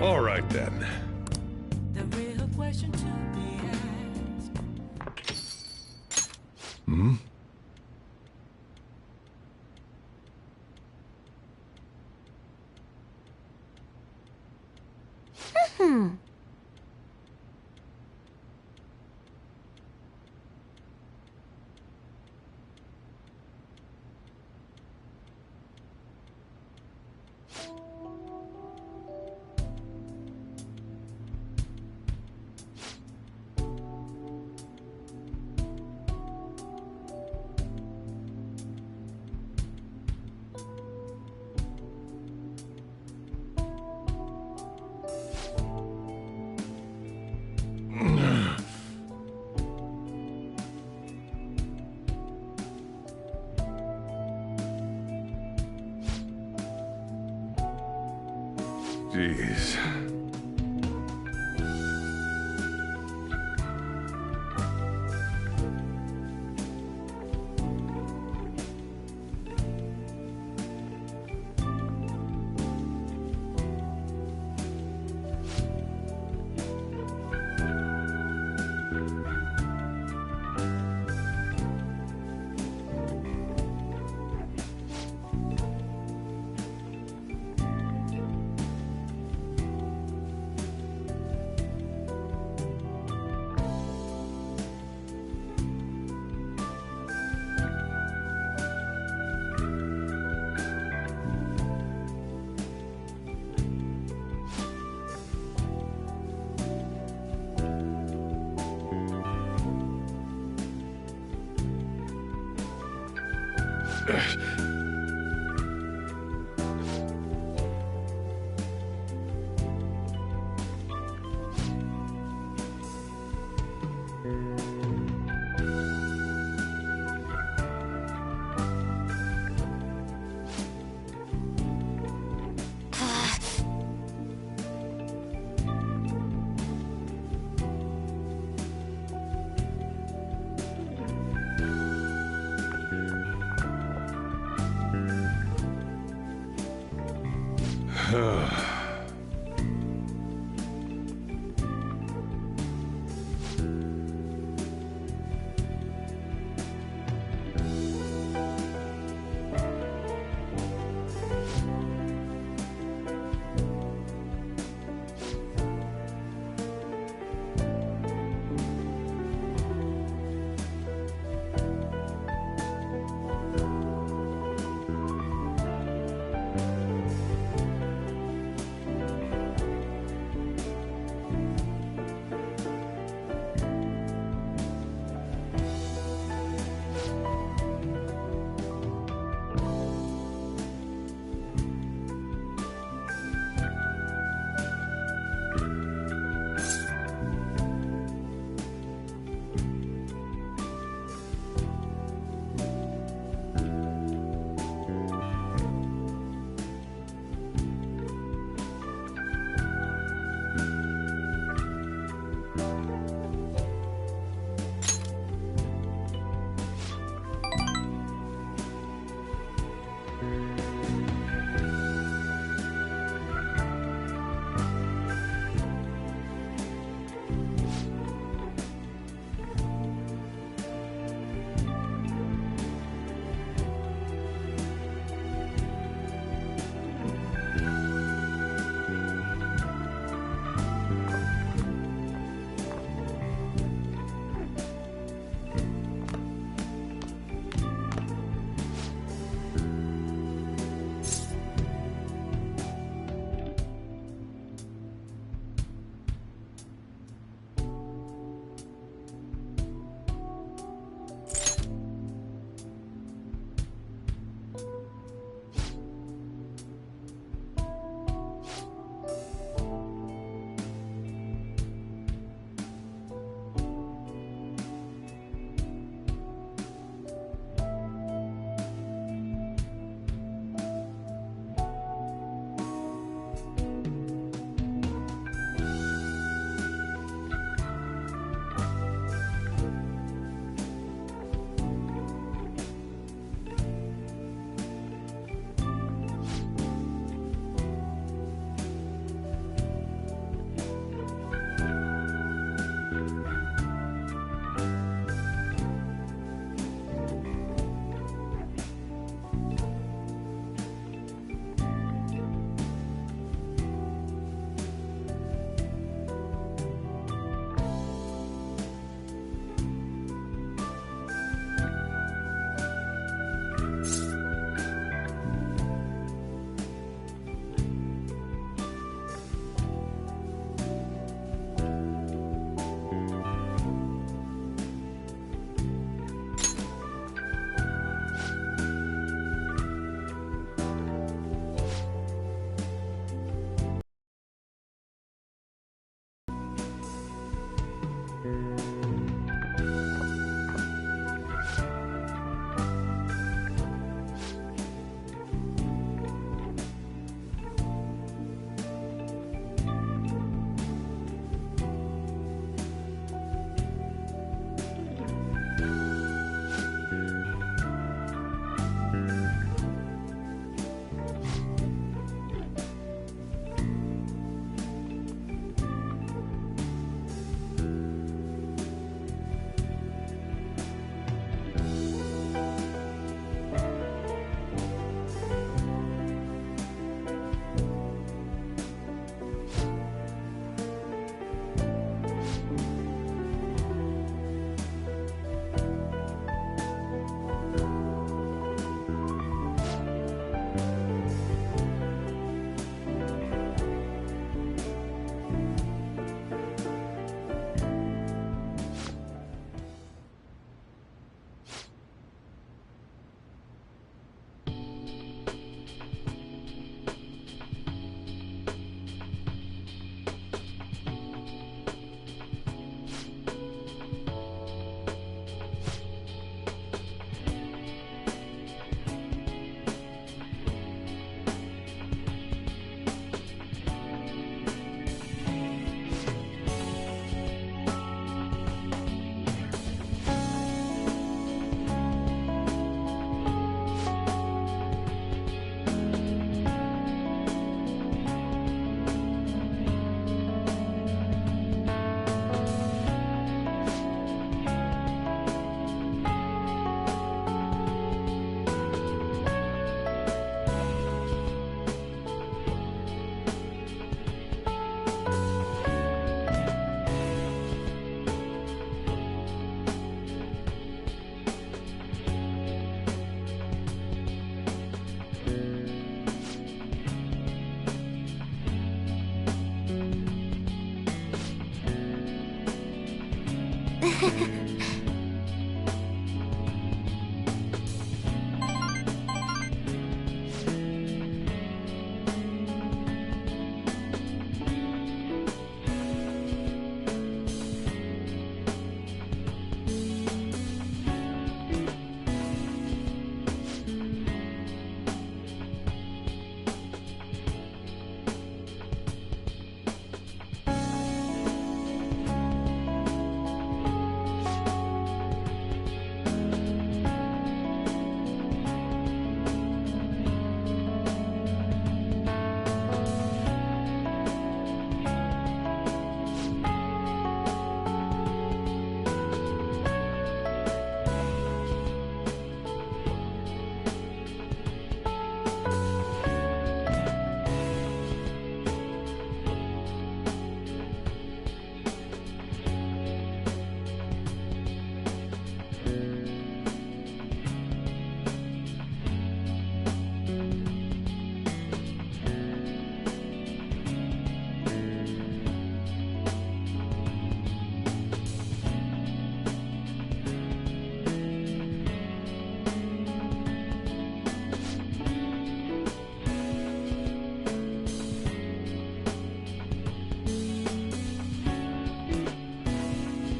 All right, then. The real question to be asked. Hmm? Jeez.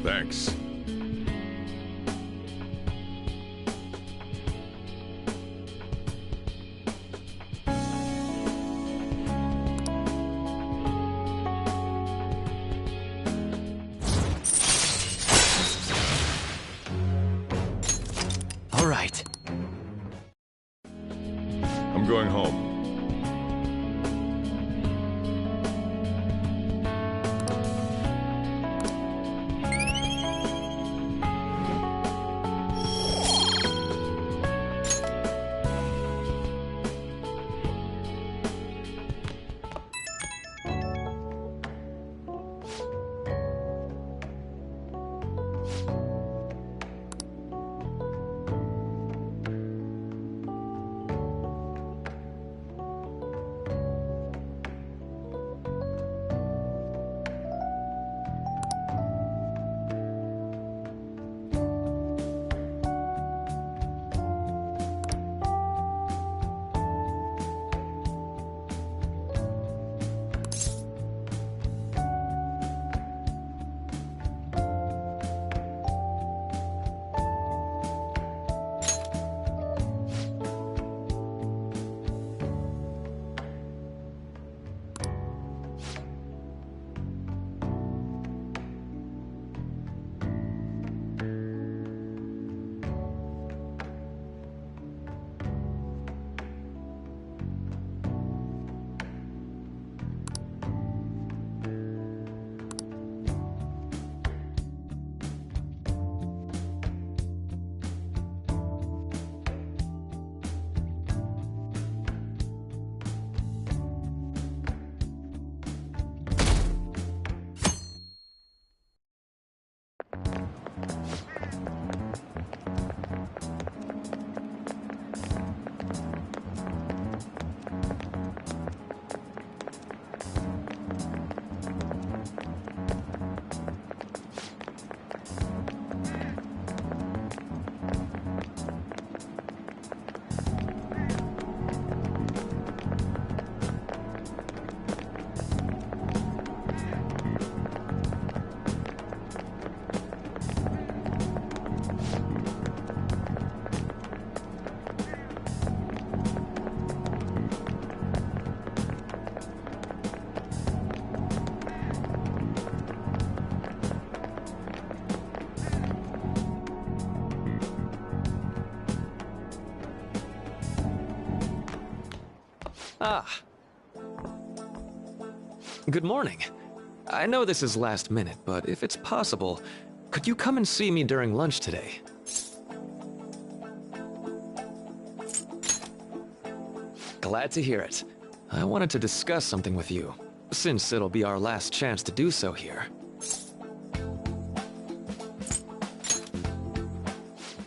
Thanks. All right. I'm going home. Ah. Good morning. I know this is last minute, but if it's possible, could you come and see me during lunch today? Glad to hear it. I wanted to discuss something with you, since it'll be our last chance to do so here.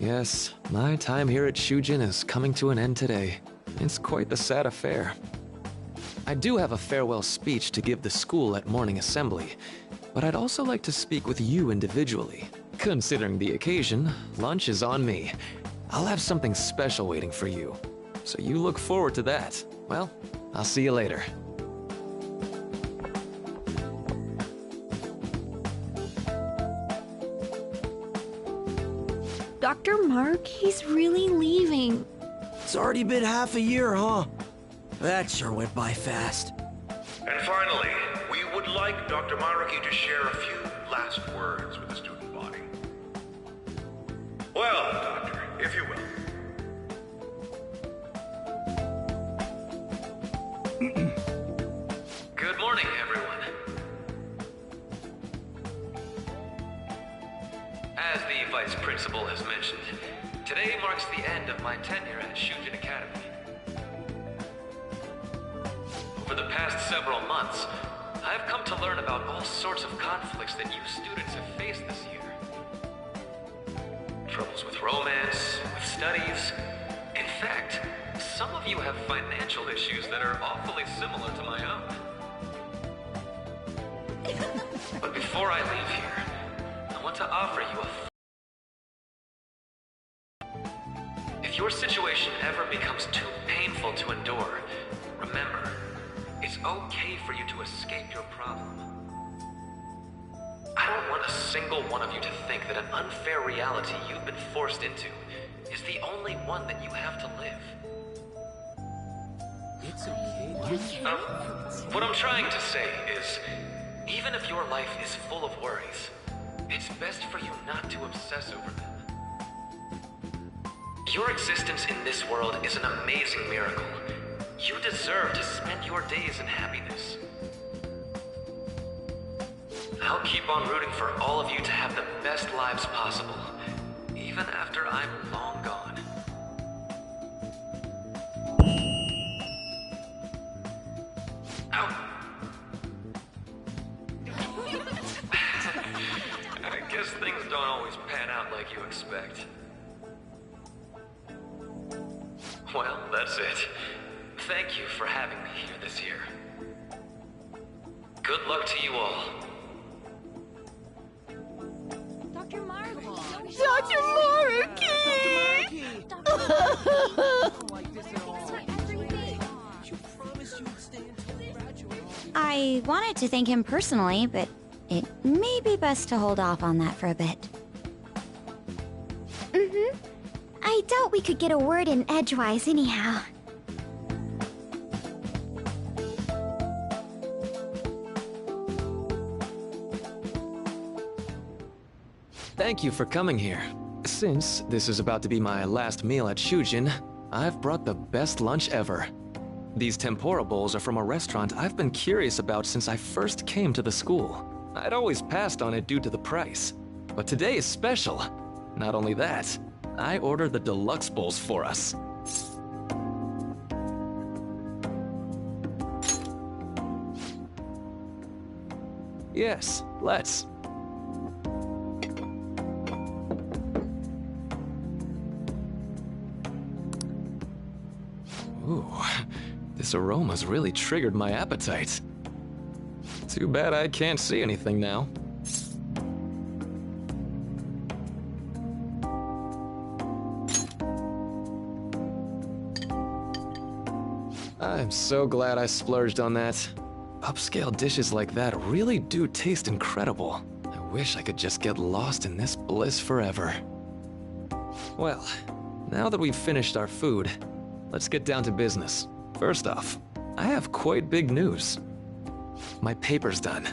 Yes, my time here at Shujin is coming to an end today. It's quite the sad affair. I do have a farewell speech to give the school at morning assembly, but I'd also like to speak with you individually. Considering the occasion, lunch is on me. I'll have something special waiting for you. So you look forward to that. Well, I'll see you later. Dr. Mark, he's really leaving. It's already been half a year, huh? That sure went by fast. And finally, we would like Dr. Maruki to share a few last words with the student body. Well, Doctor, if you will. Good morning, everyone. As the Vice Principal has mentioned, today marks the end of my tenure at Shujin Academy. Over the past several months, I've come to learn about all sorts of conflicts that you students have faced this year. Troubles with romance, with studies. In fact, some of you have financial issues that are awfully similar to my own. But before I leave here, I want to offer you If your situation ever becomes too painful to endure, remember, it's okay for you to escape your problem. I don't want a single one of you to think that an unfair reality you've been forced into is the only one that you have to live. It's okay. What I'm trying to say is, even if your life is full of worries, it's best for you not to obsess over them. Your existence in this world is an amazing miracle. You deserve to spend your days in happiness. I'll keep on rooting for all of you to have the best lives possible, even after I'm long gone. Ow! I guess things don't always pan out like you expect. Well, that's it. Thank you for having me here this year. Good luck to you all. Dr. Mark! Dr. Maruki! I wanted to thank him personally, but it may be best to hold off on that for a bit. I doubt we could get a word in edgewise anyhow. Thank you for coming here. Since this is about to be my last meal at Shujin, I've brought the best lunch ever. These tempura bowls are from a restaurant I've been curious about since I first came to the school. I'd always passed on it due to the price. But today is special. Not only that, I ordered the deluxe bowls for us. Yes, let's. Ooh, this aroma's really triggered my appetite. Too bad I can't see anything now. I'm so glad I splurged on that. Upscale dishes like that really do taste incredible. I wish I could just get lost in this bliss forever. Well, now that we've finished our food, let's get down to business. First off, I have quite big news. My paper's done.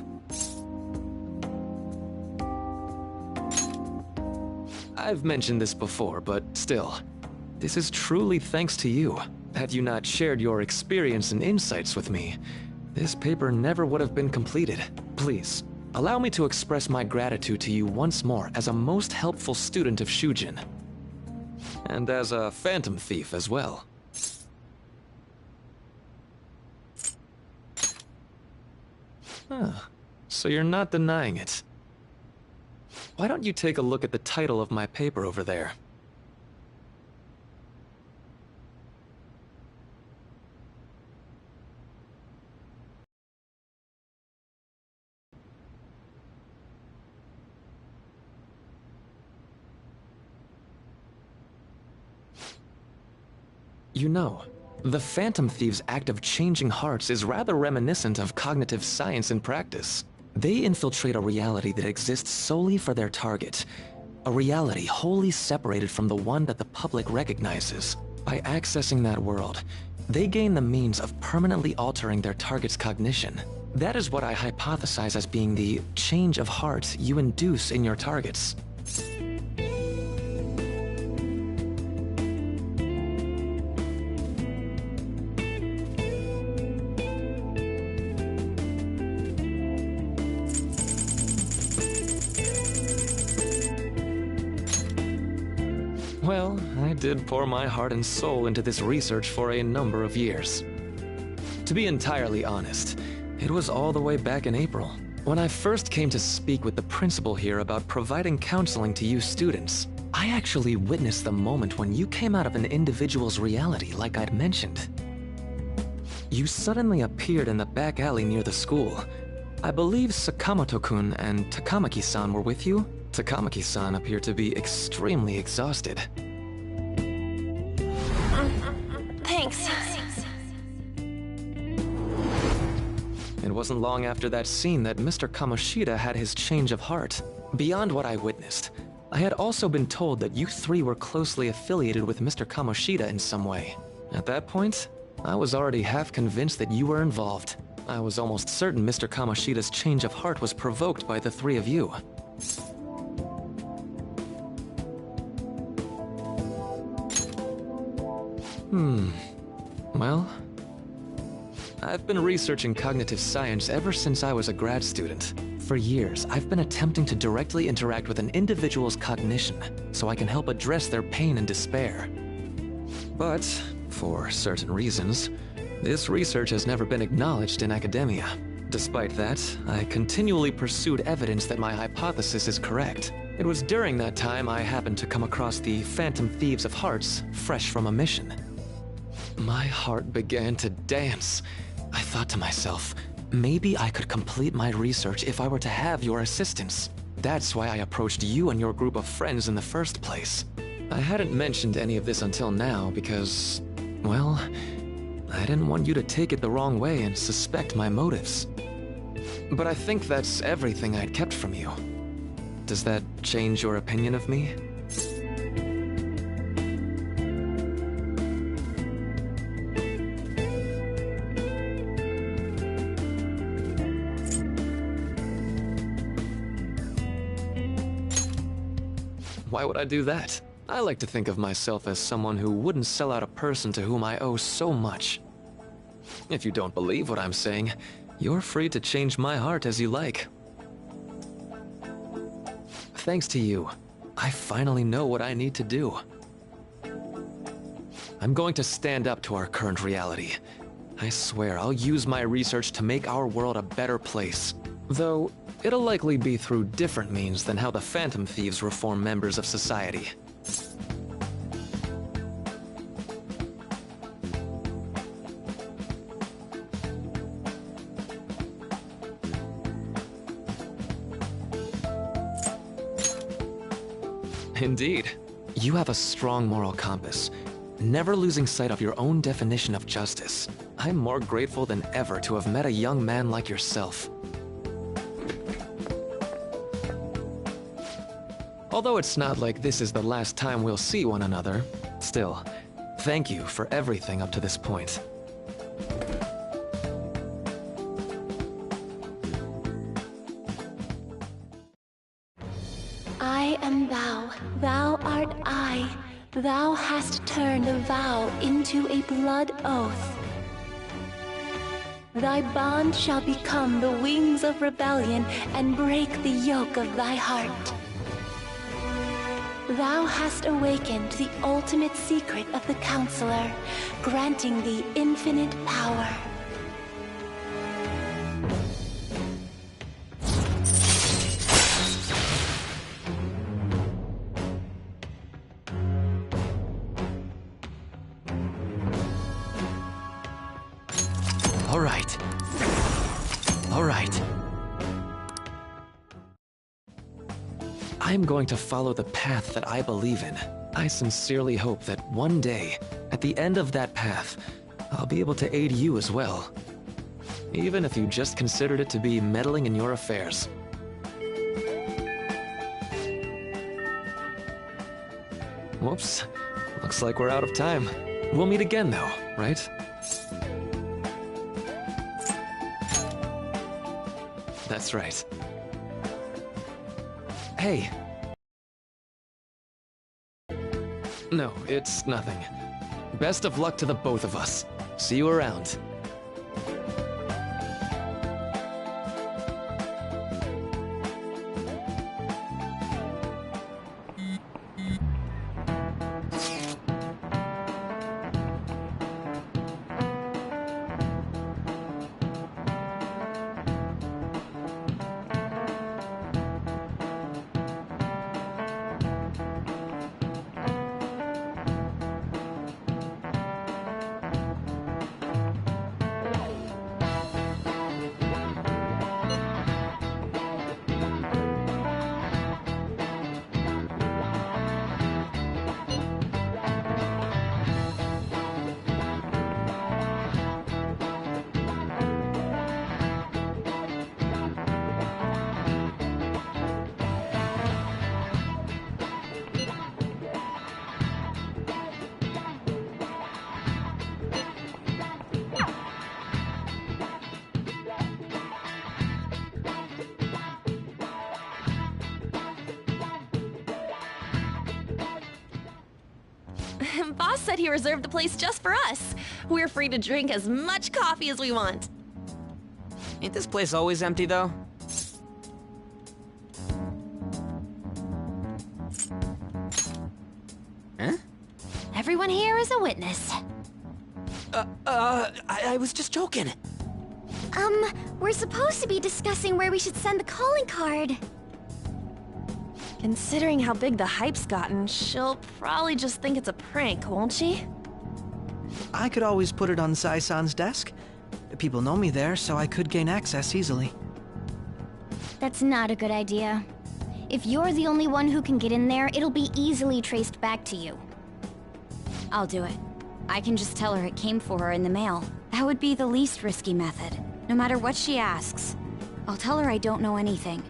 I've mentioned this before, but still, this is truly thanks to you. Had you not shared your experience and insights with me, this paper never would have been completed. Please, allow me to express my gratitude to you once more as a most helpful student of Shujin. And as a phantom thief as well. Huh. So you're not denying it. Why don't you take a look at the title of my paper over there? You know, the Phantom Thieves' act of changing hearts is rather reminiscent of cognitive science in practice. They infiltrate a reality that exists solely for their target, a reality wholly separated from the one that the public recognizes. By accessing that world, they gain the means of permanently altering their target's cognition. That is what I hypothesize as being the change of heart you induce in your targets. Well, I did pour my heart and soul into this research for a number of years. To be entirely honest, it was all the way back in April, when I first came to speak with the principal here about providing counseling to you students. I actually witnessed the moment when you came out of an individual's reality like I'd mentioned. You suddenly appeared in the back alley near the school. I believe Sakamoto-kun and Takamaki-san were with you? Takamaki-san appeared to be extremely exhausted. Thanks. It wasn't long after that scene that Mr. Kamoshida had his change of heart. Beyond what I witnessed, I had also been told that you three were closely affiliated with Mr. Kamoshida in some way. At that point, I was already half convinced that you were involved. I was almost certain Mr. Kamoshida's change of heart was provoked by the three of you. Well, I've been researching cognitive science ever since I was a grad student. For years, I've been attempting to directly interact with an individual's cognition so I can help address their pain and despair. But, for certain reasons, this research has never been acknowledged in academia. Despite that, I continually pursued evidence that my hypothesis is correct. It was during that time I happened to come across the Phantom Thieves of Hearts, fresh from a mission. My heart began to dance. I thought to myself, maybe I could complete my research if I were to have your assistance. That's why I approached you and your group of friends in the first place. I hadn't mentioned any of this until now because, well, I didn't want you to take it the wrong way and suspect my motives. But I think that's everything I'd kept from you. Does that change your opinion of me? Why would I do that? I like to think of myself as someone who wouldn't sell out a person to whom I owe so much. If you don't believe what I'm saying, you're free to change my heart as you like. Thanks to you, I finally know what I need to do. I'm going to stand up to our current reality. I swear I'll use my research to make our world a better place. Though, it'll likely be through different means than how the Phantom Thieves reform members of society. Indeed. You have a strong moral compass, never losing sight of your own definition of justice. I'm more grateful than ever to have met a young man like yourself. Although it's not like this is the last time we'll see one another, still, thank you for everything up to this point. I am thou, thou art I. Thou hast turned a vow into a blood oath. Thy bond shall become the wings of rebellion and break the yoke of thy heart. Thou hast awakened the ultimate secret of the Counselor, granting thee infinite power. All right. I'm going to follow the path that I believe in. I sincerely hope that one day, At the end of that path, I'll be able to aid you as well. Even if you just considered it to be meddling in your affairs. Whoops. Looks like we're out of time. We'll meet again though, right? That's right. Hey. No, it's nothing. Best of luck to the both of us. See you around. Boss said he reserved the place just for us. We're free to drink as much coffee as we want. Ain't this place always empty, though? Huh? Everyone here is a witness. I was just joking. We're supposed to be discussing where we should send the calling card. Considering how big the hype's gotten, she'll probably just think it's a prank, won't she? I could always put it on Sai-san's desk. People know me there, so I could gain access easily. That's not a good idea. If you're the only one who can get in there, it'll be easily traced back to you. I'll do it. I can just tell her it came for her in the mail. That would be the least risky method, no matter what she asks. I'll tell her I don't know anything.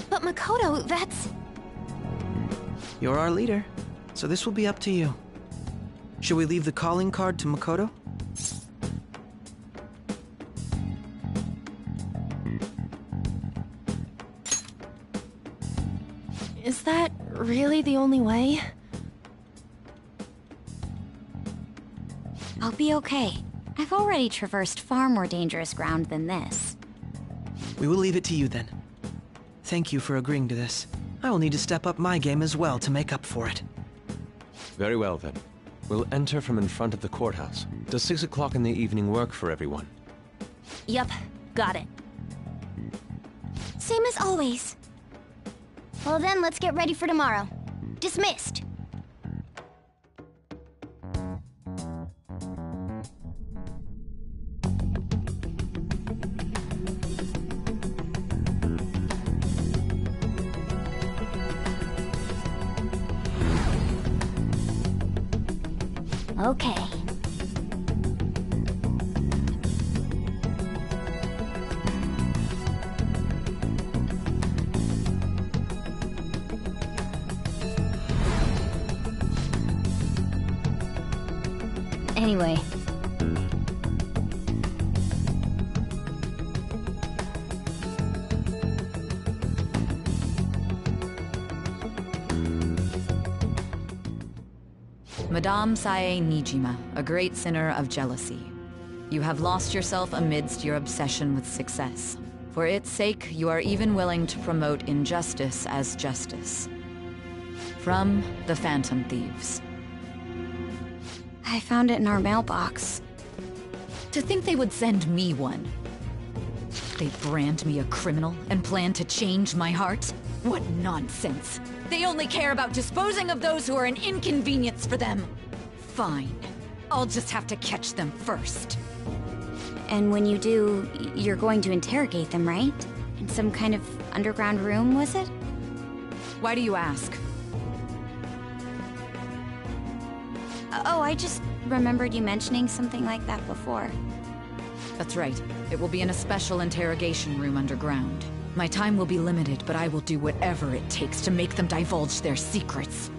But Makoto, that's... You're our leader, so this will be up to you. Should we leave the calling card to Makoto? Is that really the only way? I'll be okay. I've already traversed far more dangerous ground than this. We will leave it to you then. Thank you for agreeing to this. I will need to step up my game as well to make up for it. Very well, then. We'll enter from in front of the courthouse. Does 6 o'clock in the evening work for everyone? Yep, got it. Same as always. Well then, let's get ready for tomorrow. Dismissed. Okay. Anyway. Madame Sae Nijima, a great sinner of jealousy. You have lost yourself amidst your obsession with success. For its sake, you are even willing to promote injustice as justice. From the Phantom Thieves. I found it in our mailbox. To think they would send me one. They brand me a criminal and plan to change my heart? What nonsense! They only care about disposing of those who are an inconvenience for them. Fine. I'll just have to catch them first. And when you do, you're going to interrogate them, right? In some kind of underground room, was it? Why do you ask? Oh, I just remembered you mentioning something like that before. That's right. It will be in a special interrogation room underground. My time will be limited, but I will do whatever it takes to make them divulge their secrets.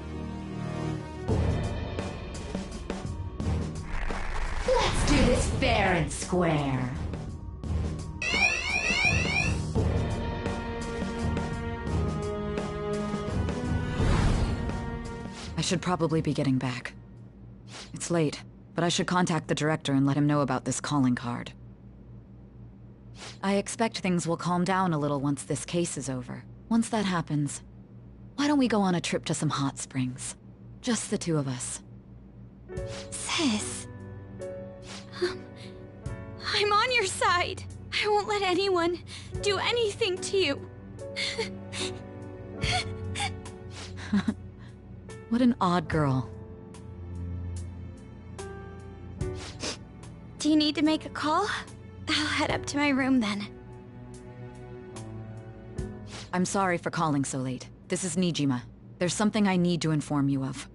Let's do this fair and square. I should probably be getting back. It's late, but I should contact the director and let him know about this calling card. I expect things will calm down a little once this case is over. Once that happens, why don't we go on a trip to some hot springs? Just the two of us. Sis. I'm on your side. I won't let anyone do anything to you. What an odd girl. Do you need to make a call? I'll head up to my room then. I'm sorry for calling so late. This is Nijima. There's something I need to inform you of.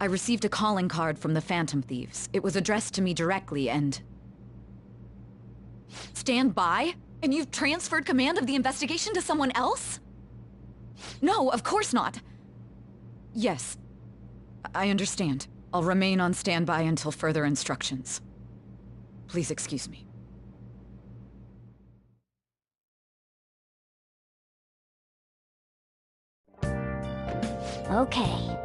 I received a calling card from the Phantom Thieves. It was addressed to me directly and... Stand by? And you've transferred command of the investigation to someone else? No, of course not. Yes. I understand. I'll remain on standby until further instructions. Please excuse me. Okay.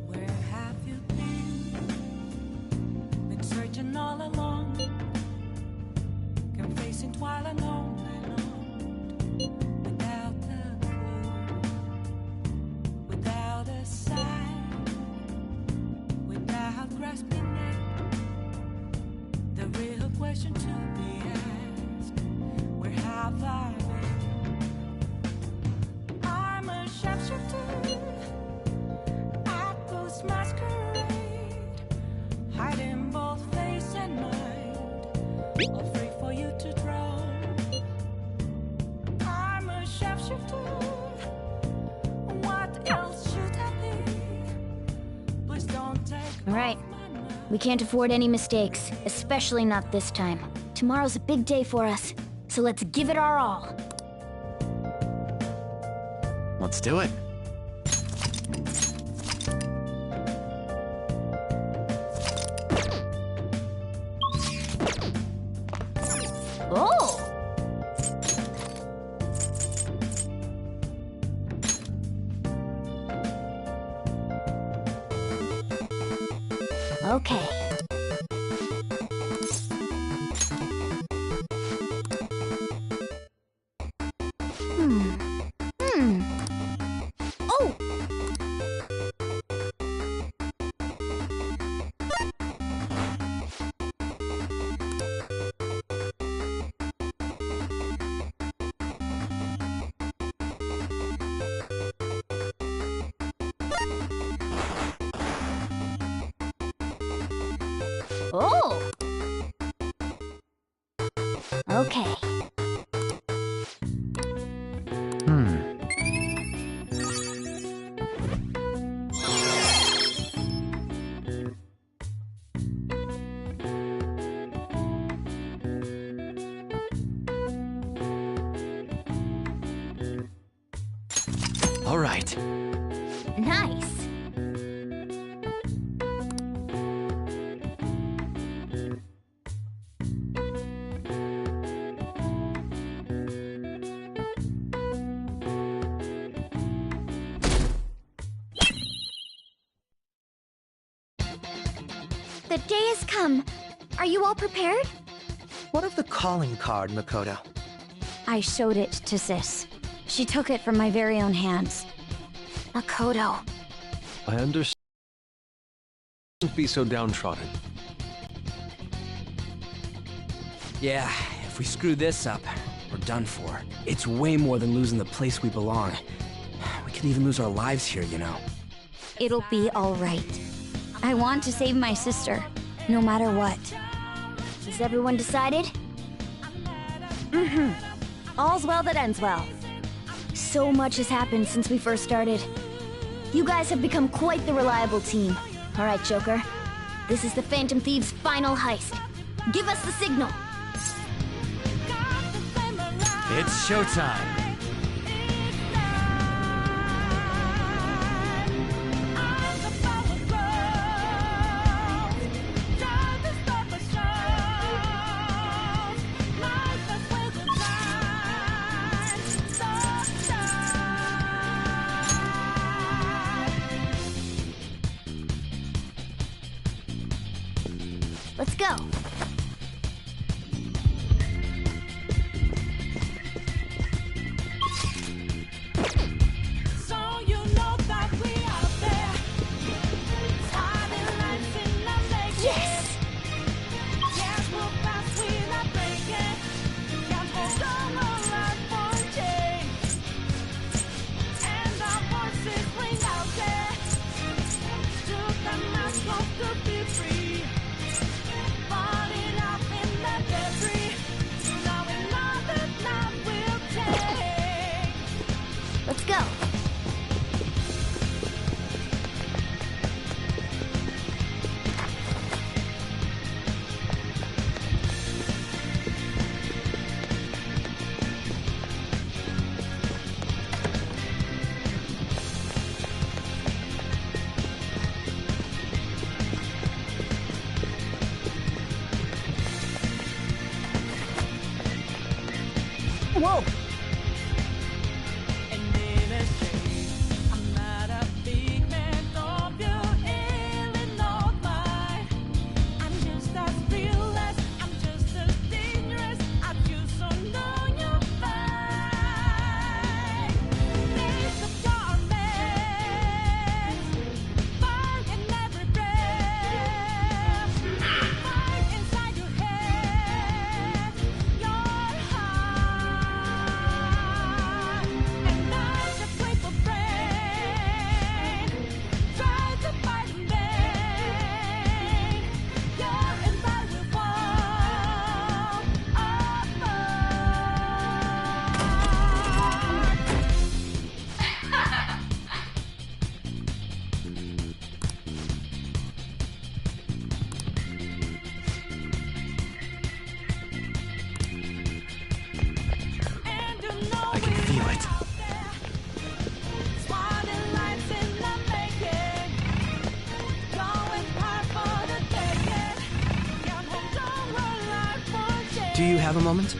Where have you been? Been searching all along, confessing while alone without a clue, without a sign, without grasping it. The real question to be asked: where have I been? I'm a sharpshooter. Ghost masquerade, hiding both face and mind, all free for you to draw. I'm a sharpshooter. What else should I be? Please don't take. All right. We can't afford any mistakes, especially not this time. Tomorrow's a big day for us, so let's give it our all. Let's do it. Oh! Okay. Oh! Oh! Okay. All right. Nice. The day has come. Are you all prepared? What of the calling card, Makoto? I showed it to Sis. She took it from my very own hands. Makoto. I understand. Don't be so downtrodden. Yeah, if we screw this up, we're done for. It's way more than losing the place we belong. We could even lose our lives here, you know. It'll be all right. I want to save my sister, no matter what. Is everyone decided? Mm-hmm. All's well that ends well. So much has happened since we first started. You guys have become quite the reliable team. All right, Joker. This is the Phantom Thieves' final heist. Give us the signal. It's showtime. Let's go. Let's go. Whoa! I can feel it. Do you have a moment?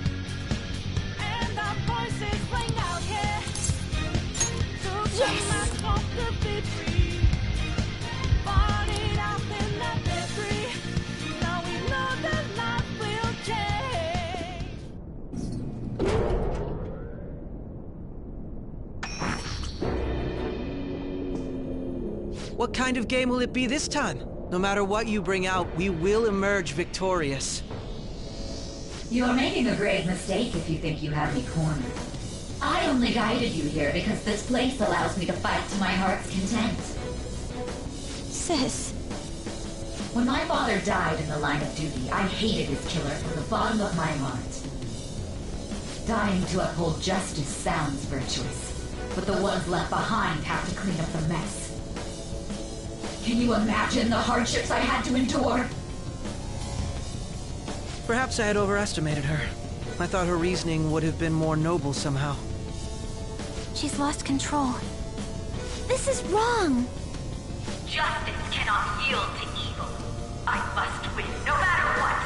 What kind of game will it be this time? No matter what you bring out, we will emerge victorious. You're making a grave mistake if you think you have me cornered. I only guided you here because this place allows me to fight to my heart's content. Sis. When my father died in the line of duty, I hated his killer from the bottom of my heart. Dying to uphold justice sounds virtuous, but the ones left behind have to clean up the mess. Can you imagine the hardships I had to endure? Perhaps I had overestimated her. I thought her reasoning would have been more noble somehow. She's lost control. This is wrong. Justice cannot yield to evil. I must win, no matter what.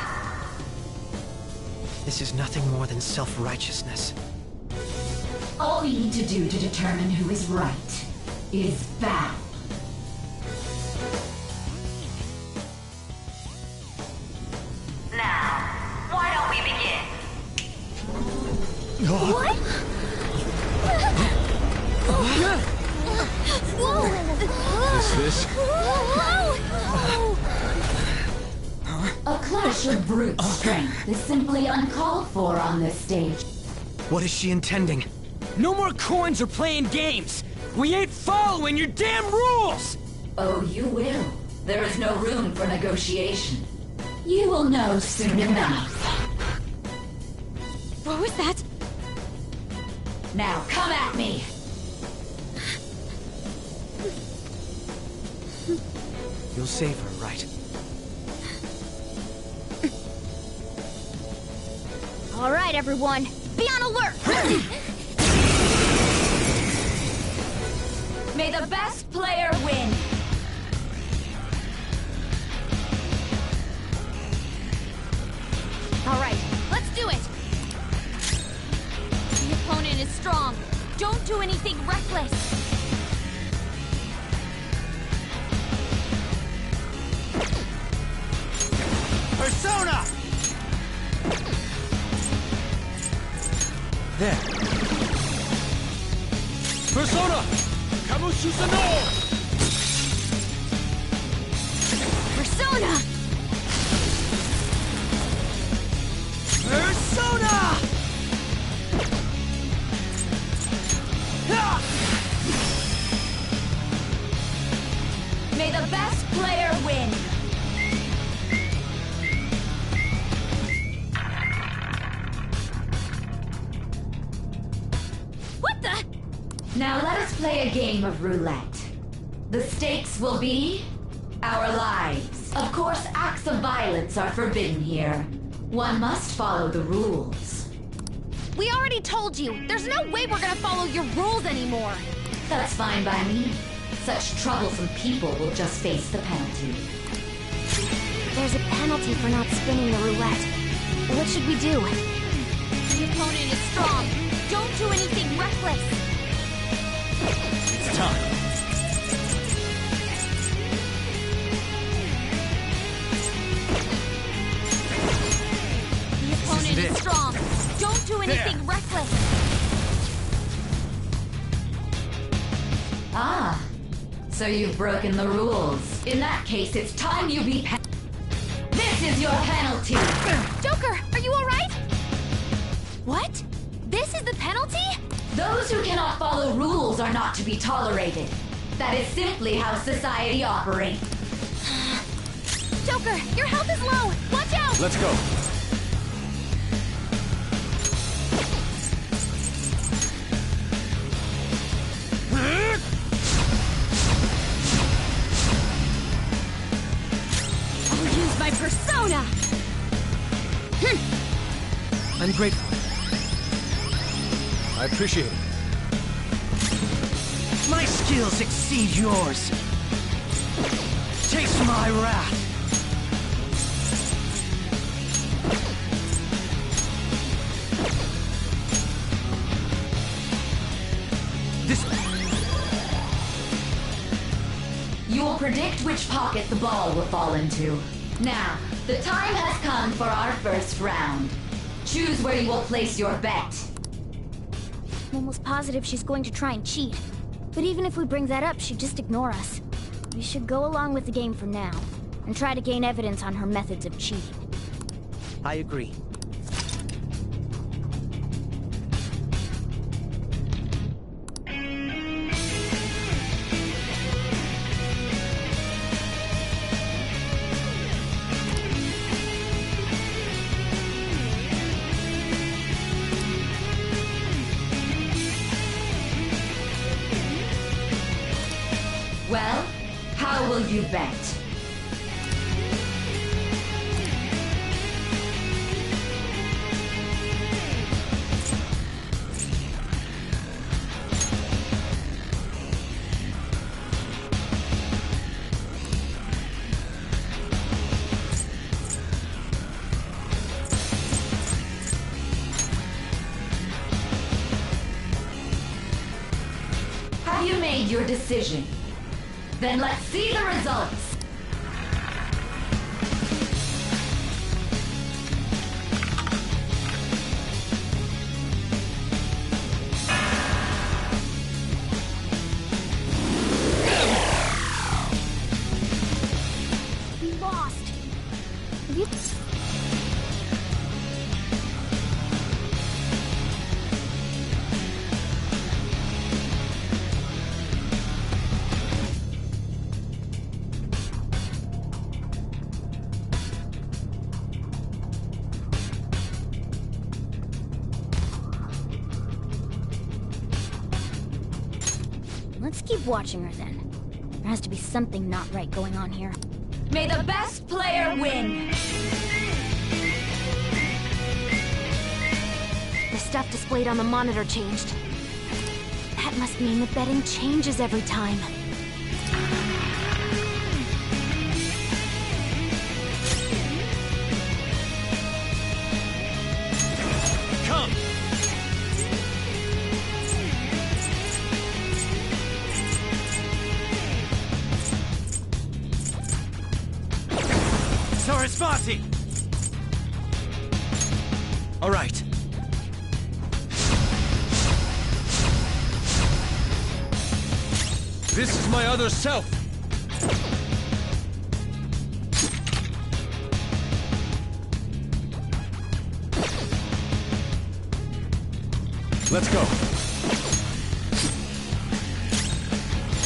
This is nothing more than self-righteousness. All we need to do to determine who is right is battle. Now, why don't we begin? What? Is this? A clash of brute strength is simply uncalled for on this stage. What is she intending? No more coins or playing games! We ain't following your damn rules! Oh, you will. There is no room for negotiation. You will know soon enough. What was that? Now come at me! You'll save her, right? All right, everyone, be on alert! May the best player win! All right, let's do it! The opponent is strong. Don't do anything reckless. Persona! There. Persona! Kamususano! Persona! Persona! May the best player win! What the? Now let us play a game of roulette. The stakes will be our lives. Of course, acts of violence are forbidden here. One must follow the rules. We already told you. There's no way we're gonna follow your rules anymore. That's fine by me. Such troublesome people will just face the penalty. There's a penalty for not spinning the roulette. What should we do? The opponent is strong. Don't do anything reckless. It's time. The opponent is strong. Don't do anything reckless. Ah, so you've broken the rules. In that case, it's time you be This is your penalty! Joker, are you alright? What? This is the penalty? Those who cannot follow rules are not to be tolerated. That is simply how society operates. Joker, your health is low. Watch out! Let's go. I'll use my persona! I'm grateful. I appreciate it. My skills exceed yours. Taste my wrath. You will predict which pocket the ball will fall into. Now, the time has come for our first round. Choose where you will place your bet. I'm almost positive she's going to try and cheat. But even if we bring that up, she'd just ignore us. We should go along with the game for now, and try to gain evidence on her methods of cheating. I agree. Well, how will you bet? Have you made your decision? Then let's see the results! We lost. Have you... Let's keep watching her then. There has to be something not right going on here. May the best player win! The stuff displayed on the monitor changed. That must mean the betting changes every time. Come! Sarasvati! All right. This is my other self! Let's go.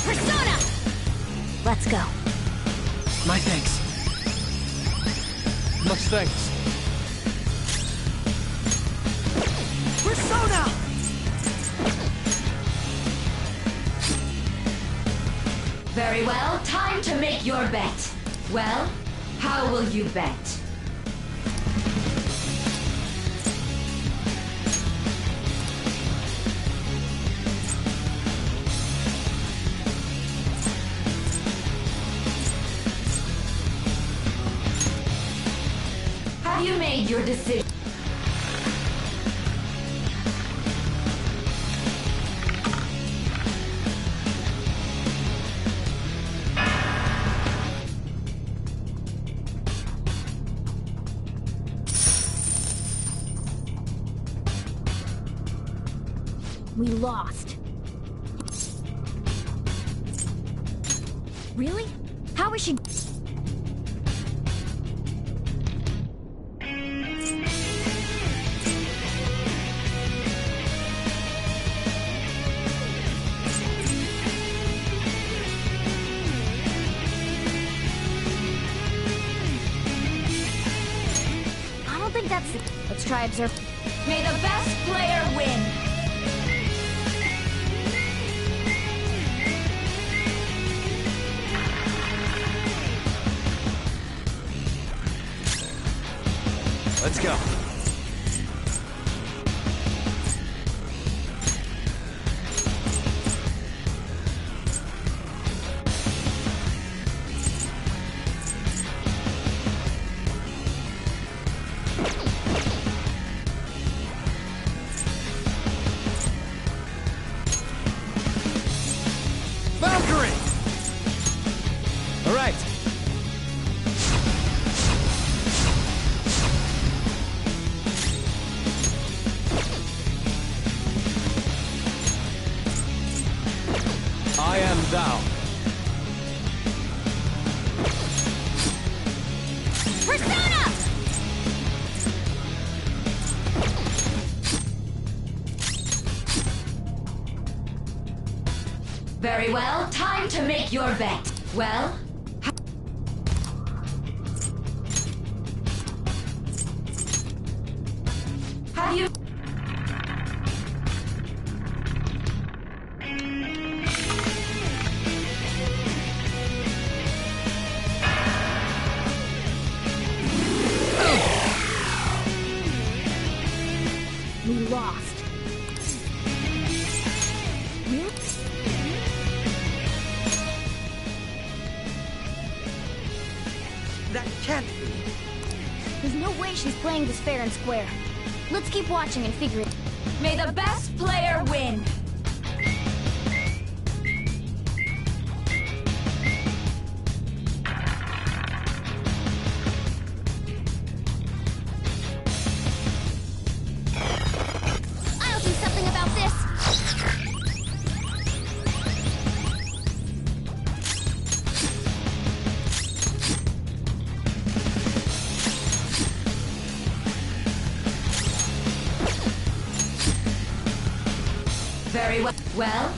Persona! Let's go. My thanks. Much thanks. Persona! Very well, time to make your bet. Well, how will you bet? Have you made your decision? We lost. Really? How is she? I don't think that's it. Let's try observe. May the best player win! Let's go. Valkyrie! All right. I am thou. Persona! Very well, time to make your bet. Well, have you... We lost. Really? That can't be. There's no way she's playing this fair and square. Let's keep watching and figure it. May the best player win! I'll do something about this. Very well. Well,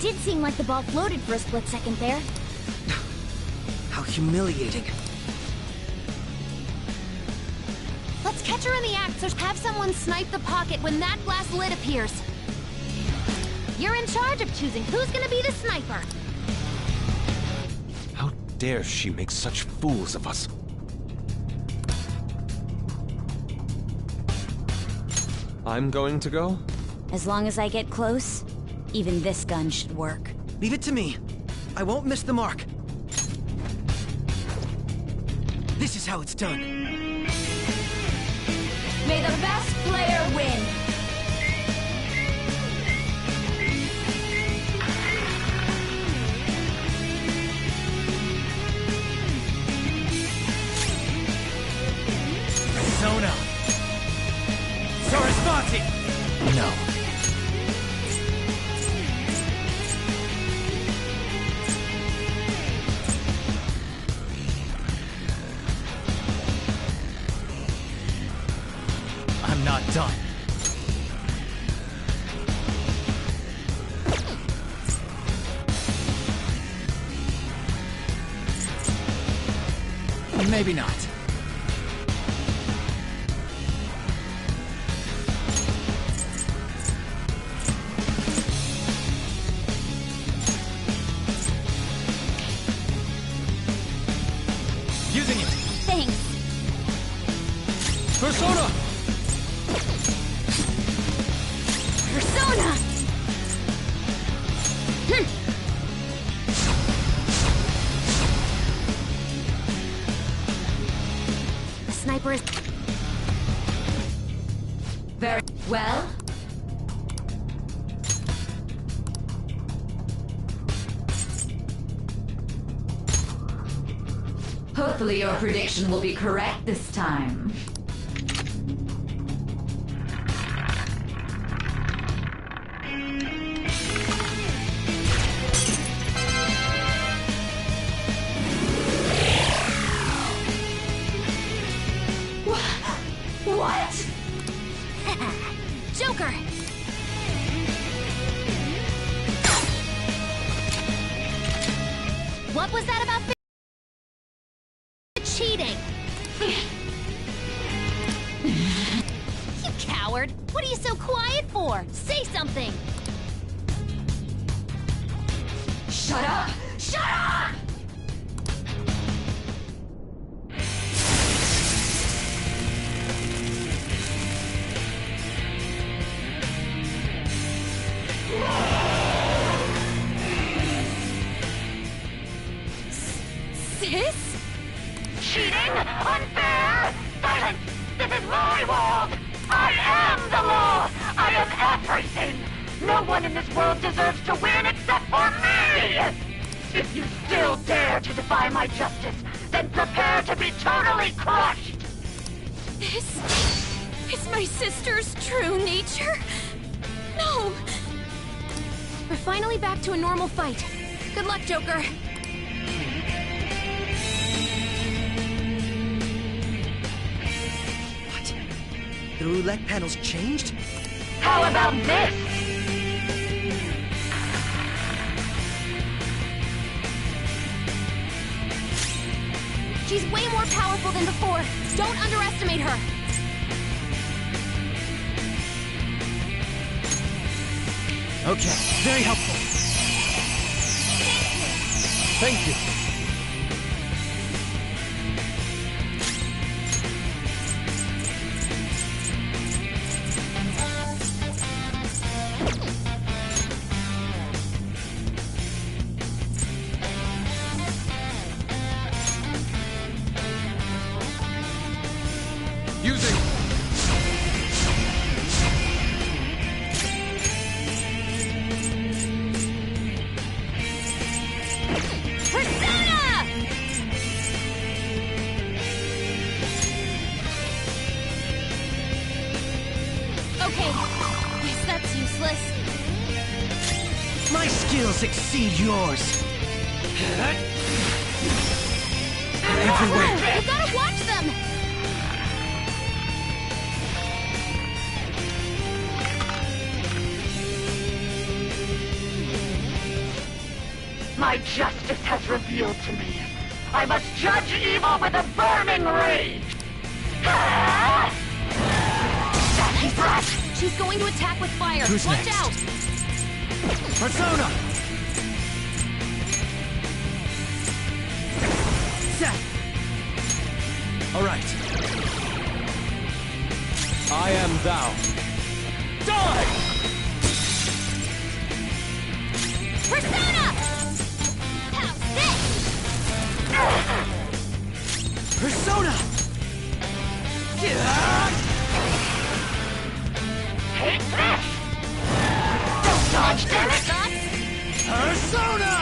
did seem like the ball floated for a split second there. How humiliating. Let's catch her in the act, so have someone snipe the pocket when that glass lid appears. You're in charge of choosing who's gonna be the sniper. How dare she make such fools of us? I'm going to go? As long as I get close, even this gun should work. Leave it to me. I won't miss the mark. This is how it's done. May the best player win! Persona! Sarasvati! No. I'm not done. Maybe not. Using it. Thanks. Persona! Persona! The sniper is... Very well. Hopefully your prediction will be correct this time. What? Joker! What was that about cheating? You coward! What are you so quiet for? Say something! Shut up! Shut up! Sis? Cheating? Unfair? Silence! This is my world! I am the law! I am everything! No one in this world deserves to win except for me! If you still dare to defy my justice, then prepare to be totally crushed! This is my sister's true nature? No! We're finally back to a normal fight. Good luck, Joker. What? The roulette panel's changed? How about this? She's way more powerful than before. Don't underestimate her. Okay, very helpful. Thank you. Using. Persona! Okay, guess that's useless. My skills exceed yours. Everywhere. You gotta watch them! revealed to me. I must judge evil with a burning rage! Nasty brat! She's going to attack with fire. Who's Watch next? out! Persona! Set! Alright. I am thou. Die! Persona! How's this? Persona! Take this! Don't dodge, damn it! Persona!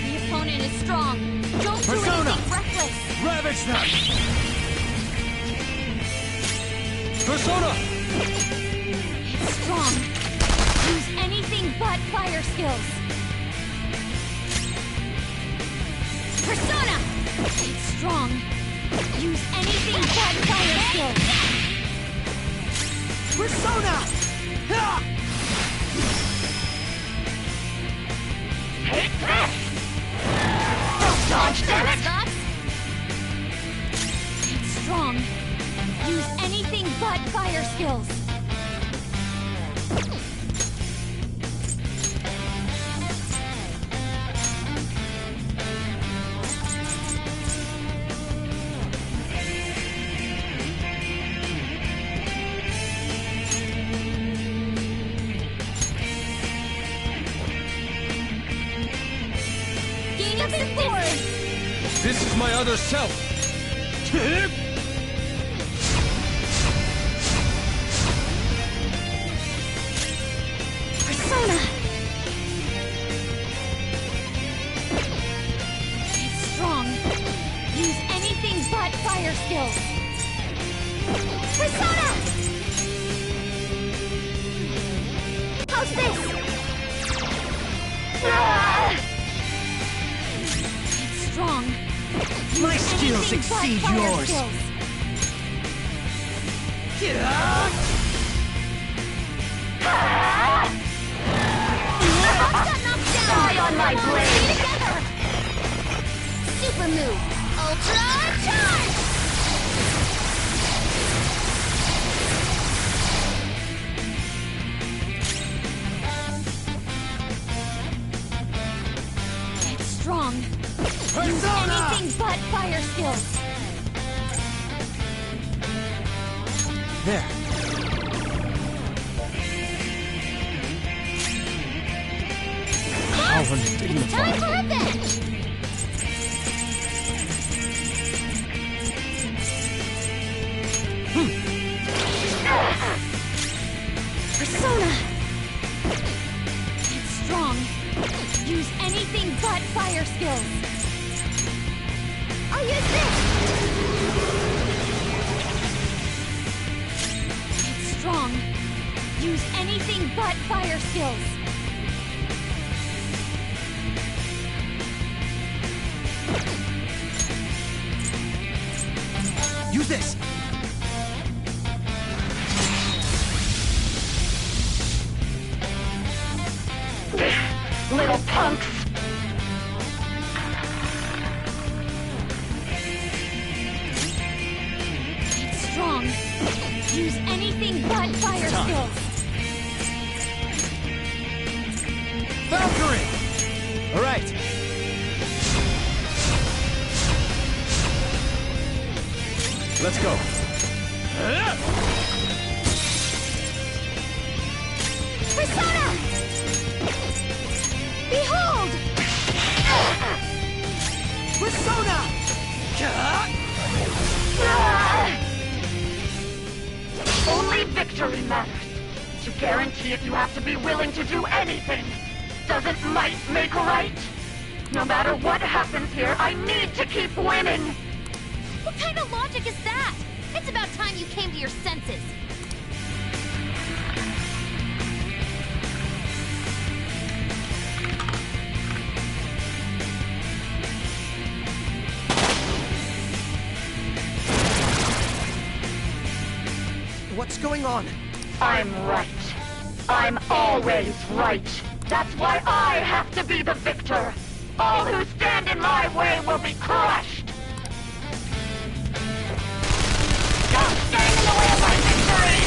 The opponent is strong. Don't Persona! do anything reckless. Ravage them! Persona! It's strong. Use anything but fire skills. Persona! It's strong. Use anything but fire skills. Persona! Take this! Don't dodge, damn it! It's strong. Use anything but fire skills. Gaining support. This is my other self! Persona! It's strong. Use anything but fire skills. Persona! How's this? It's strong. Use My skills anything but exceed fire yours. skills. Die on my blade! Together! Super move! Ultra charge! It's strong. Use anything but fire skills. There. How It's time undignified. for revenge! Persona! It's strong. Use anything but fire skills. I'll use this! It's strong. Use anything but fire skills. Use this! Little punks! It's strong. Use anything but fire skills. Valkyrie! Alright. Let's go. Persona! Behold! Persona! Only victory matters. To guarantee it, you have to be willing to do anything. Doesn't might make right? No matter what happens here, I need to keep winning! What kind of logic is that? It's about time you came to your senses. What's going on? I'm right. I'm always right. That's why I have to be the victor. All who stand in my way will be crushed! Don't stand in the way of my victory!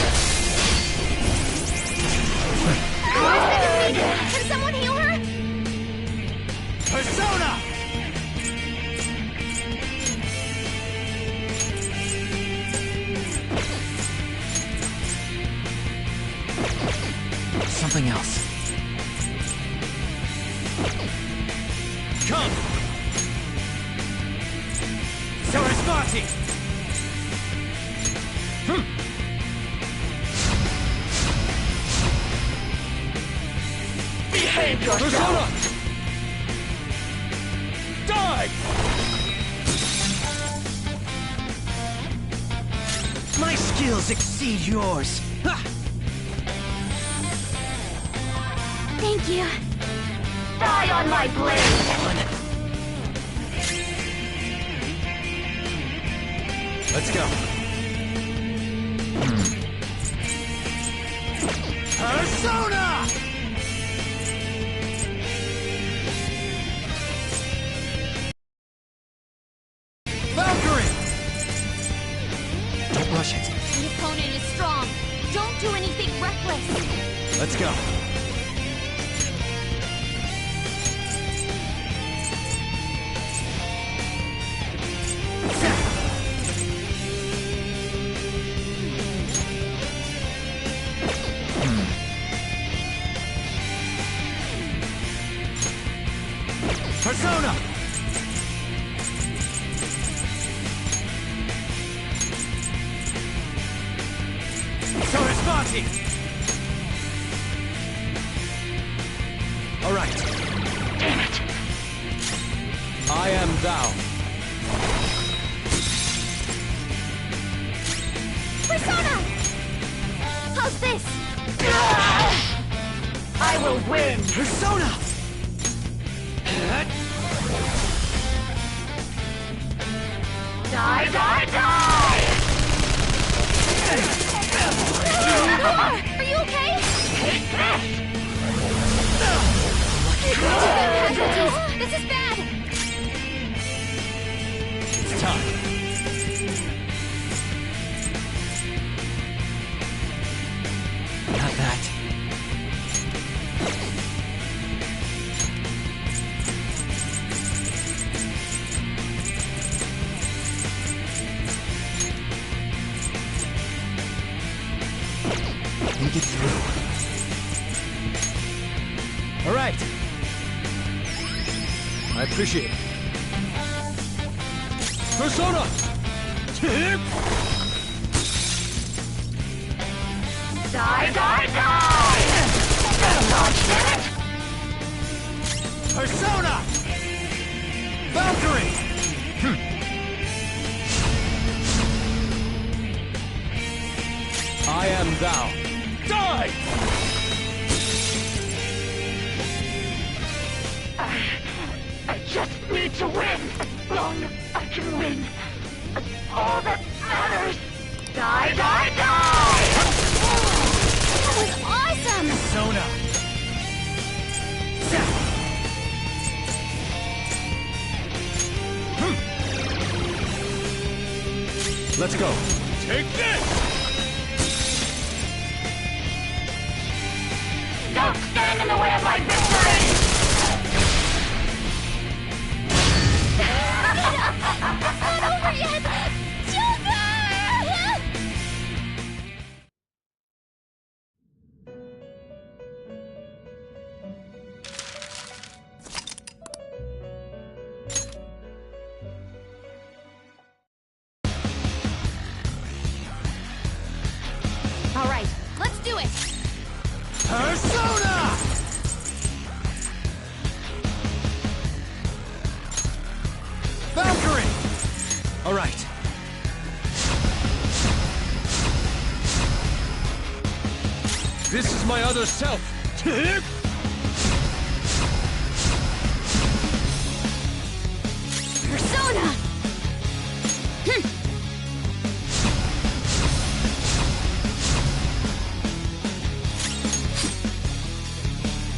Can someone heal her? Persona! Something else. Come! Sarasvati! Behave yourself! Persona! Die! My skills exceed yours. Ha! Thank you. Die on my blade! Let's go. Persona! Valkyrie! Don't rush it. The opponent is strong. Don't do anything reckless. Let's go. Persona! Sarasvati! All right. Damn it! I am thou. Persona! How's this? I will win! Persona! Die, die, die! Are you okay? Take this! Casualties. This is bad. It's time. Not that. We get through. All right. I appreciate it. Persona! Die, die, die! Dodge it! Persona! Valkyrie! I am thou. Die! I just need to win. As long as I can win. That's all that matters. Die, die, die! That was awesome! Persona! Let's go. Take this! Don't stand in the way of my victory! It's not over yet! Children! All right, let's do it! Persona! Valkyrie! All right. This is my other self! Persona!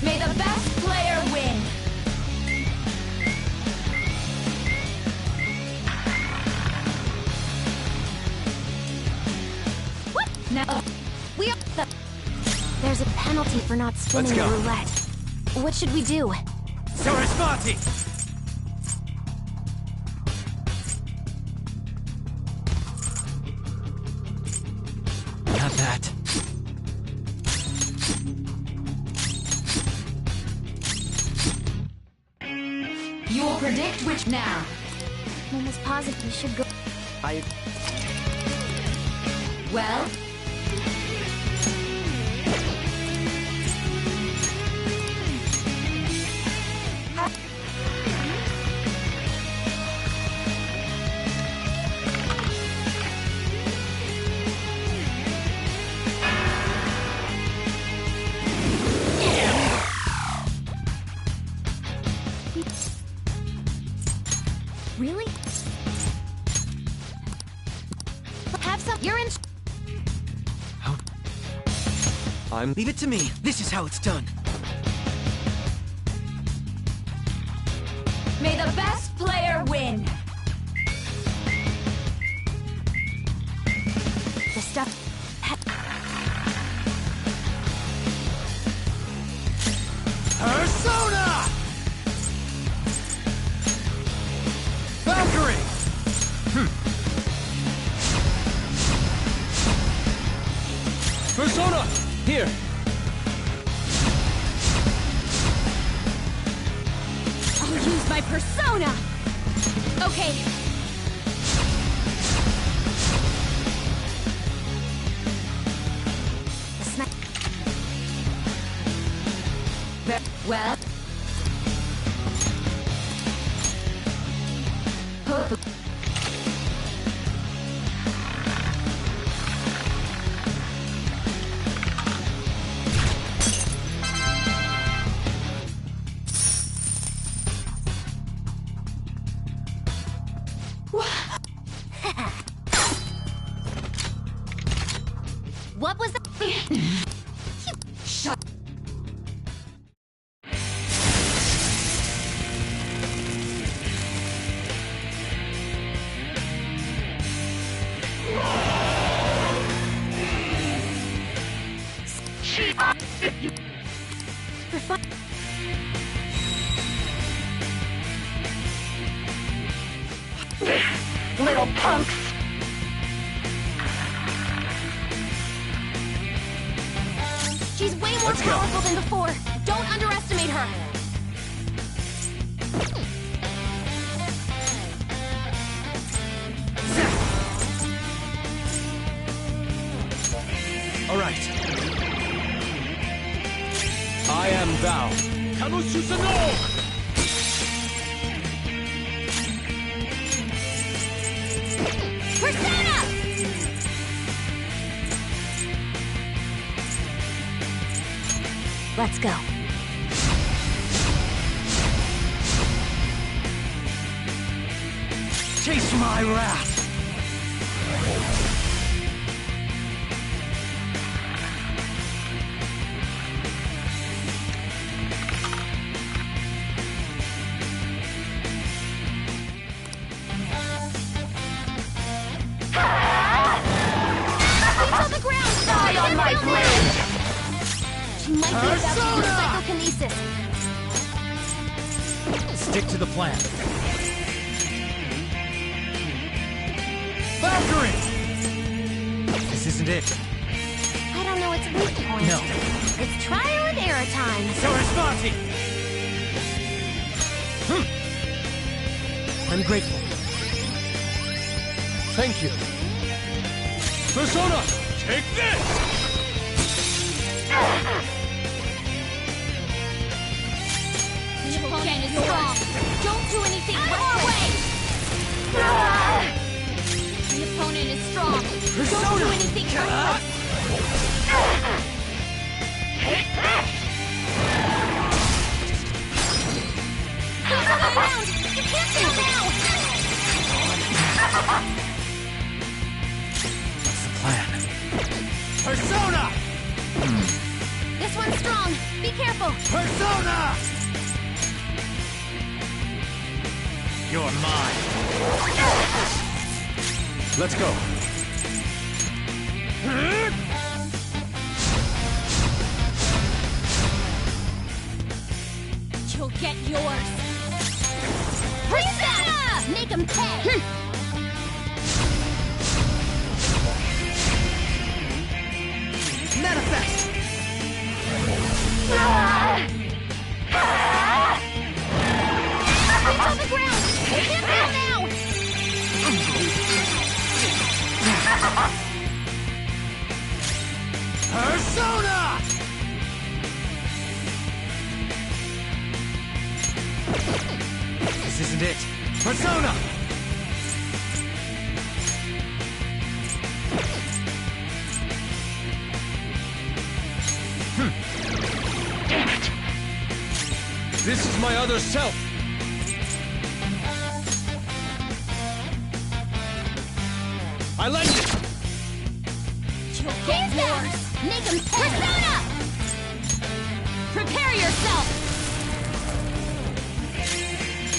May the best player win. Now, We are There's a penalty for not spinning the go. roulette. What should we do? Sarasvati! Not that. You will predict which now. I'm almost positive you should go. Well, Really? Have some. You're in. Leave it to me. This is how it's done. may the best player win. The stuff. Persona! Valkyrie! Persona! Here! I'll use my persona! Okay. The snipe. well. Put the What was that? shut. For fun. Little punks! She's way more powerful than before. Don't underestimate her. All right. I am thou. Persona! Let's go. Taste my wrath! Feet on the ground! Die on my blade! She might be about to use psychokinesis. Stick to the plan. Valkyrie! This isn't it. I don't know its weak point. No. It's trial and error time. Sarasvati! I'm grateful. Thank you. Persona! Take this! The opponent is strong. Don't do anything Out of our way! reckless. The opponent is strong. Persona! Don't do anything reckless. Don't go around! You can't do it now! What's the plan? Persona! This one's strong. Be careful. Persona! You're mine. Let's go. You'll get yours! Persona! Make him pay! Manifest! He's on the ground! Take him down now! Persona! This isn't it. Persona! Damn it! This is my other self! I like it! You'll get yours! Make him pay! Persona! Prepare yourself!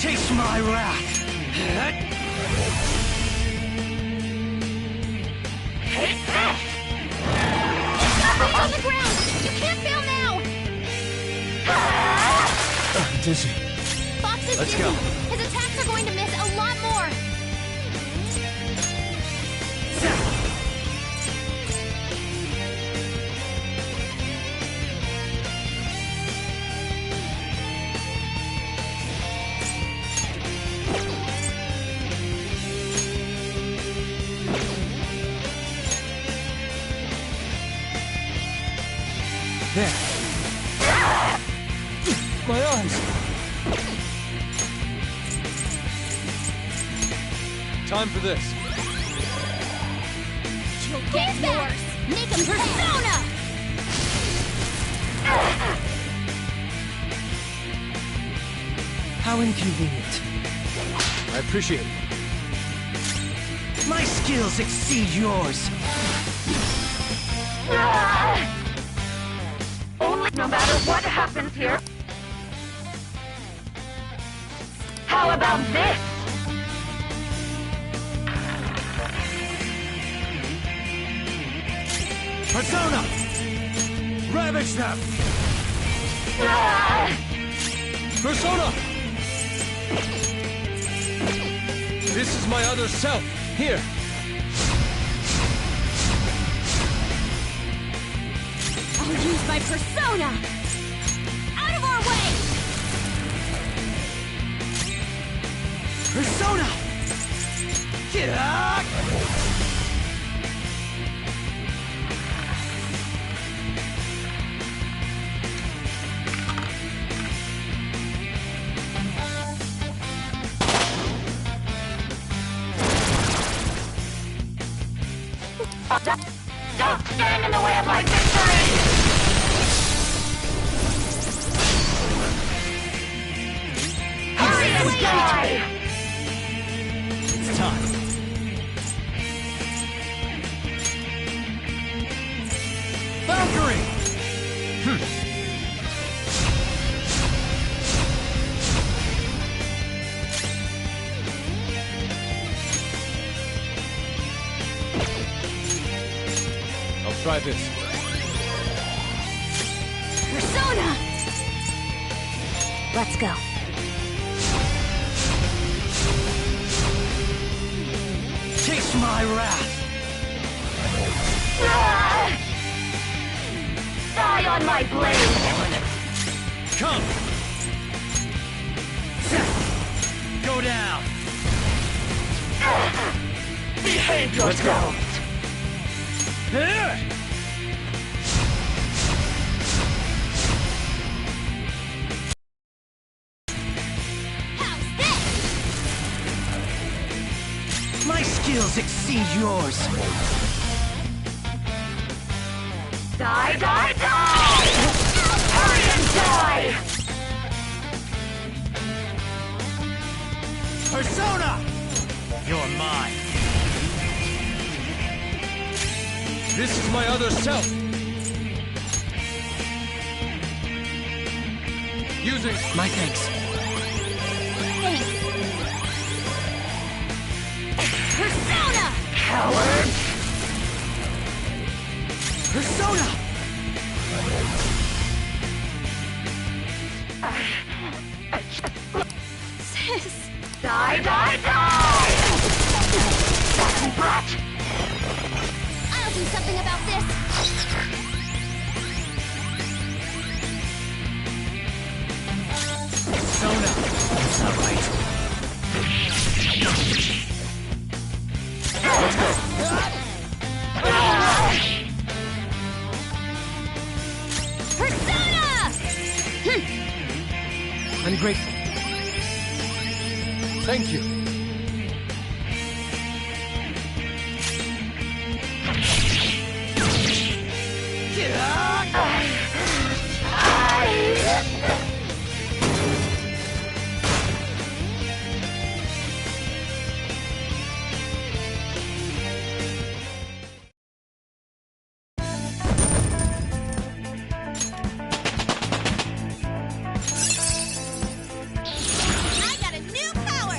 Taste my wrath! Take this! He's on the ground! You can't fail now! Dizzy. Fox is Let's dizzy. go. His attacks are going to miss a lot more! There. My eyes! Time for this. You'll get yours! Make him Persona! How inconvenient. I appreciate it. My skills exceed yours. Only no matter what happens here. How about this? Persona! Ravage them! Persona! This is my other self. Here. I'll use my Persona! Out of our way! Persona! Get up! Don't stand in the way of my victory! Hurry and die! It's time. Valkyrie! I'll try this. Persona! Let's go. Taste my wrath! Die on my blade! Come! Go down! Behave Let's go! yourself! How's this? My skills exceed yours. Die, die, die! Hurry and die! Persona! You're mine. This is my other self. Using My thanks. Thanks. Persona! Coward! Persona! do something about this. Sona! That's not right. Let's go. Persona! I'm grateful. Thank you. I got a new power!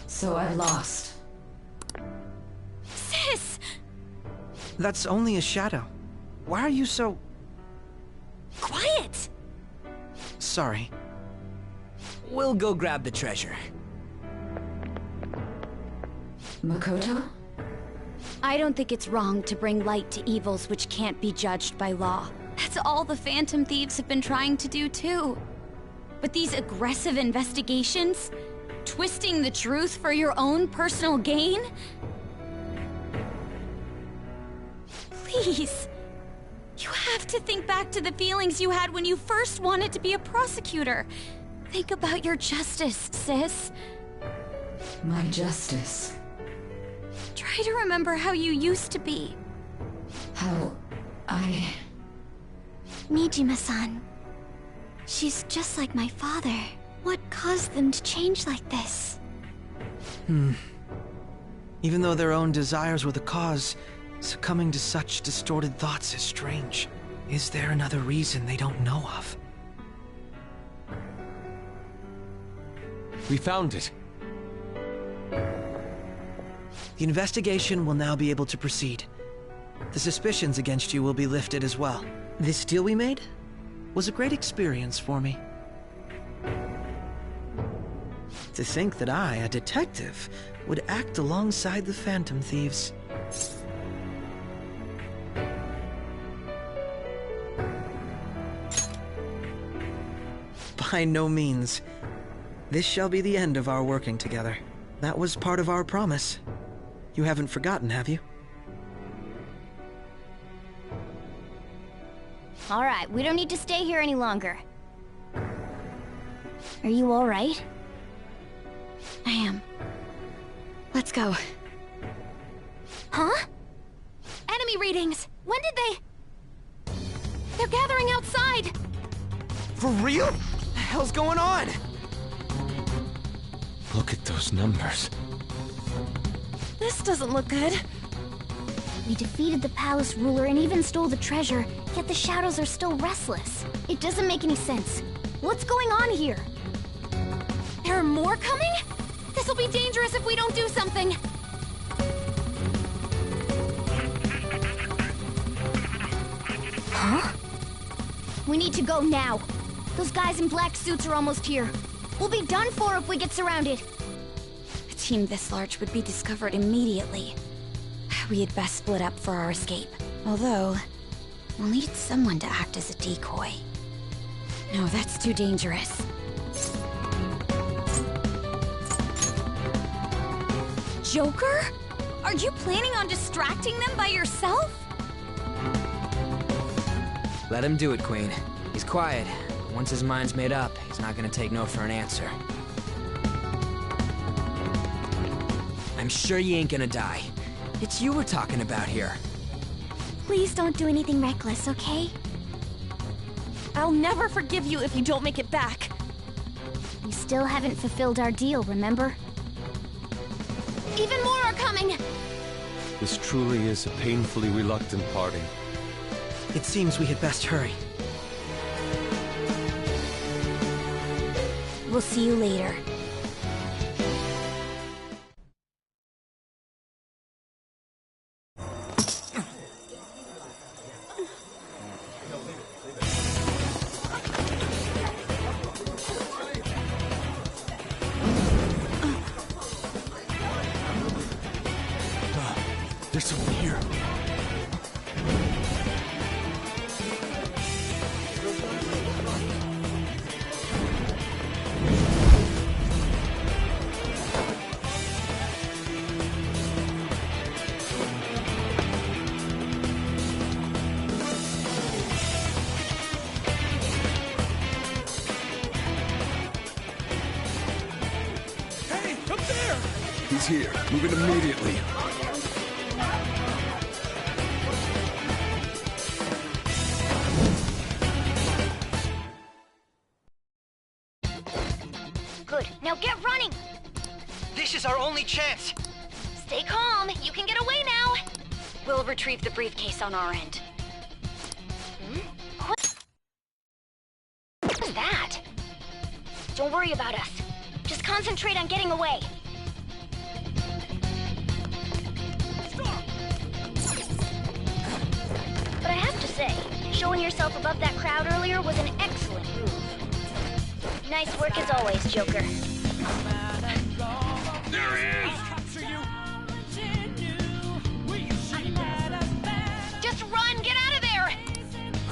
So I've lost. Sis! That's only a shadow. Why are you so... Quiet! sorry? We'll go grab the treasure. Makoto? I don't think it's wrong to bring light to evils which can't be judged by law. That's all the Phantom Thieves have been trying to do, too. But these aggressive investigations? Twisting the truth for your own personal gain? Please. You have to think back to the feelings you had when you first wanted to be a prosecutor. Think about your justice, sis. My justice. Try to remember how you used to be. How I... Nijima-san. She's just like my father. What caused them to change like this? Even though their own desires were the cause, succumbing to such distorted thoughts is strange. Is there another reason they don't know of? We found it. The investigation will now be able to proceed. The suspicions against you will be lifted as well. This deal we made was a great experience for me. To think that I, a detective, would act alongside the Phantom Thieves. By no means. This shall be the end of our working together. That was part of our promise. You haven't forgotten, have you? All right, we don't need to stay here any longer. Are you all right? I am. Let's go. Huh? Enemy readings! When did they... They're gathering outside! For real? What the hell's going on? Look at those numbers. This doesn't look good. We defeated the palace ruler and even stole the treasure, yet the shadows are still restless. It doesn't make any sense. What's going on here? There are more coming? This'll be dangerous if we don't do something! Huh? We need to go now. Those guys in black suits are almost here. We'll be done for if we get surrounded. A team this large would be discovered immediately. We had best split up for our escape. Although, we'll need someone to act as a decoy. No, that's too dangerous. Joker? Are you planning on distracting them by yourself? Let him do it, Queen. He's quiet. Once his mind's made up, he's not gonna take no for an answer. I'm sure you ain't gonna die. It's you we're talking about here. Please don't do anything reckless, okay? I'll never forgive you if you don't make it back. We still haven't fulfilled our deal, remember? Even more are coming! This truly is a painfully reluctant party. It seems we had best hurry. We'll see you later. There's someone here. Hey, up there! He's here. Move it immediately. Good. Now get running! This is our only chance! Stay calm. You can get away now. We'll retrieve the briefcase on our end. What was that? Don't worry about us. Just concentrate on getting away. But I have to say, showing yourself above that crowd earlier was an excellent move. Nice work as always, Joker. There he is! Just run! Get out of there!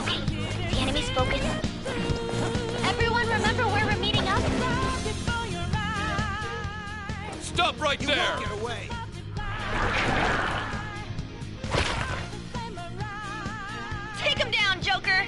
Okay, the enemy's focused. Everyone remember where we're meeting up? Stop right there! Get away! Take him down, Joker!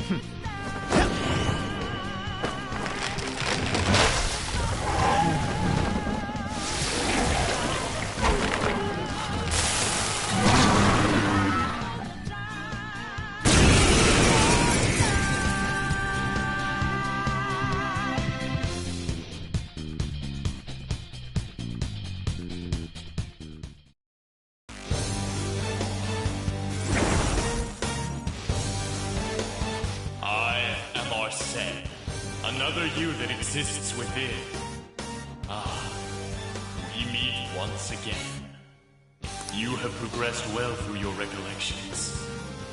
Another you that exists within. Ah, we meet once again. You have progressed well through your recollections.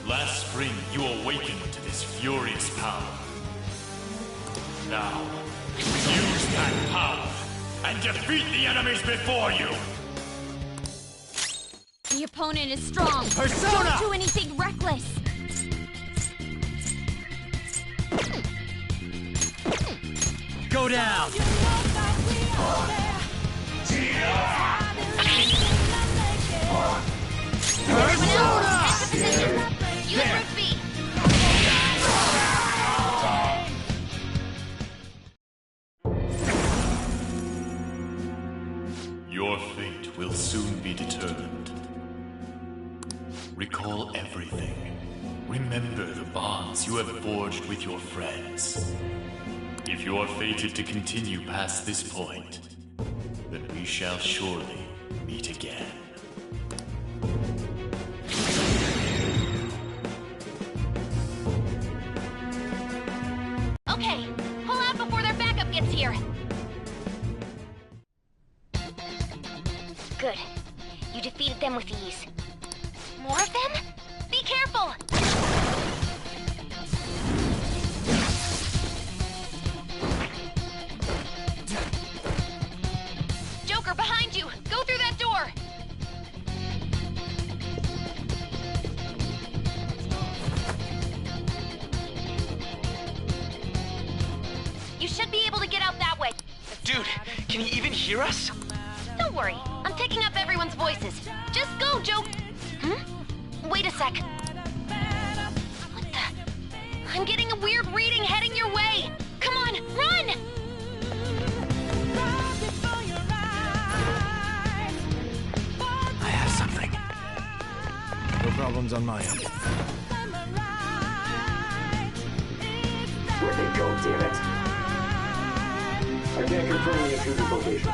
Last spring, you awakened to this furious power. Now, use that power and defeat the enemies before you! The opponent is strong. Persona! Don't do anything reckless. Go down! Your fate will soon be determined. Recall everything. Remember the bonds you have forged with your friends. If you are fated to continue past this point, then we shall surely meet again. Good. You defeated them with ease. More of them? Be careful! Joker, behind you! Go through that door! You should be able to get out that way. Dude, can you even hear us? Don't worry, I'm picking up everyone's voices. Just go, Joe. Wait a sec. What the? I'm getting a weird reading heading your way. Come on, run! I have something. No problems on my end. Where'd they go, damn it? I can't confirm the intruder's location.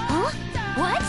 Huh? What?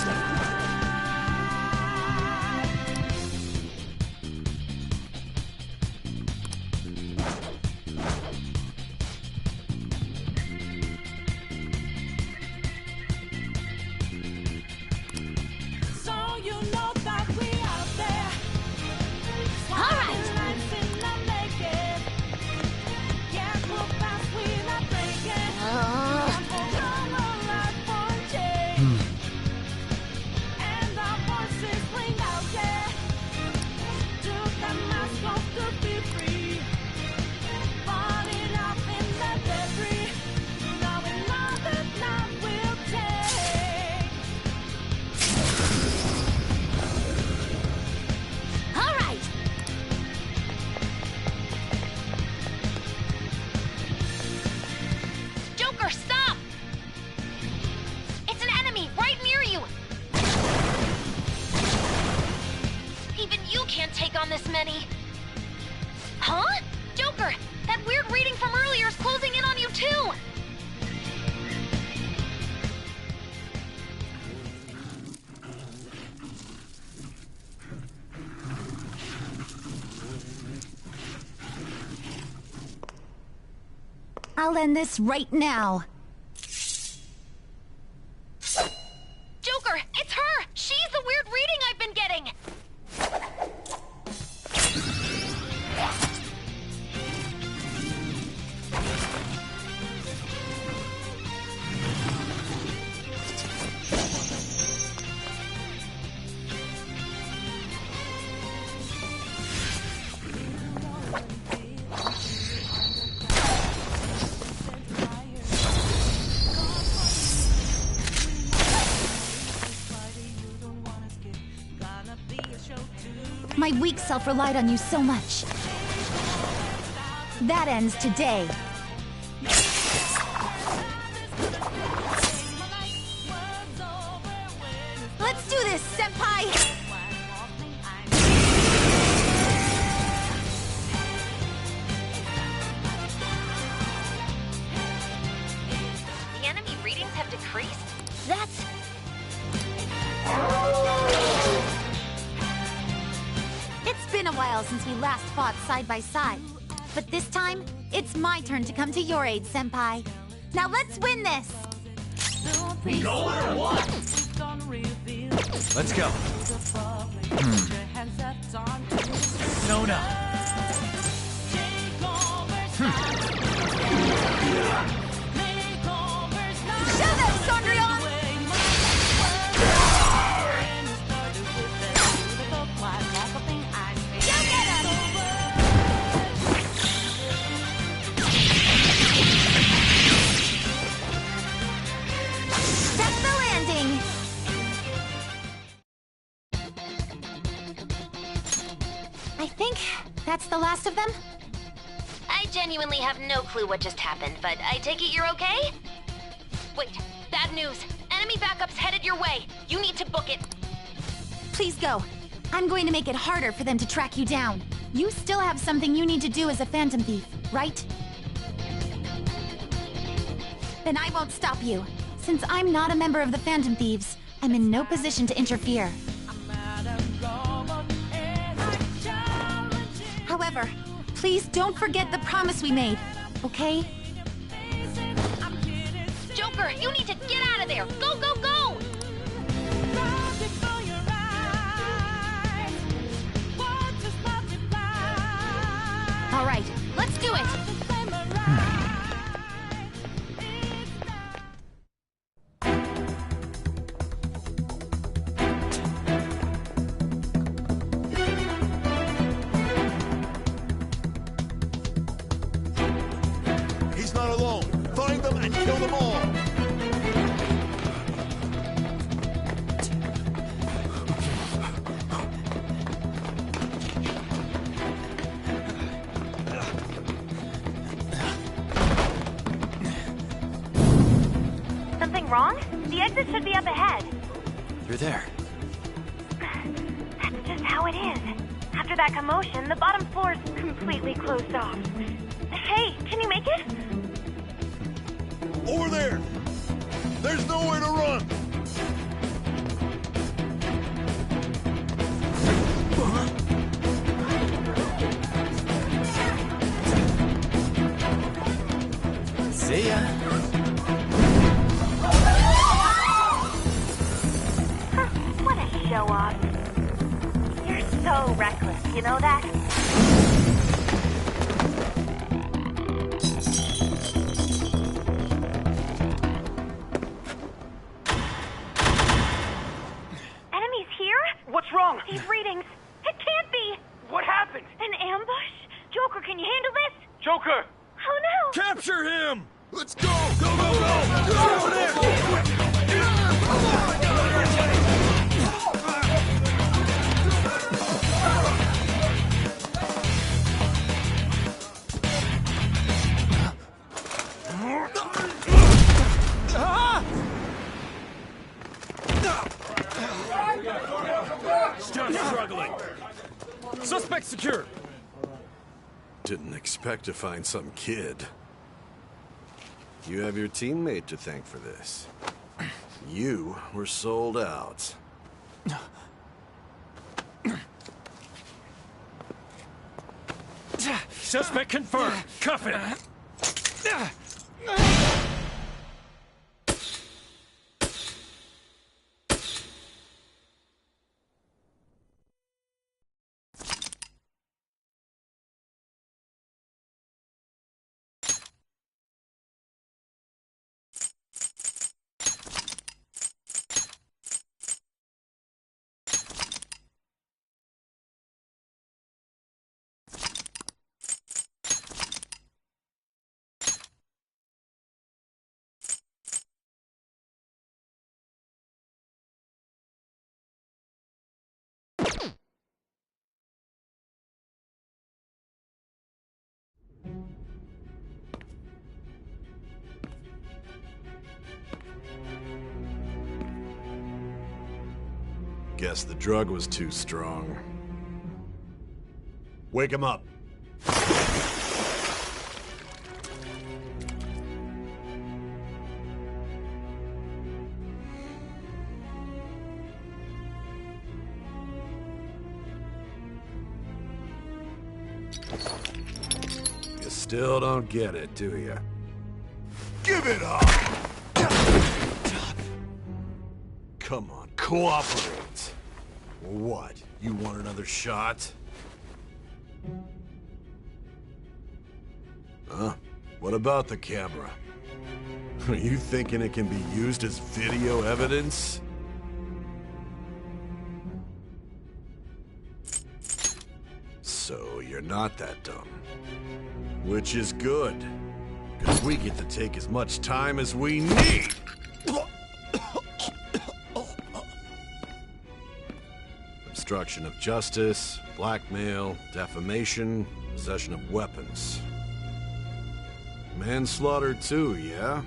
This many. Huh? Joker, that weird reading from earlier is closing in on you too! I'll end this right now. Joker, it's her! She's the weird reading I've been getting! My weak self relied on you so much. That ends today. Let's do this, Senpai! The enemy readings have decreased? That's... It's been a while since we last fought side by side. But this time, it's my turn to come to your aid, Senpai. Now let's win this! Nowhere what? Let's go. No, no. Show them, Sondrion! Go get him! That's the landing! I think that's the last of them? I genuinely have no clue what just happened, but I take it you're okay? Wait, bad news. Enemy backup's headed your way. You need to book it. Please go. I'm going to make it harder for them to track you down. You still have something you need to do as a Phantom Thief, right? Then I won't stop you. Since I'm not a member of the Phantom Thieves, I'm in no position to interfere. However, Please don't forget the promise we made, okay? Joker, you need to get out of there! Go, go, go! All right, let's do it! He's not alone. Find them and kill them all. Something wrong? The exit should be up ahead. You're there. That's just how it is. After that commotion, the bottom floor is completely closed off. Hey, can you make it? Over there. There's nowhere to run. See ya. What a show off. You're so reckless, you know that? Enemies here? What's wrong? These readings. It can't be. What happened? An ambush? Joker, can you handle this? Joker! Oh no! Capture him! Let's go! Go, go, go! Over there! Still struggling. Suspect secure. Didn't expect to find some kid. You have your teammate to thank for this. You were sold out. Suspect confirmed. Cuff it. Guess the drug was too strong. Wake him up. You still don't get it, do you? Give it up! Come on, cooperate. What? You want another shot? Huh? What about the camera? Are you thinking it can be used as video evidence? So you're not that dumb. Which is good. Because we get to take as much time as we need. Obstruction of justice, blackmail, defamation, possession of weapons. Manslaughter too, yeah?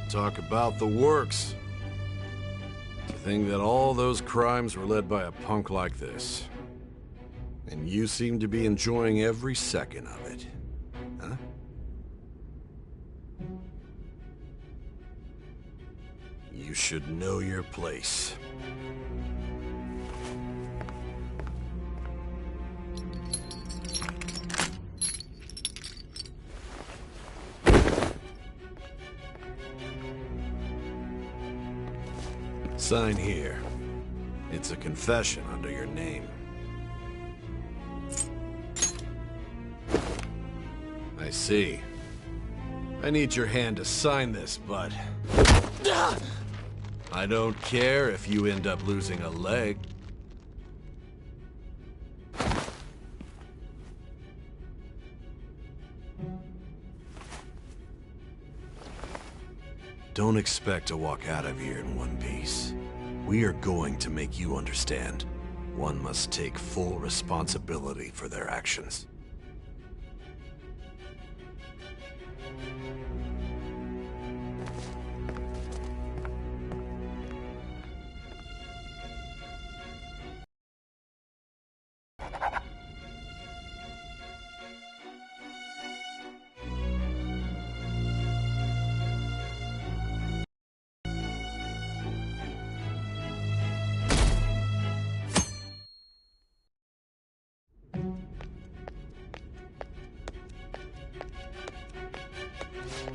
Talk about the works. To think that all those crimes were led by a punk like this. And you seem to be enjoying every second of it. Huh? You should know your place. Sign here. It's a confession under your name. I see. I need your hand to sign this, but... I don't care if you end up losing a leg. Don't expect to walk out of here in one piece. We are going to make you understand. One must take full responsibility for their actions.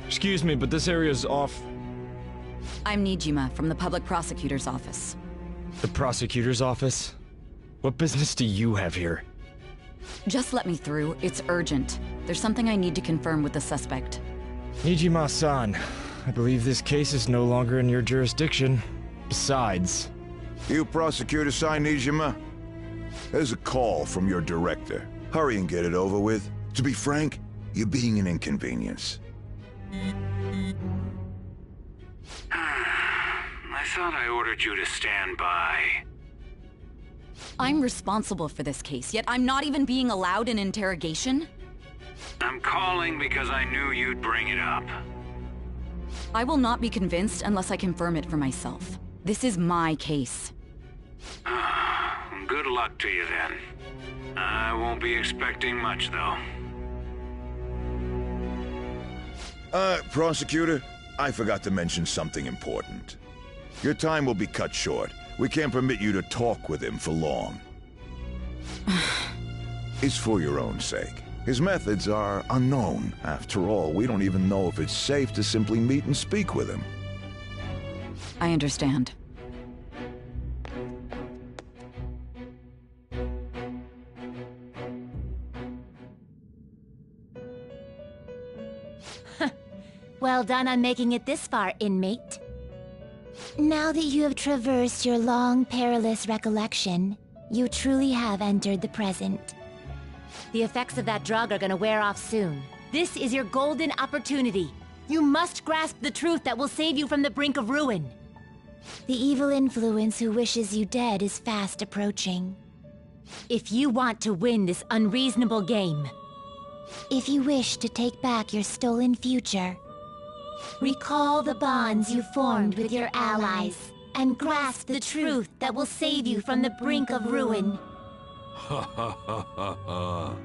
Excuse me, but this area's off. I'm Nijima from the Public Prosecutor's Office. The Prosecutor's Office? What business do you have here? Just let me through. It's urgent. There's something I need to confirm with the suspect. Nijima-san, I believe this case is no longer in your jurisdiction. Besides... You prosecutor sign Nijima? There's a call from your director. Hurry and get it over with. To be frank, you're being an inconvenience. I thought I ordered you to stand by. I'm responsible for this case, yet I'm not even being allowed an interrogation? I'm calling because I knew you'd bring it up. I will not be convinced unless I confirm it for myself. This is my case. Good luck to you then. I won't be expecting much, though. Prosecutor, I forgot to mention something important. Your time will be cut short. We can't permit you to talk with him for long. It's for your own sake. His methods are unknown. After all, we don't even know if it's safe to simply meet and speak with him. I understand. Well done on making it this far, inmate. Now that you have traversed your long, perilous recollection, you truly have entered the present. The effects of that drug are gonna wear off soon. This is your golden opportunity. You must grasp the truth that will save you from the brink of ruin. The evil influence who wishes you dead is fast approaching. If you want to win this unreasonable game, if you wish to take back your stolen future, recall the bonds you formed with your allies, and grasp the truth that will save you from the brink of ruin. Ha ha ha ha ha.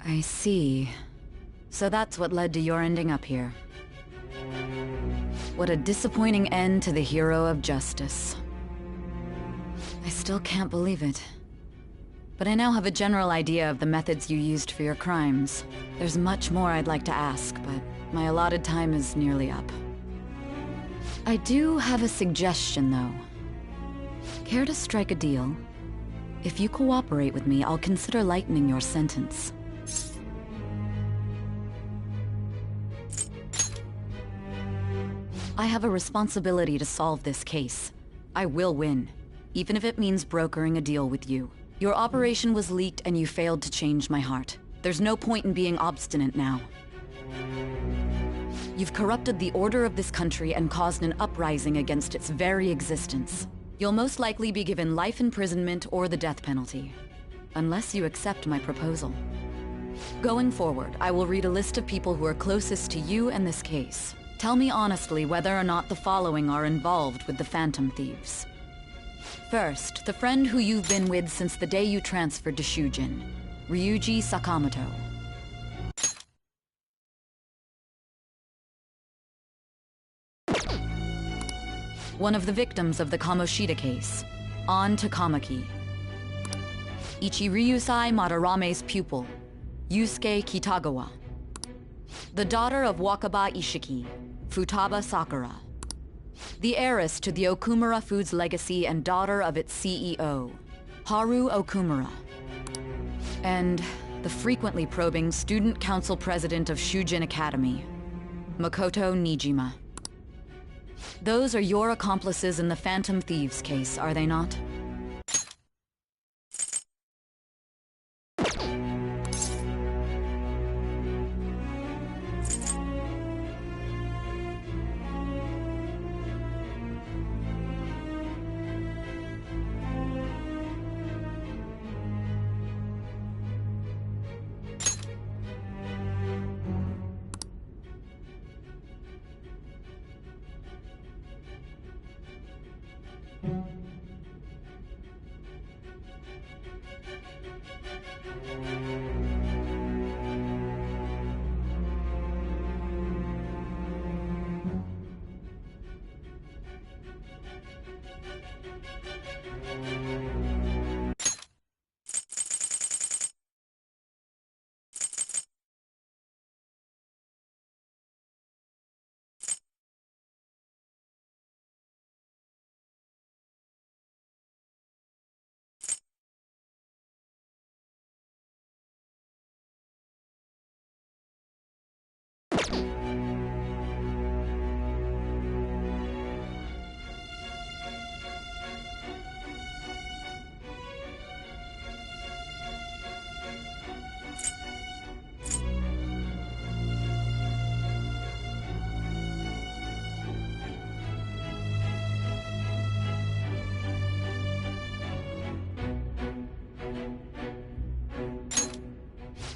I see. So that's what led to your ending up here. What a disappointing end to the hero of justice. I still can't believe it. But I now have a general idea of the methods you used for your crimes. There's much more I'd like to ask, but my allotted time is nearly up. I do have a suggestion, though. Care to strike a deal? If you cooperate with me, I'll consider lightening your sentence. I have a responsibility to solve this case. I will win, even if it means brokering a deal with you. Your operation was leaked and you failed to change my heart. There's no point in being obstinate now. You've corrupted the order of this country and caused an uprising against its very existence. You'll most likely be given life imprisonment or the death penalty, unless you accept my proposal. Going forward, I will read a list of people who are closest to you and this case. Tell me honestly whether or not the following are involved with the Phantom Thieves. First, the friend who you've been with since the day you transferred to Shujin, Ryuji Sakamoto. One of the victims of the Kamoshida case, An Takamaki. Ichi Ryusai Madarame's pupil, Yusuke Kitagawa. The daughter of Wakaba Ishiki, Futaba Sakura. The heiress to the Okumura Foods legacy and daughter of its CEO, Haru Okumura. And the frequently probing student council president of Shujin Academy, Makoto Nijima. Those are your accomplices in the Phantom Thieves case, are they not?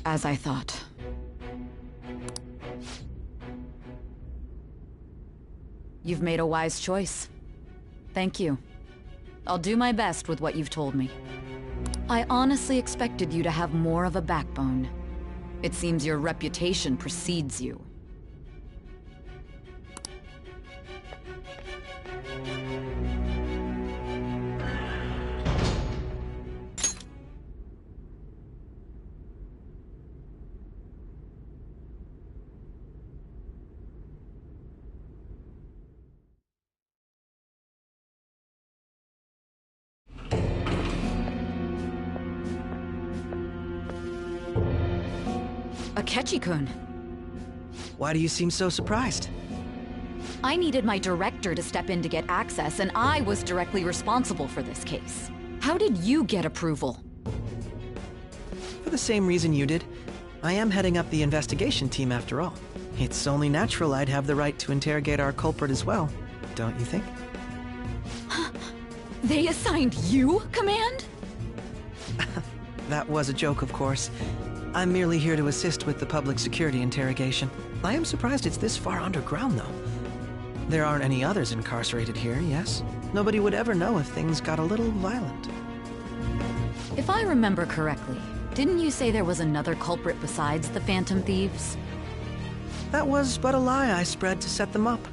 As I thought. You've made a wise choice. Thank you. I'll do my best with what you've told me. I honestly expected you to have more of a backbone. It seems your reputation precedes you. Akechi-kun. Why do you seem so surprised? I needed my director to step in to get access, and I was directly responsible for this case. How did you get approval? For the same reason you did. I am heading up the investigation team after all. It's only natural I'd have the right to interrogate our culprit as well, don't you think? They assigned you command? That was a joke, of course. I'm merely here to assist with the public security interrogation. I am surprised it's this far underground, though. There aren't any others incarcerated here, yes? Nobody would ever know if things got a little violent. If I remember correctly, didn't you say there was another culprit besides the Phantom Thieves? That was but a lie I spread to set them up.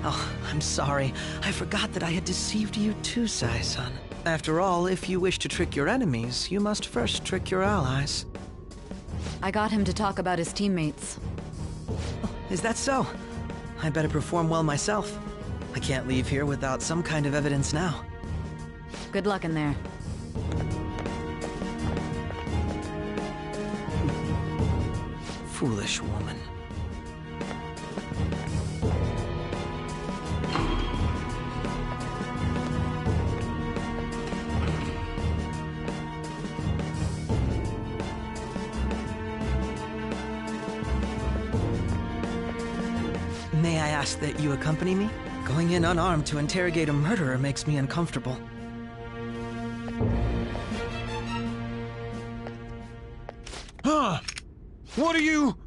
Oh, I'm sorry. I forgot that I had deceived you too, Sai-san. After all, if you wish to trick your enemies, you must first trick your allies. I got him to talk about his teammates. Oh, is that so? I better perform well myself. I can't leave here without some kind of evidence now. Good luck in there. Foolish woman. May I ask that you accompany me? Going in unarmed to interrogate a murderer makes me uncomfortable. Huh? What are you...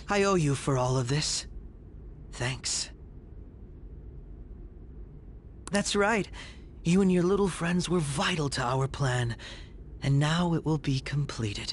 I owe you for all of this. Thanks. That's right. You and your little friends were vital to our plan, and now it will be completed.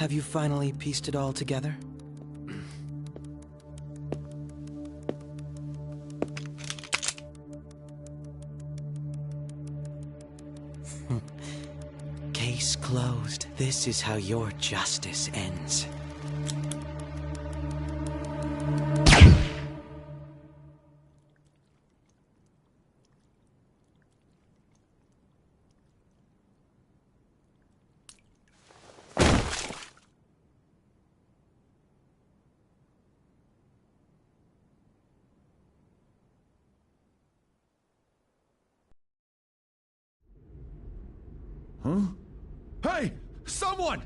Have you finally pieced it all together? Case closed. This is how your justice ends. Huh? Hey! Someone!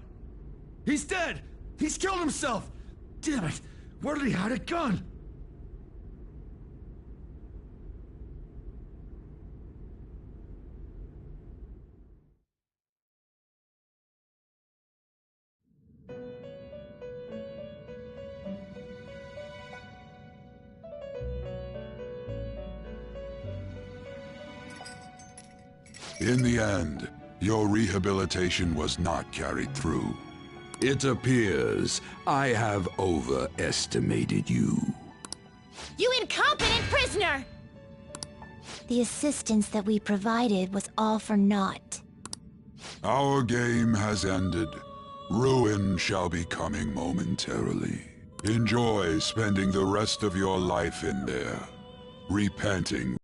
He's dead! He's killed himself! Damn it! Where did he hide a gun? In the end, your rehabilitation was not carried through. It appears I have overestimated you. You incompetent prisoner! The assistance that we provided was all for naught. Our game has ended. Ruin shall be coming momentarily. Enjoy spending the rest of your life in there, repenting.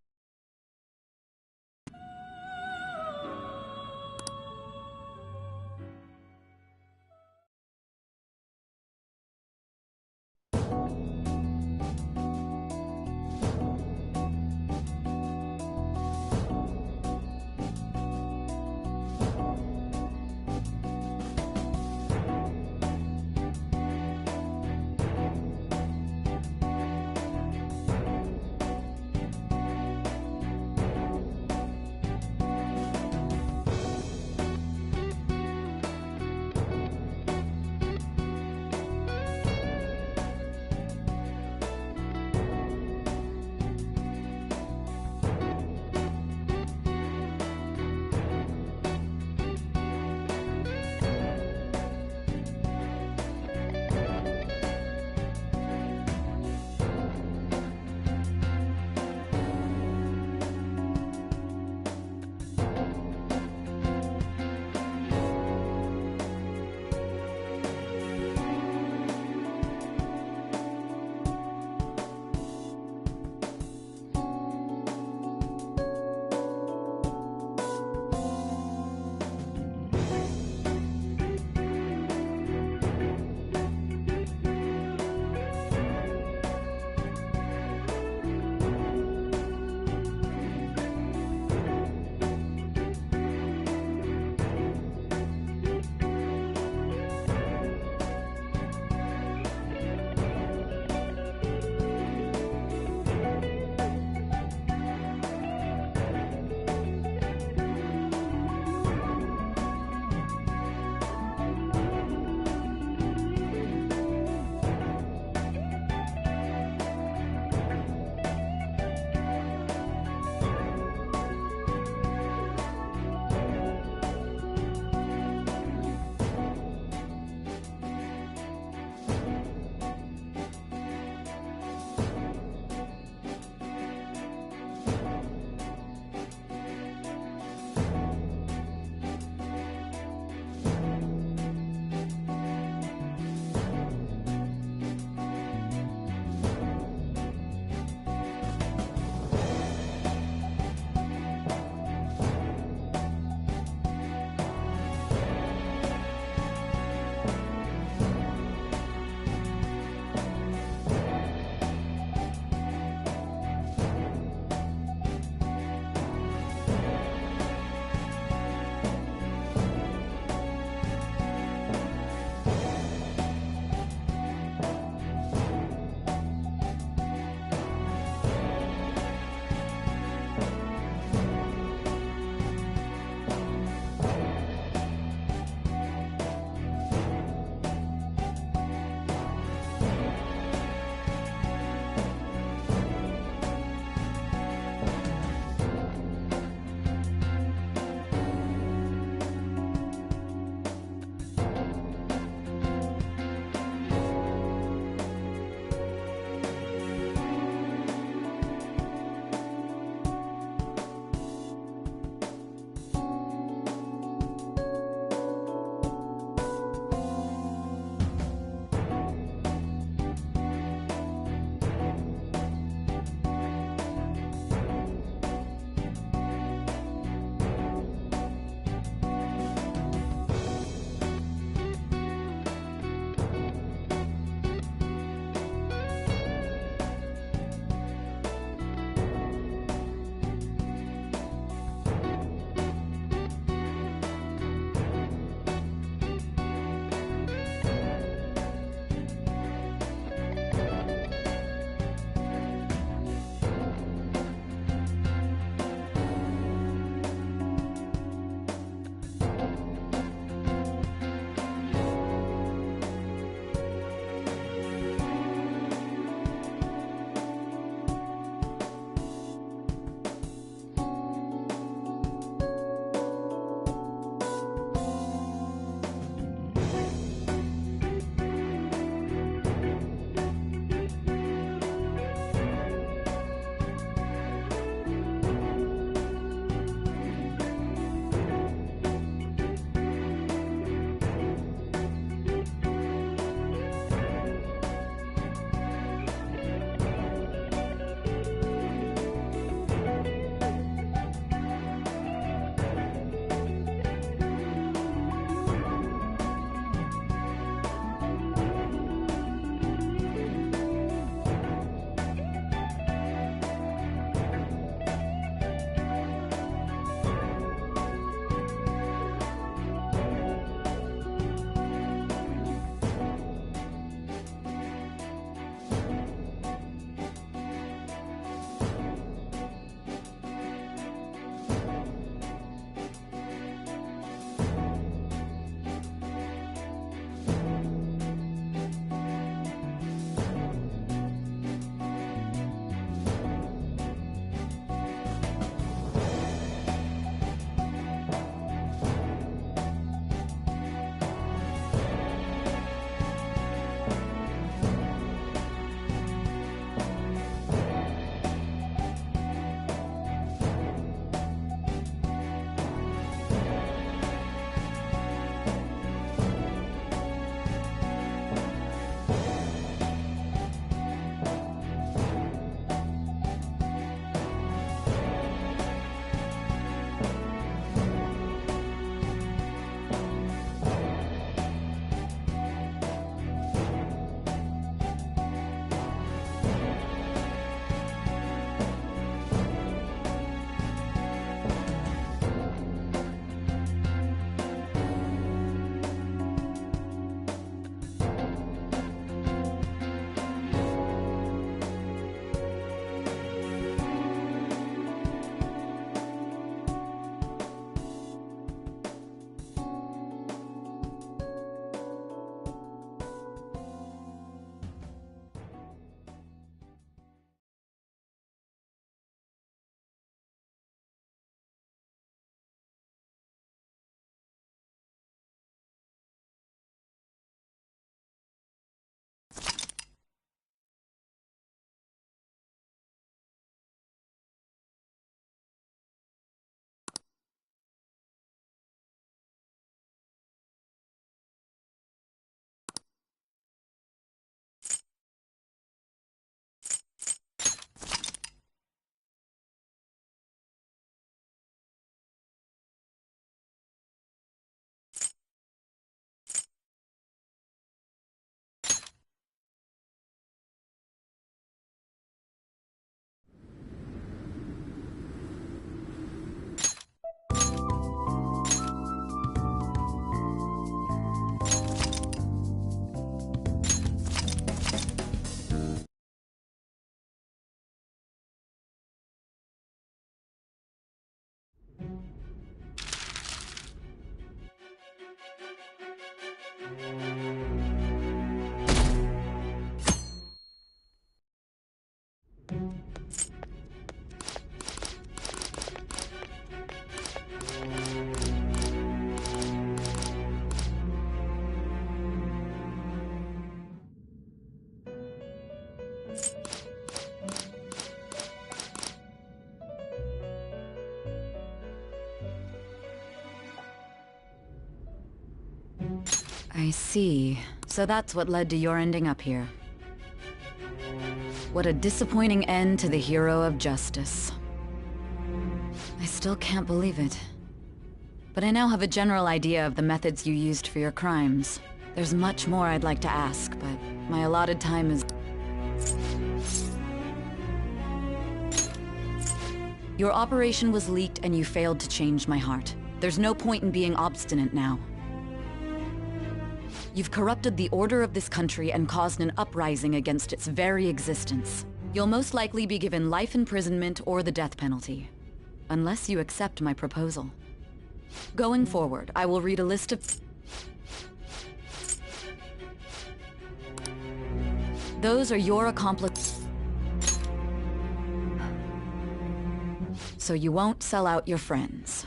I see. So that's what led to your ending up here. What a disappointing end to the hero of justice. I still can't believe it. But I now have a general idea of the methods you used for your crimes. There's much more I'd like to ask, but my allotted time is... Your operation was leaked and you failed to change my heart. There's no point in being obstinate now. You've corrupted the order of this country and caused an uprising against its very existence. You'll most likely be given life imprisonment or the death penalty. Unless you accept my proposal. Going forward, I will read a list of... Those are your accomplices. So you won't sell out your friends.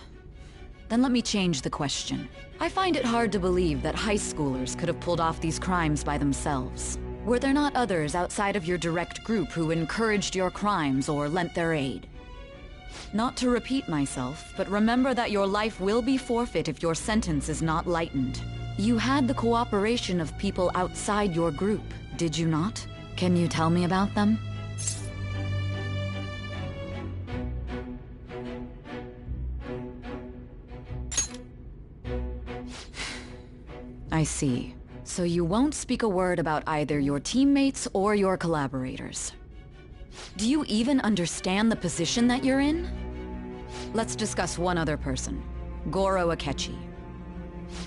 Then let me change the question. I find it hard to believe that high schoolers could have pulled off these crimes by themselves. Were there not others outside of your direct group who encouraged your crimes or lent their aid? Not to repeat myself, but remember that your life will be forfeit if your sentence is not lightened. You had the cooperation of people outside your group, did you not? Can you tell me about them? I see. So you won't speak a word about either your teammates or your collaborators. Do you even understand the position that you're in? Let's discuss one other person, Goro Akechi.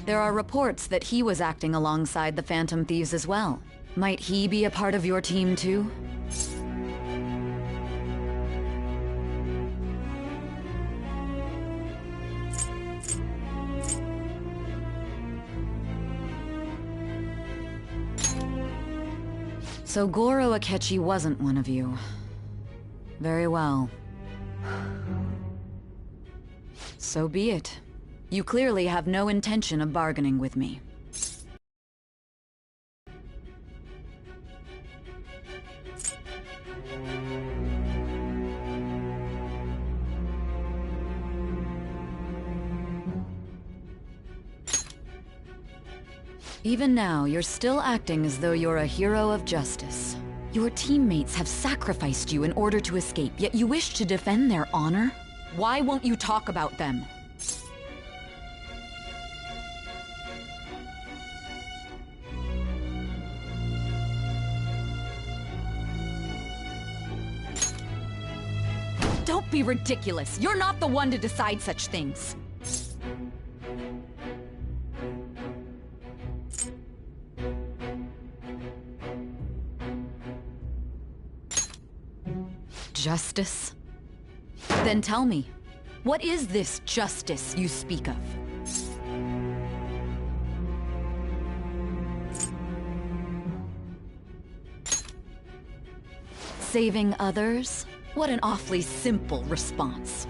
There are reports that he was acting alongside the Phantom Thieves as well. Might he be a part of your team too? So Goro Akechi wasn't one of you. Very well. So be it. You clearly have no intention of bargaining with me. Even now, you're still acting as though you're a hero of justice. Your teammates have sacrificed you in order to escape, yet you wish to defend their honor? Why won't you talk about them? Don't be ridiculous. You're not the one to decide such things. Justice? Then tell me, what is this justice you speak of? Saving others? What an awfully simple response.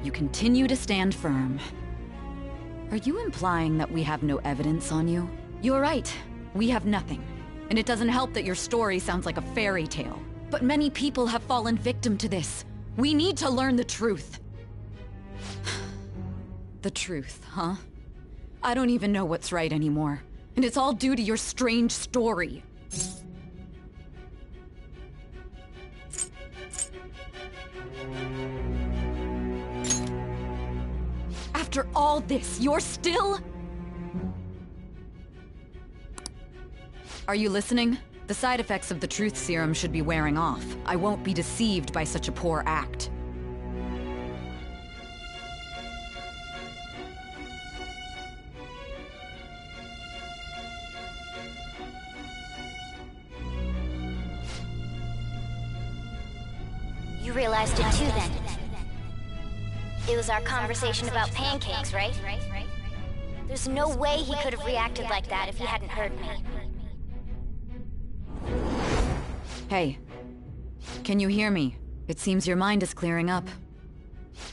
You continue to stand firm. Are you implying that we have no evidence on you? You're right, we have nothing. And it doesn't help that your story sounds like a fairy tale. But many people have fallen victim to this. We need to learn the truth. The truth, huh? I don't even know what's right anymore. And it's all due to your strange story. After all this, you're still... Are you listening? The side effects of the truth serum should be wearing off. I won't be deceived by such a poor act. You realized it too then. It was our conversation about pancakes, right? There's no way he could have reacted like that if he hadn't heard me. Hey, Can you hear me? It seems your mind is clearing up.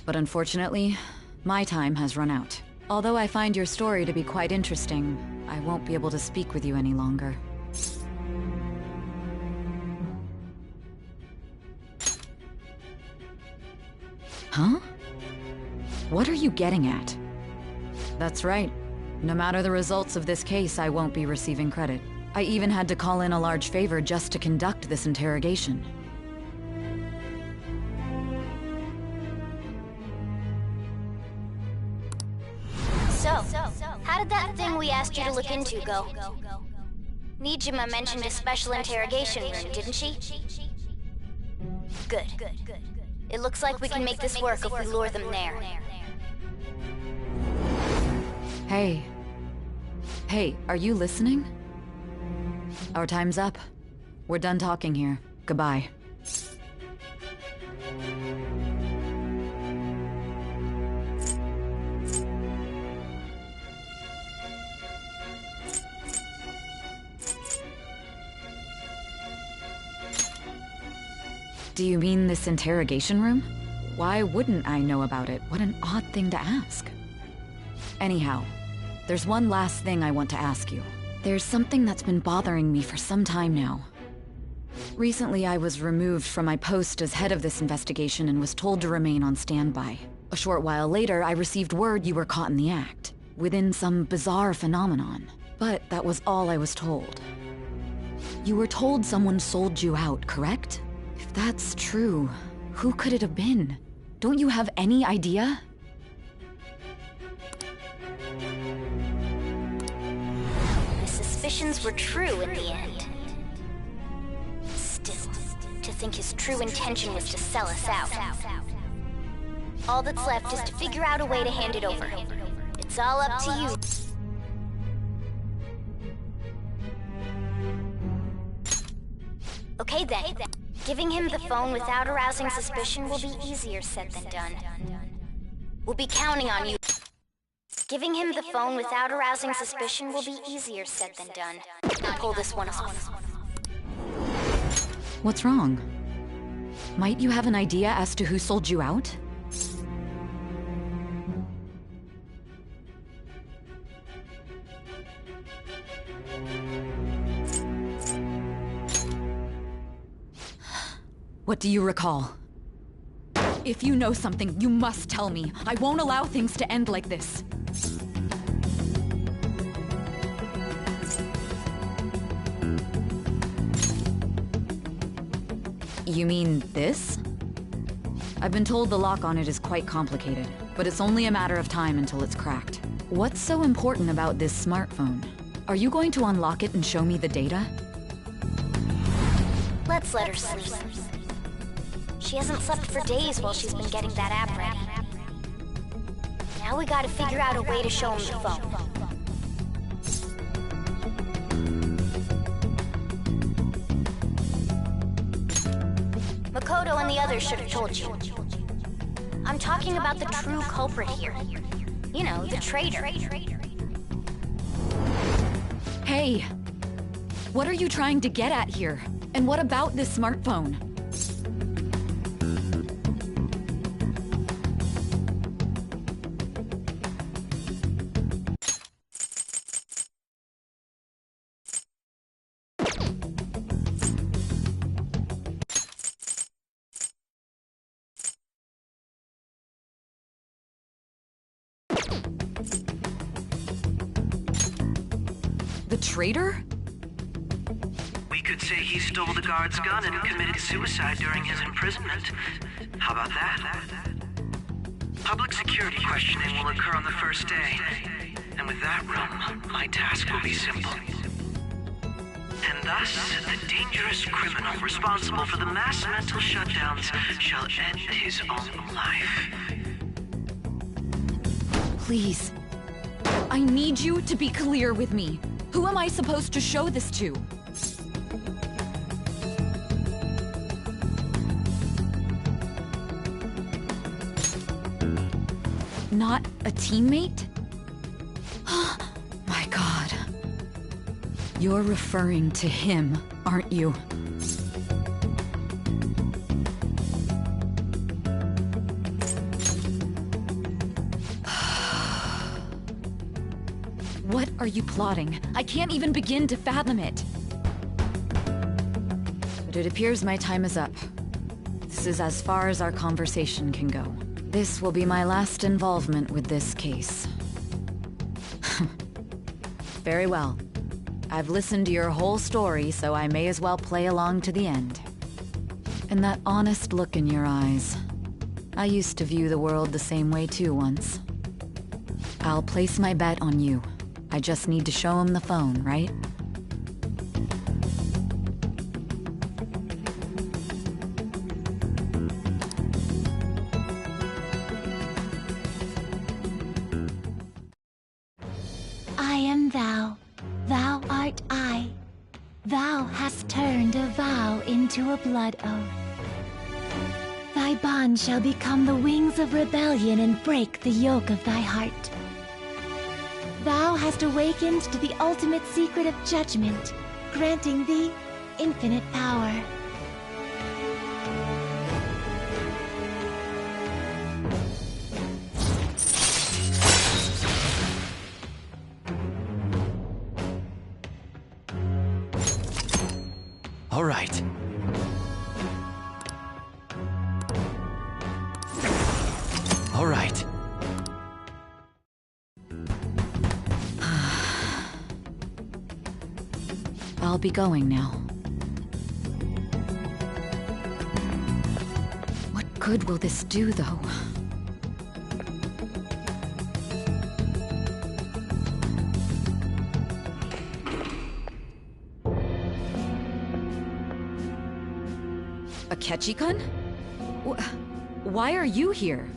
But unfortunately, my time has run out. Although I find your story to be quite interesting, I won't be able to speak with you any longer. Huh? What are you getting at? That's right. No matter the results of this case, I won't be receiving credit. I even had to call in a large favor just to conduct this interrogation. So, how did that thing we asked you to look into go? Nijima mentioned a special interrogation room, didn't she? Good. It looks like we can make this work if we lure them there. Hey. Hey, are you listening? Our time's up. We're done talking here. Goodbye. Do you mean this interrogation room? Why wouldn't I know about it? What an odd thing to ask. Anyhow, there's one last thing I want to ask you. There's something that's been bothering me for some time now. Recently, I was removed from my post as head of this investigation and was told to remain on standby. A short while later, I received word you were caught in the act, within some bizarre phenomenon. But that was all I was told. You were told someone sold you out, correct? If that's true, who could it have been? Don't you have any idea? The suspicions were true in the end. Still, to think his true intention was to sell us out. All that's left is to figure out a way to hand it over. It's all up to you. Okay then. Giving him the phone without arousing suspicion will be easier said than done. We'll be counting on you. Giving him the phone without arousing suspicion will be easier said than done. Pull this one off. What's wrong? Might you have an idea as to who sold you out? What do you recall? If you know something, you must tell me. I won't allow things to end like this. You mean this? I've been told the lock on it is quite complicated, but it's only a matter of time until it's cracked. What's so important about this smartphone? Are you going to unlock it and show me the data? Let's let her sleep. She hasn't slept for days while she's been getting that app ready. Now we gotta figure out a way to show him the phone. Makoto and the others should have told you. I'm talking about the true culprit here. You know, the traitor. Hey! What are you trying to get at here? And what about this smartphone? The traitor? We could say he stole the guard's gun and committed suicide during his imprisonment. How about that? Public security questioning will occur on the first day. And with that room, my task will be simple. And thus, the dangerous criminal responsible for the mass mental shutdowns shall end his own life. Please. I need you to be clear with me. Who am I supposed to show this to? Not a teammate? My God. You're referring to him, aren't you? are you plotting? I can't even begin to fathom it. But it appears my time is up. This is as far as our conversation can go. This will be my last involvement with this case. Very well. I've listened to your whole story, so I may as well play along to the end. And that honest look in your eyes. I used to view the world the same way too once. I'll place my bet on you. I just need to show him the phone, right? I am thou, thou art I. Thou hast turned a vow into a blood oath. Thy bond shall become the wings of rebellion and break the yoke of thy heart. Thou hast awakened to the ultimate secret of judgment, granting thee infinite power. All right. All right. I'll be going now. What good will this do, though? Akechi-kun? Why are you here?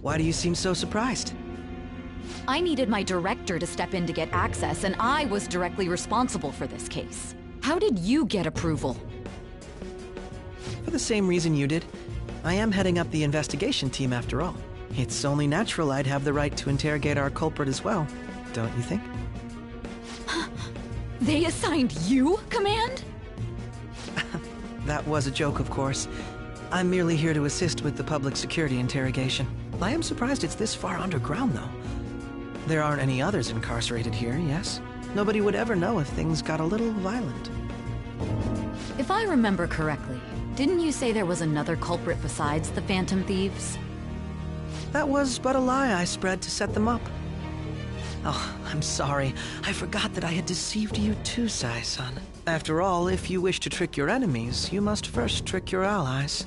Why do you seem so surprised? I needed my director to step in to get access, and I was directly responsible for this case. How did you get approval? For the same reason you did. I am heading up the investigation team after all. It's only natural I'd have the right to interrogate our culprit as well, don't you think? They assigned you command? That was a joke, of course. I'm merely here to assist with the public security interrogation. I am surprised it's this far underground, though. There aren't any others incarcerated here, yes? Nobody would ever know if things got a little violent. If I remember correctly, didn't you say there was another culprit besides the Phantom Thieves? That was but a lie I spread to set them up. Oh, I'm sorry. I forgot that I had deceived you too, Sai-san. After all, if you wish to trick your enemies, you must first trick your allies.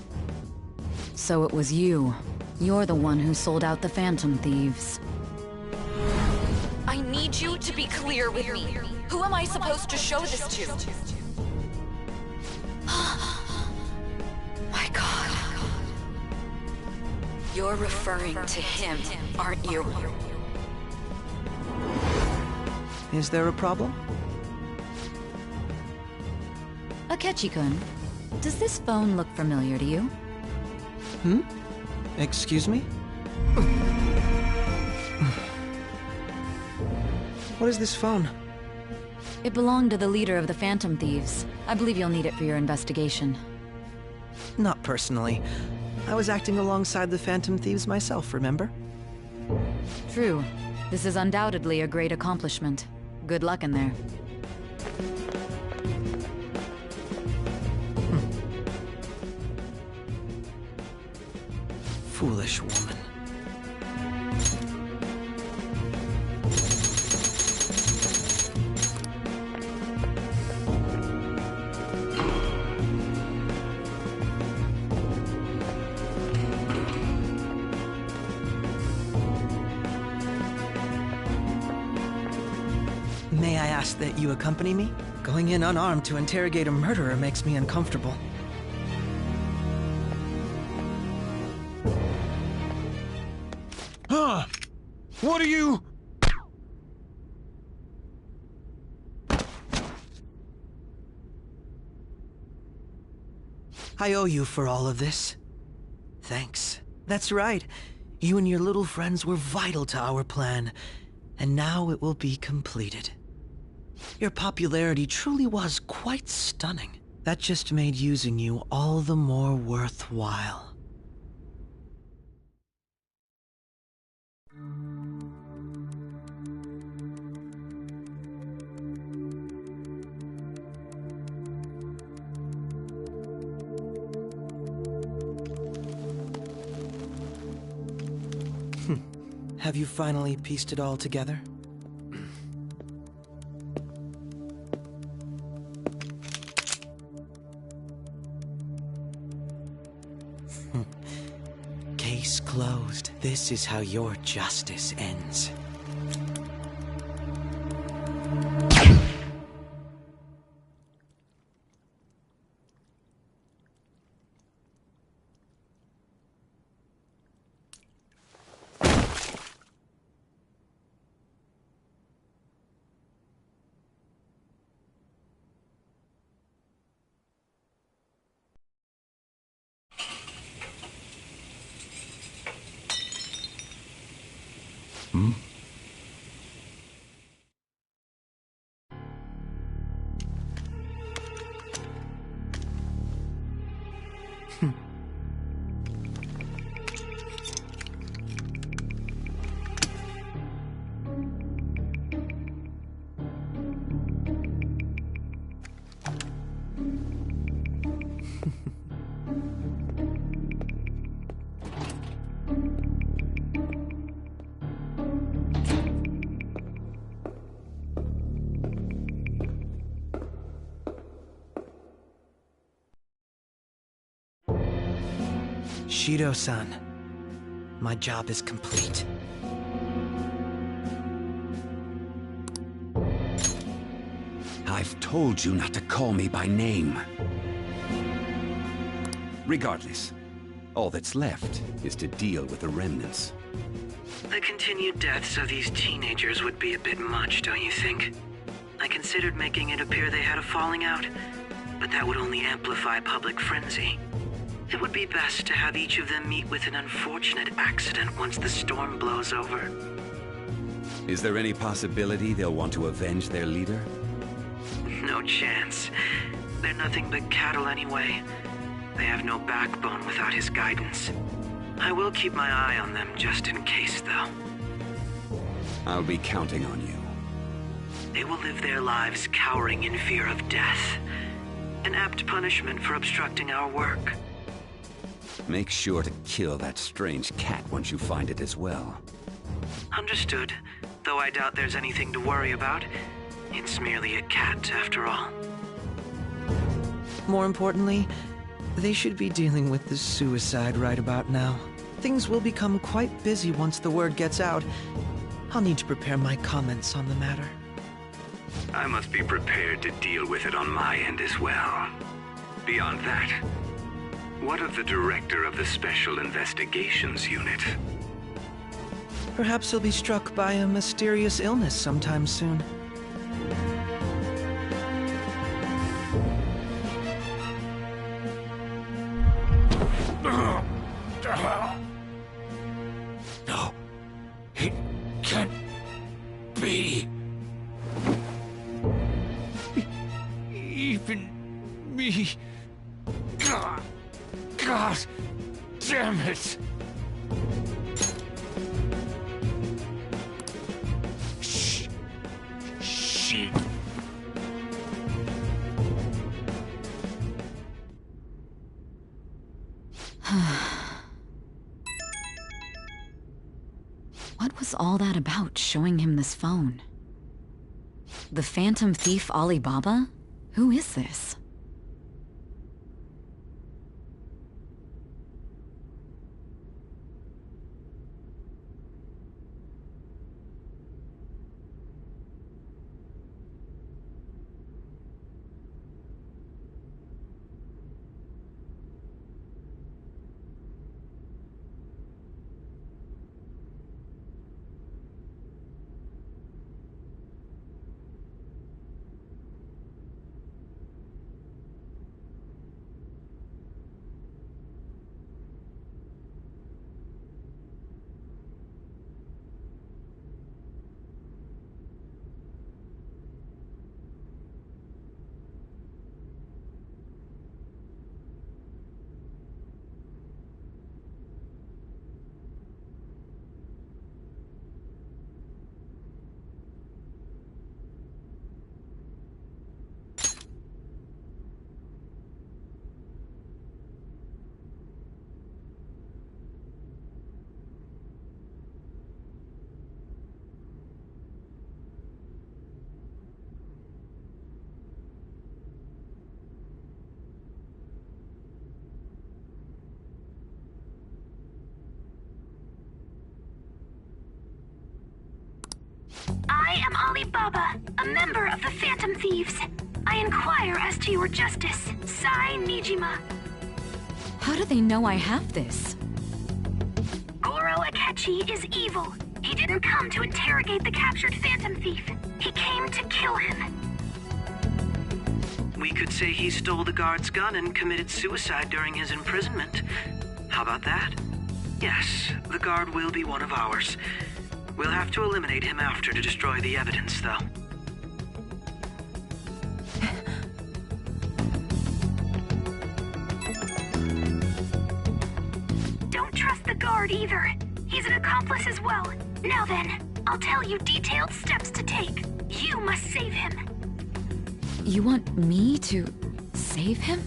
So it was you. You're the one who sold out the Phantom Thieves. I need you to be clear with me. Who am I supposed to show this to? My God. You're referring to him, aren't you? Is there a problem? Akechi-kun, does this phone look familiar to you? Excuse me? What is this phone? It belonged to the leader of the Phantom Thieves. I believe you'll need it for your investigation. Not personally. I was acting alongside the Phantom Thieves myself, remember? True. This is undoubtedly a great accomplishment. Good luck in there. Foolish woman. May I ask that you accompany me? Going in unarmed to interrogate a murderer makes me uncomfortable. Huh? What are you... I owe you for all of this. Thanks. That's right. You and your little friends were vital to our plan, and now it will be completed. Your popularity truly was quite stunning. That just made using you all the more worthwhile. Have you finally pieced it all together? Case closed. This is how your justice ends. Hmm? Shido-san, my job is complete. I've told you not to call me by name. Regardless, all that's left is to deal with the remnants. The continued deaths of these teenagers would be a bit much, don't you think? I considered making it appear they had a falling out, but that would only amplify public frenzy. It would be best to have each of them meet with an unfortunate accident once the storm blows over. Is there any possibility they'll want to avenge their leader? No chance. They're nothing but cattle anyway. They have no backbone without his guidance. I will keep my eye on them just in case, though. I'll be counting on you. They will live their lives cowering in fear of death. An apt punishment for obstructing our work. Make sure to kill that strange cat once you find it as well. Understood. Though I doubt there's anything to worry about. It's merely a cat, after all. More importantly, they should be dealing with the suicide right about now. Things will become quite busy once the word gets out. I'll need to prepare my comments on the matter. I must be prepared to deal with it on my end as well. Beyond that, what of the director of the Special Investigations Unit? Perhaps he'll be struck by a mysterious illness sometime soon. No, it can't be. Even me. God damn it. Shit. What was all that about, showing him this phone? The phantom thief Alibaba? Who is this? I am Alibaba, a member of the Phantom Thieves. I inquire as to your justice, Sai Nijima. How do they know I have this? Goro Akechi is evil. He didn't come to interrogate the captured Phantom Thief. He came to kill him. We could say he stole the guard's gun and committed suicide during his imprisonment. How about that? Yes, the guard will be one of ours. We'll have to eliminate him after to destroy the evidence, though. Don't trust the guard either. He's an accomplice as well. Now then, I'll tell you detailed steps to take. You must save him. You want me to save him?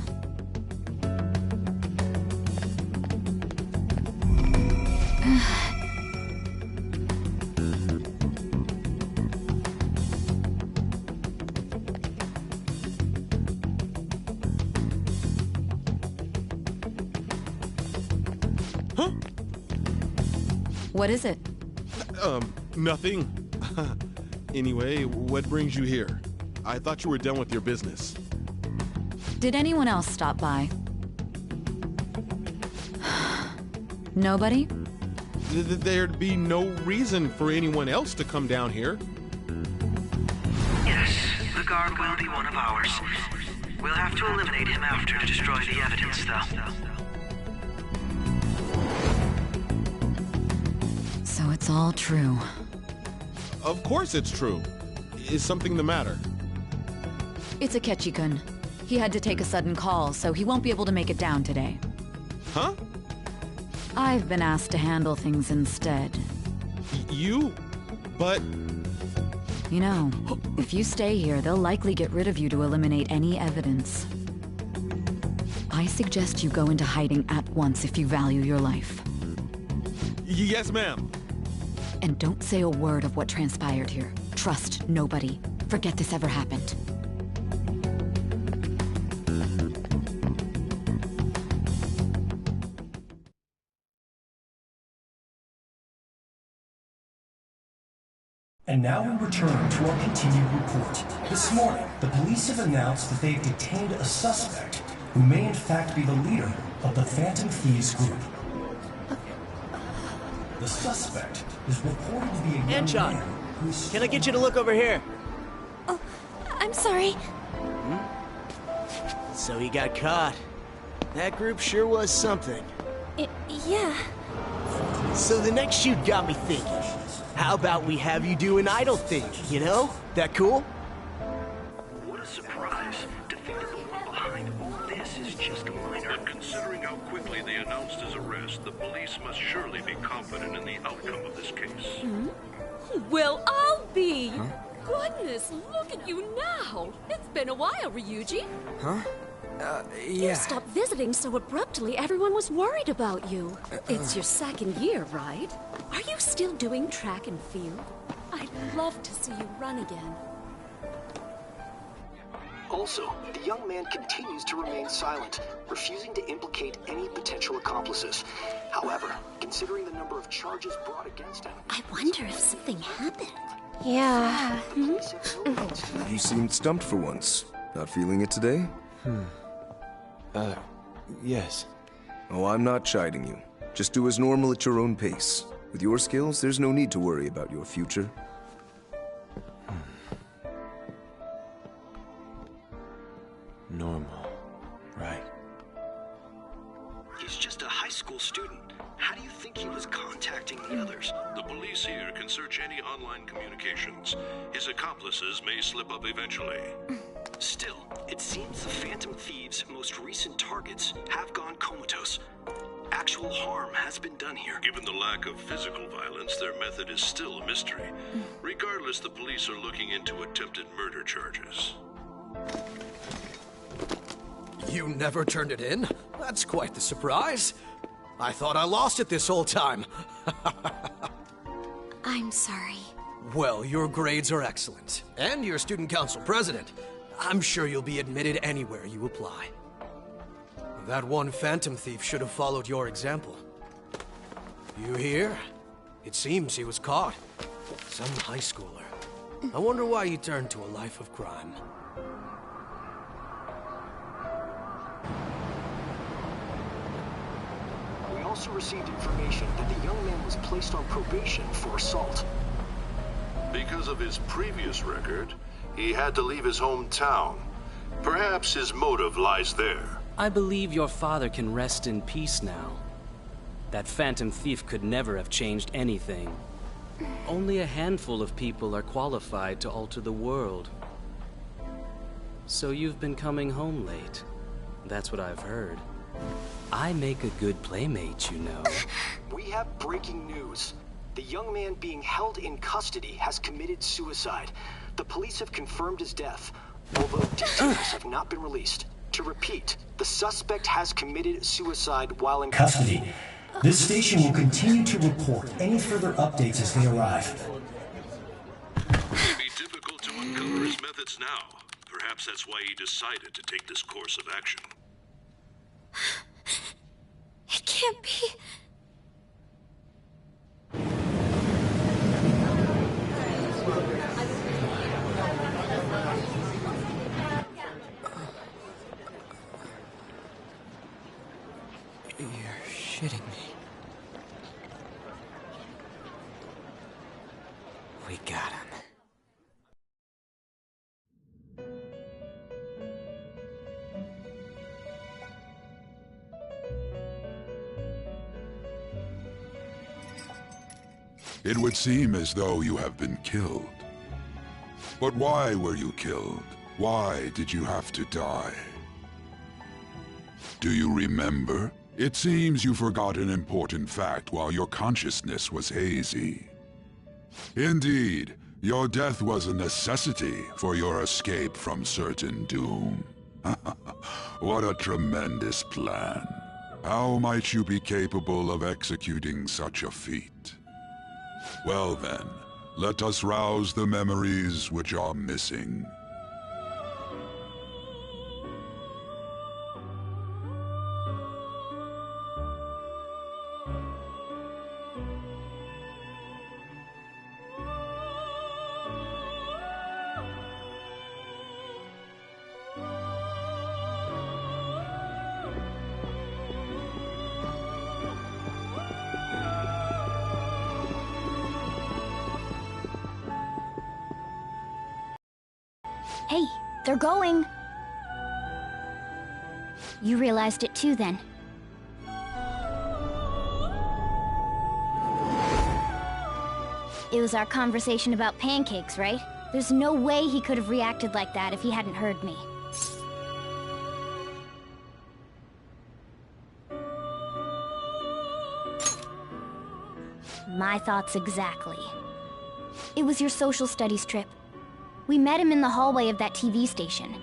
Huh? What is it? Nothing. Anyway, what brings you here? I thought you were done with your business. Did anyone else stop by? Nobody? There'd be no reason for anyone else to come down here. Yes, the guard will be one of ours. We'll have to eliminate him after to destroy the evidence, though. So it's all true. Of course it's true. Is something the matter? It's Akechi-kun. He had to take a sudden call, so he won't be able to make it down today. Huh? I've been asked to handle things instead. You? But... You know, if you stay here, they'll likely get rid of you to eliminate any evidence. I suggest you go into hiding at once if you value your life. Yes, ma'am. And don't say a word of what transpired here. Trust nobody. Forget this ever happened. And now we return to our continued report. This morning, the police have announced that they've detained a suspect who may in fact be the leader of the Phantom Thieves group. The suspect is reported to be a young man who's... Can I get you to look over here? Oh, I'm sorry. So he got caught. That group sure was something. Yeah. So the next shoot got me thinking. How about we have you do an idol thing, you know? That cool? What a surprise. To figure the one behind all this is just a minor. But considering how quickly they announced his arrest, the police must surely be confident in the outcome of this case. Well, I'll be. Goodness, look at you now. It's been a while, Ryuji. Huh? You stopped visiting so abruptly, everyone was worried about you. It's your second year, right? Are you still doing track and field? I'd love to see you run again. Also, the young man continues to remain silent, refusing to implicate any potential accomplices. However, considering the number of charges brought against him... I wonder if something happened. Yeah. You seemed stumped for once. Not feeling it today? Yes. Oh, I'm not chiding you. Just do as normal at your own pace. With your skills, there's no need to worry about your future. Normal. Right. He's just a high school student. How do you think he was contacting the others? The police here can search any online communications. His accomplices may slip up eventually. Still, it seems the Phantom Thieves' most recent targets have gone comatose. Actual harm has been done here. Given the lack of physical violence, their method is still a mystery. Regardless, the police are looking into attempted murder charges. You never turned it in? That's quite the surprise. I thought I lost it this whole time. I'm sorry. Well, your grades are excellent. And you're student council president. I'm sure you'll be admitted anywhere you apply. That one Phantom Thief should have followed your example. You hear? It seems he was caught. Some high schooler. I wonder why you turned to a life of crime. We also received information that the young man was placed on probation for assault. Because of his previous record, he had to leave his hometown. Perhaps his motive lies there. I believe your father can rest in peace now. That phantom thief could never have changed anything. Only a handful of people are qualified to alter the world. So you've been coming home late. That's what I've heard. I make a good playmate, you know. We have breaking news. The young man being held in custody has committed suicide. The police have confirmed his death, although details have not been released. To repeat, the suspect has committed suicide while in Custody. This station will continue to report any further updates as they arrive. It would be difficult to uncover his methods now. Perhaps that's why he decided to take this course of action. It can't be. You're shitting me. We got him. It would seem as though you have been killed. But why were you killed? Why did you have to die? Do you remember? It seems you forgot an important fact while your consciousness was hazy. Indeed, your death was a necessity for your escape from certain doom. What a tremendous plan. How might you be capable of executing such a feat? Well then, let us rouse the memories which are missing. Hey, they're going. You realized it too, then. It was our conversation about pancakes, right? There's no way he could have reacted like that if he hadn't heard me. My thoughts exactly. It was your social studies trip. We met him in the hallway of that TV station.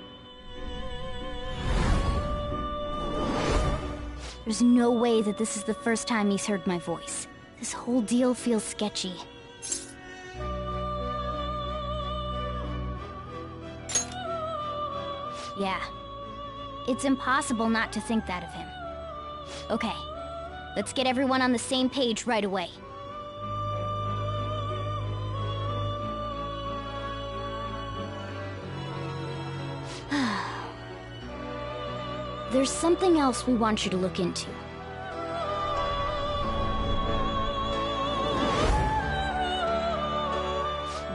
There's no way that this is the first time he's heard my voice. This whole deal feels sketchy. Yeah. It's impossible not to think that of him. Okay. Let's get everyone on the same page right away. There's something else we want you to look into.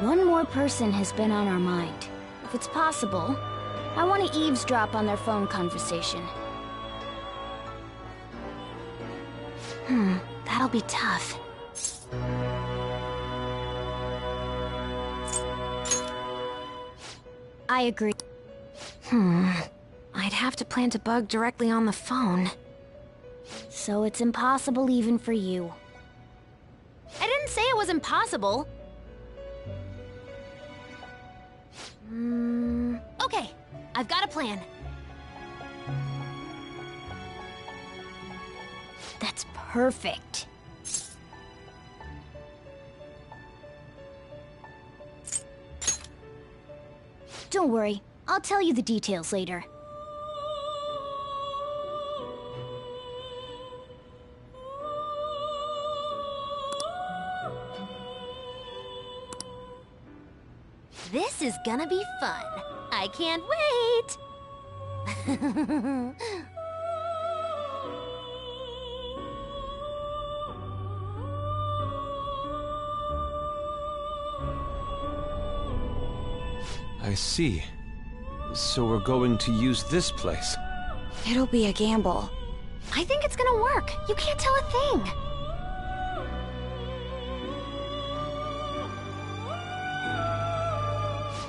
One more person has been on our mind. If it's possible, I want to eavesdrop on their phone conversation. That'll be tough. I agree. I'd have to plant a bug directly on the phone. So it's impossible even for you. I didn't say it was impossible. Okay, I've got a plan. That's perfect. Don't worry, I'll tell you the details later. This is gonna be fun. I can't wait! I see. So we're going to use this place. It'll be a gamble. I think it's gonna work. You can't tell a thing.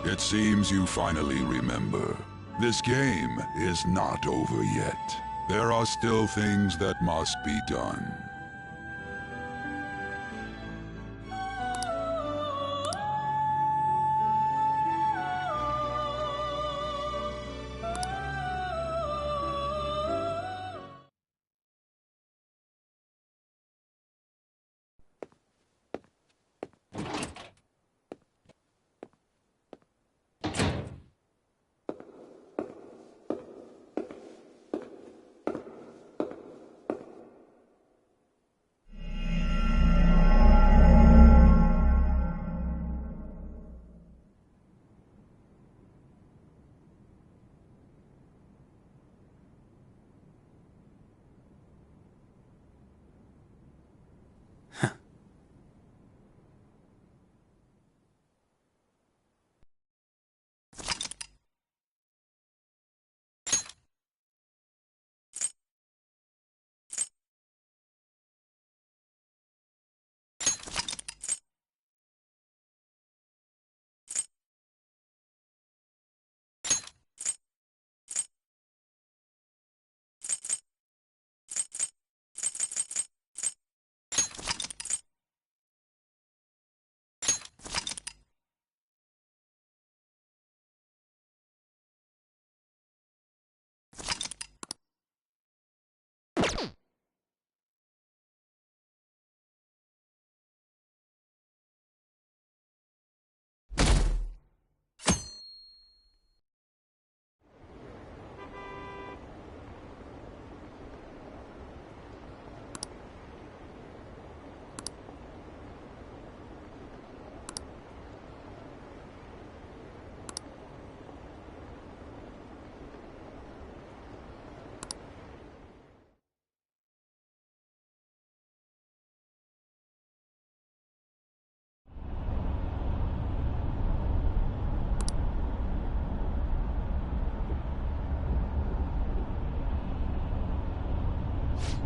It seems you finally remember. This game is not over yet. There are still things that must be done.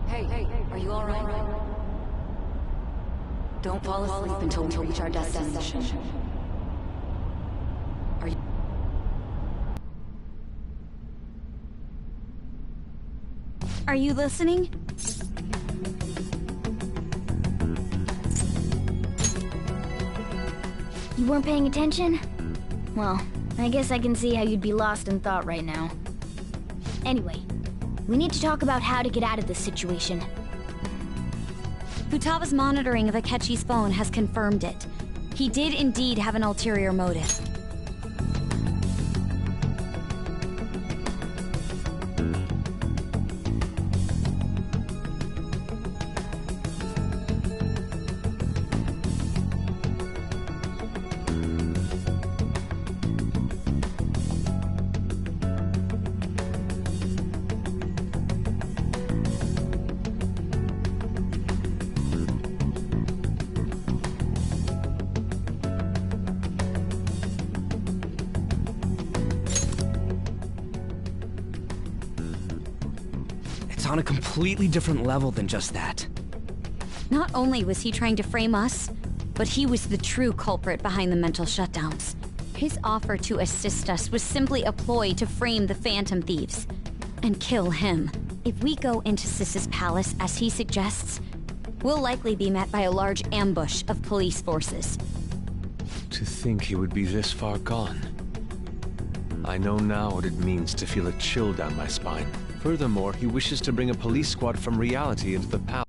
Hey, are you alright? Don't fall asleep until we reach our destination. Are you... Are you listening? You weren't paying attention? Well, I guess I can see how you'd be lost in thought right now. Anyway, we need to talk about how to get out of this situation. Futaba's monitoring of Akechi's phone has confirmed it. He did indeed have an ulterior motive. On a completely different level than just that. Not only was he trying to frame us, but he was the true culprit behind the mental shutdowns. His offer to assist us was simply a ploy to frame the Phantom Thieves and kill him. If we go into Sis's palace as he suggests, we'll likely be met by a large ambush of police forces. To think he would be this far gone. I know now what it means to feel a chill down my spine. Furthermore, he wishes to bring a police squad from reality into the palace.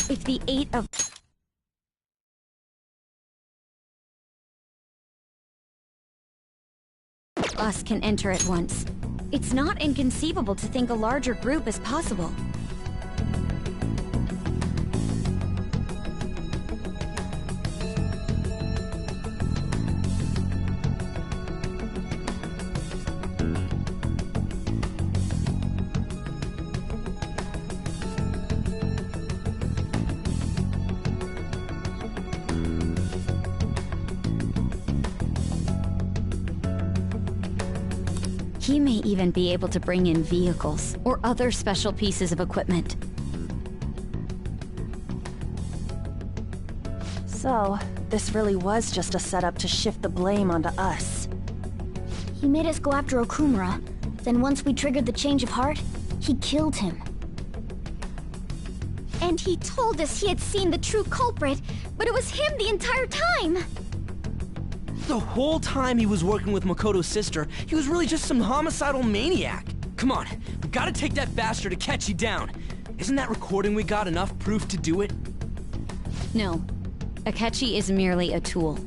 If the 8 of us can enter at once, it's not inconceivable to think a larger group is possible. He may even be able to bring in vehicles or other special pieces of equipment. So, this really was just a setup to shift the blame onto us. He made us go after Okumura. Then once we triggered the change of heart, he killed him. And he told us he had seen the true culprit, but it was him the entire time! The whole time he was working with Makoto's sister, he was really just some homicidal maniac. Come on, we gotta take that bastard Akechi down. Isn't that recording we got enough proof to do it? No. Akechi is merely a tool.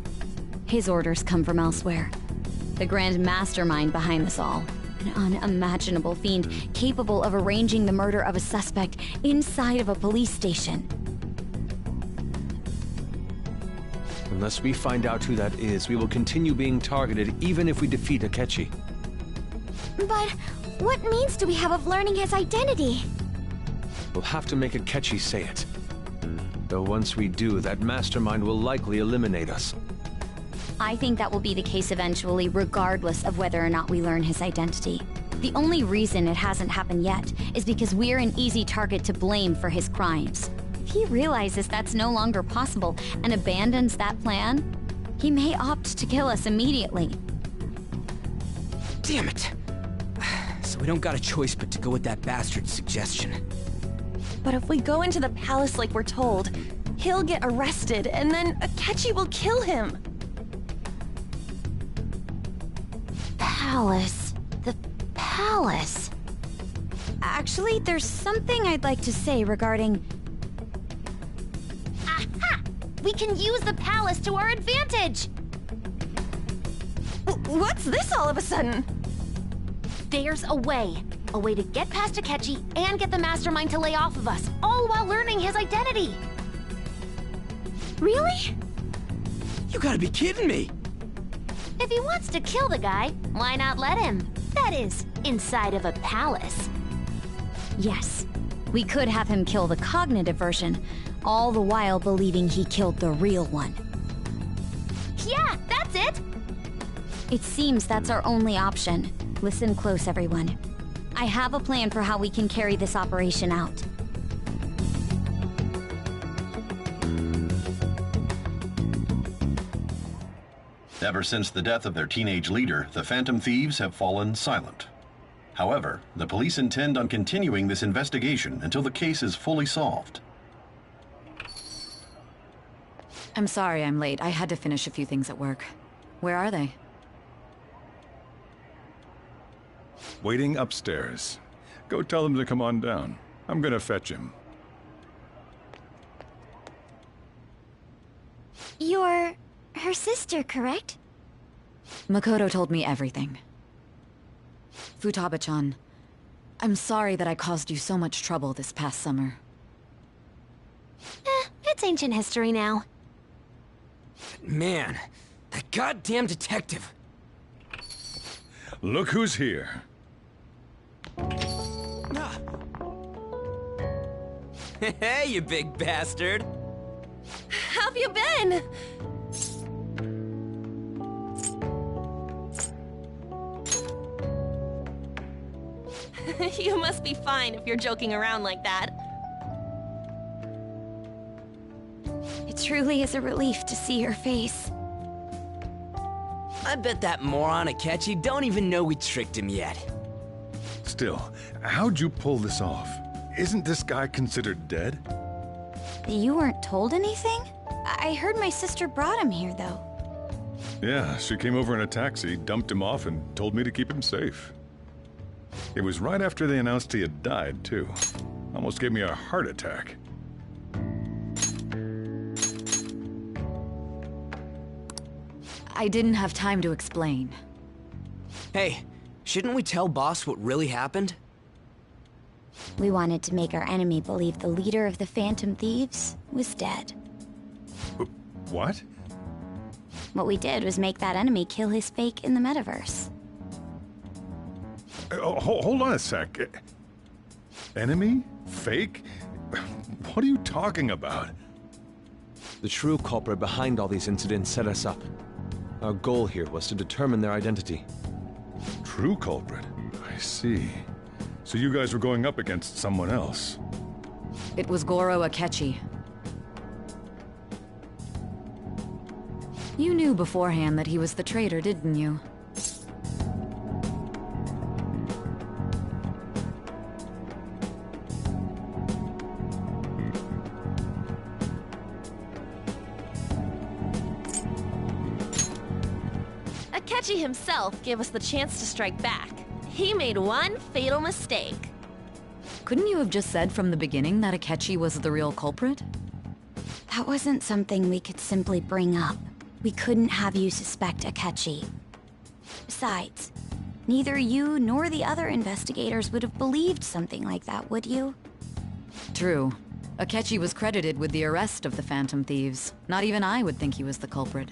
His orders come from elsewhere. The grand mastermind behind this all. An unimaginable fiend capable of arranging the murder of a suspect inside of a police station. Unless we find out who that is, we will continue being targeted even if we defeat Akechi. But what means do we have of learning his identity? We'll have to make Akechi say it. Though once we do, that mastermind will likely eliminate us. I think that will be the case eventually, regardless of whether or not we learn his identity. The only reason it hasn't happened yet is because we're an easy target to blame for his crimes. If he realizes that's no longer possible and abandons that plan, he may opt to kill us immediately. Damn it! So we don't got a choice but to go with that bastard's suggestion. But if we go into the palace like we're told, he'll get arrested, and then Akechi will kill him. Palace. The palace. Actually, there's something I'd like to say regarding... Aha! We can use the palace to our advantage! What's this all of a sudden? There's a way. A way to get past Akechi and get the mastermind to lay off of us, all while learning his identity. Really? You gotta be kidding me! If he wants to kill the guy, why not let him? That is, inside of a palace. Yes, we could have him kill the cognitive version, all the while believing he killed the real one. Yeah, that's it! It seems that's our only option. Listen close, everyone. I have a plan for how we can carry this operation out. Ever since the death of their teenage leader, the Phantom Thieves have fallen silent. However, the police intend on continuing this investigation until the case is fully solved. I'm sorry I'm late. I had to finish a few things at work. Where are they? Waiting upstairs. Go tell them to come on down. I'm gonna fetch him. You're her sister, correct? Makoto told me everything. Futaba-chan, I'm sorry that I caused you so much trouble this past summer. It's ancient history now. Man, that goddamn detective. Look who's here. Hey, you big bastard. How've you been? You must be fine if you're joking around like that. It truly is a relief to see your face. I bet that moron Akechi don't even know we tricked him yet. Still, how'd you pull this off? Isn't this guy considered dead? You weren't told anything? I heard my sister brought him here, though. Yeah, she came over in a taxi, dumped him off, and told me to keep him safe. It was right after they announced he had died, too. Almost gave me a heart attack. I didn't have time to explain. Hey, shouldn't we tell Boss what really happened? We wanted to make our enemy believe the leader of the Phantom Thieves was dead. What? What we did was make that enemy kill his fake in the metaverse. Hold on a sec. Enemy? Fake? What are you talking about? The true culprit behind all these incidents set us up. Our goal here was to determine their identity. True culprit? I see. So you guys were going up against someone else? It was Goro Akechi. You knew beforehand that he was the traitor, didn't you? Akechi himself gave us the chance to strike back. He made one fatal mistake. Couldn't you have just said from the beginning that Akechi was the real culprit? That wasn't something we could simply bring up. We couldn't have you suspect Akechi. Besides, neither you nor the other investigators would have believed something like that, would you? True. Akechi was credited with the arrest of the Phantom Thieves. Not even I would think he was the culprit.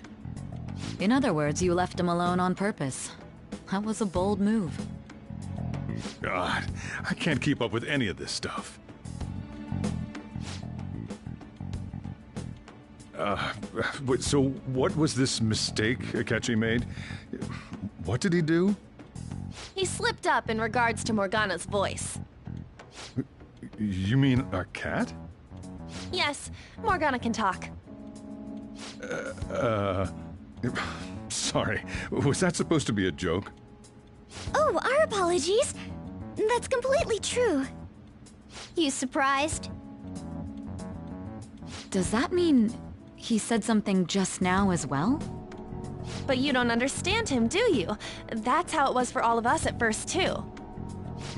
In other words, you left him alone on purpose. That was a bold move. God, I can't keep up with any of this stuff. So what was this mistake Akechi made? What did he do? He slipped up in regards to Morgana's voice. You mean a cat? Yes, Morgana can talk. Sorry, was that supposed to be a joke? Oh, our apologies. That's completely true. You surprised? Does that mean he said something just now as well? But you don't understand him, do you? That's how it was for all of us at first, too.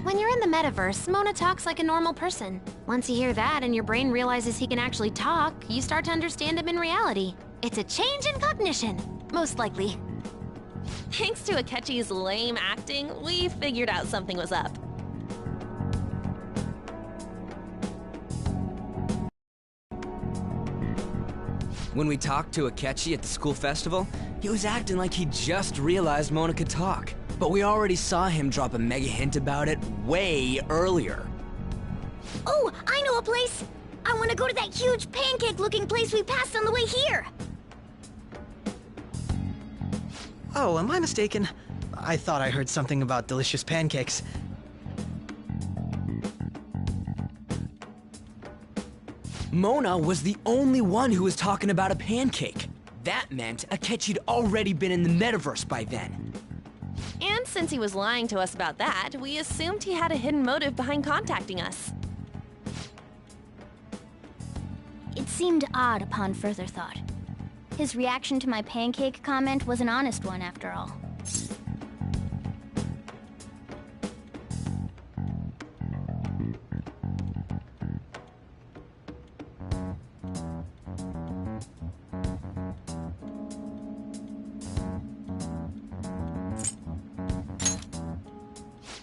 When you're in the metaverse, Mona talks like a normal person. Once you hear that and your brain realizes he can actually talk, you start to understand him in reality. It's a change in cognition, most likely. Thanks to Akechi's lame acting, we figured out something was up. When we talked to Akechi at the school festival, he was acting like he just realized Mona could talk. But we already saw him drop a mega hint about it way earlier. Oh, I know a place! I want to go to that huge pancake-looking place we passed on the way here! Oh, am I mistaken? I thought I heard something about delicious pancakes. Mona was the only one who was talking about a pancake. That meant Akechi'd already been in the metaverse by then. And since he was lying to us about that, we assumed he had a hidden motive behind contacting us. It seemed odd upon further thought. His reaction to my pancake comment was an honest one, after all.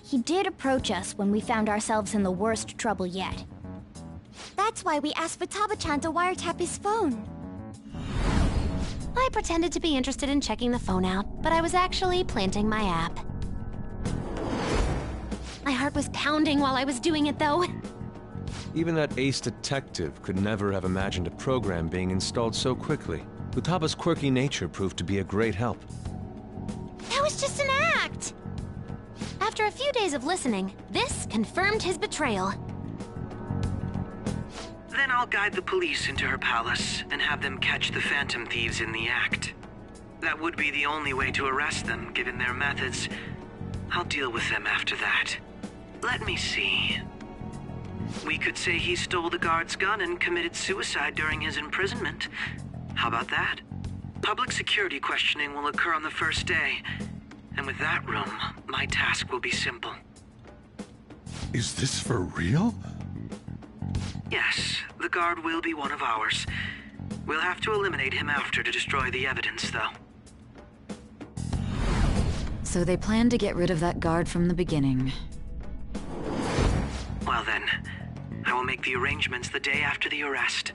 He did approach us when we found ourselves in the worst trouble yet. That's why we asked Futaba-chan to wiretap his phone. I pretended to be interested in checking the phone out, but I was actually planting my app. My heart was pounding while I was doing it, though. Even that ace detective could never have imagined a program being installed so quickly. Futaba's quirky nature proved to be a great help. That was just an act! After a few days of listening, this confirmed his betrayal. Then I'll guide the police into her palace and have them catch the Phantom Thieves in the act. That would be the only way to arrest them, given their methods. I'll deal with them after that. Let me see. We could say he stole the guard's gun and committed suicide during his imprisonment. How about that? Public security questioning will occur on the first day. And with that room, my task will be simple. Is this for real? Yes, the guard will be one of ours. We'll have to eliminate him after to destroy the evidence, though. So they planned to get rid of that guard from the beginning. Well then, I will make the arrangements the day after the arrest.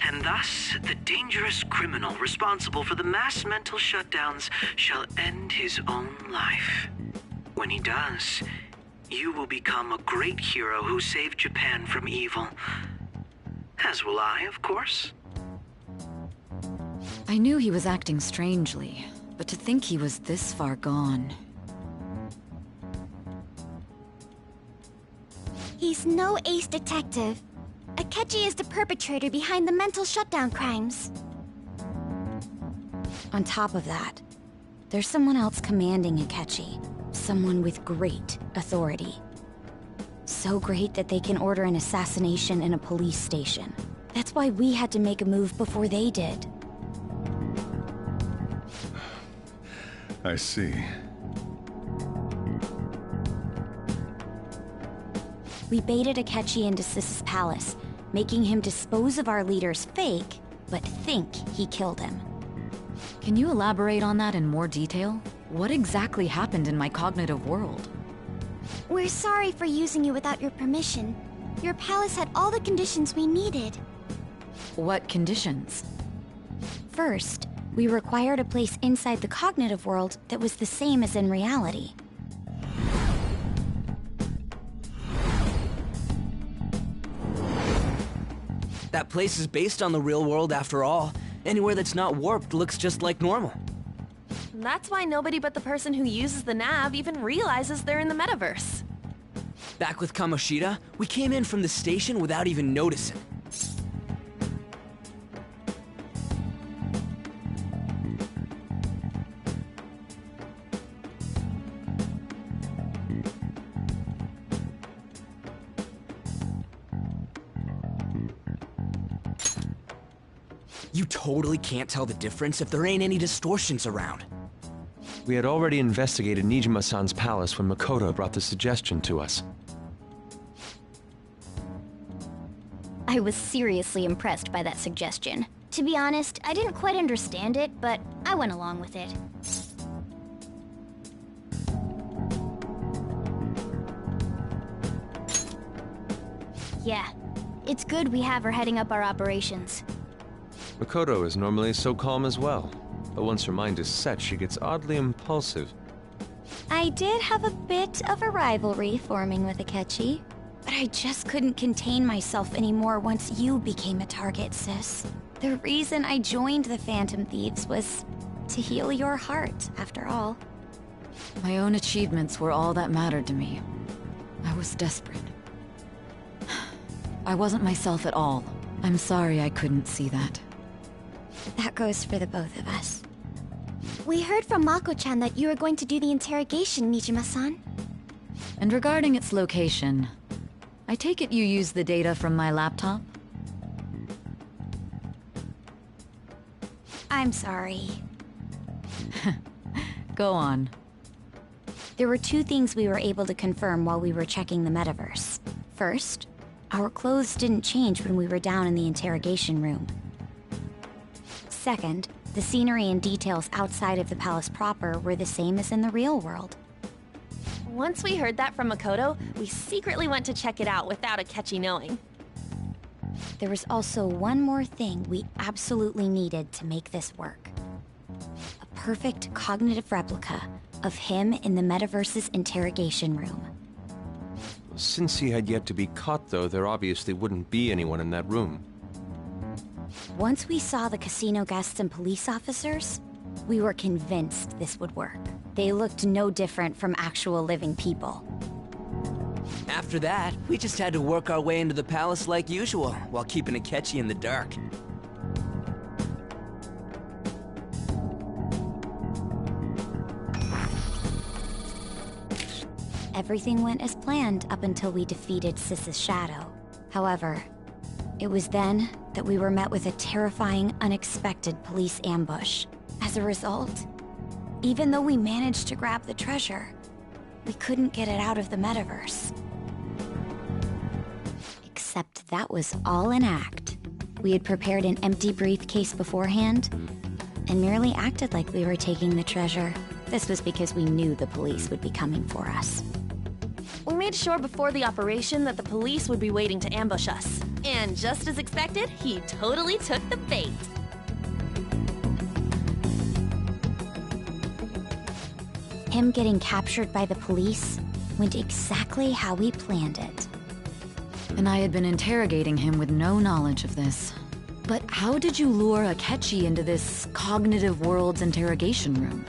And thus, the dangerous criminal responsible for the mass mental shutdowns shall end his own life. When he does, you will become a great hero who saved Japan from evil. As will I, of course. I knew he was acting strangely, but to think he was this far gone. He's no ace detective. Akechi is the perpetrator behind the mental shutdown crimes. On top of that, there's someone else commanding Akechi. Someone with great authority. So great that they can order an assassination in a police station. That's why we had to make a move before they did. I see. We baited Akechi into Sis's palace, making him dispose of our leader's fake, but think he killed him. Can you elaborate on that in more detail? What exactly happened in my cognitive world? We're sorry for using you without your permission. Your palace had all the conditions we needed. What conditions? First, we required a place inside the cognitive world that was the same as in reality. That place is based on the real world after all. Anywhere that's not warped looks just like normal. That's why nobody but the person who uses the nav even realizes they're in the metaverse. Back with Kamoshida, we came in from the station without even noticing. You totally can't tell the difference if there ain't any distortions around. We had already investigated Nijima-san's palace when Makoto brought the suggestion to us. I was seriously impressed by that suggestion. To be honest, I didn't quite understand it, but I went along with it. Yeah, it's good we have her heading up our operations. Makoto is normally so calm as well, but once her mind is set, she gets oddly impulsive. I did have a bit of a rivalry forming with Akechi, but I just couldn't contain myself anymore once you became a target, sis. The reason I joined the Phantom Thieves was to heal your heart, after all. My own achievements were all that mattered to me. I was desperate. I wasn't myself at all. I'm sorry I couldn't see that. That goes for the both of us. We heard from Mako-chan that you were going to do the interrogation, Nijima-san. And regarding its location, I take it you used the data from my laptop? I'm sorry. Go on. There were two things we were able to confirm while we were checking the metaverse. First, our clothes didn't change when we were down in the interrogation room. Second, the scenery and details outside of the palace proper were the same as in the real world. Once we heard that from Makoto, we secretly went to check it out without Akechi knowing. There was also one more thing we absolutely needed to make this work. A perfect cognitive replica of him in the metaverse's interrogation room. Since he had yet to be caught, though, there obviously wouldn't be anyone in that room. Once we saw the casino guests and police officers, we were convinced this would work. They looked no different from actual living people. After that, we just had to work our way into the palace like usual, while keeping Akechi in the dark. Everything went as planned up until we defeated Sis's shadow. However, it was then that we were met with a terrifying, unexpected police ambush. As a result, even though we managed to grab the treasure, we couldn't get it out of the metaverse. Except that was all an act. We had prepared an empty briefcase beforehand and merely acted like we were taking the treasure. This was because we knew the police would be coming for us. We made sure before the operation that the police would be waiting to ambush us. And just as expected, he totally took the bait. Him getting captured by the police went exactly how we planned it. And I had been interrogating him with no knowledge of this. But how did you lure Akechi into this cognitive world's interrogation room?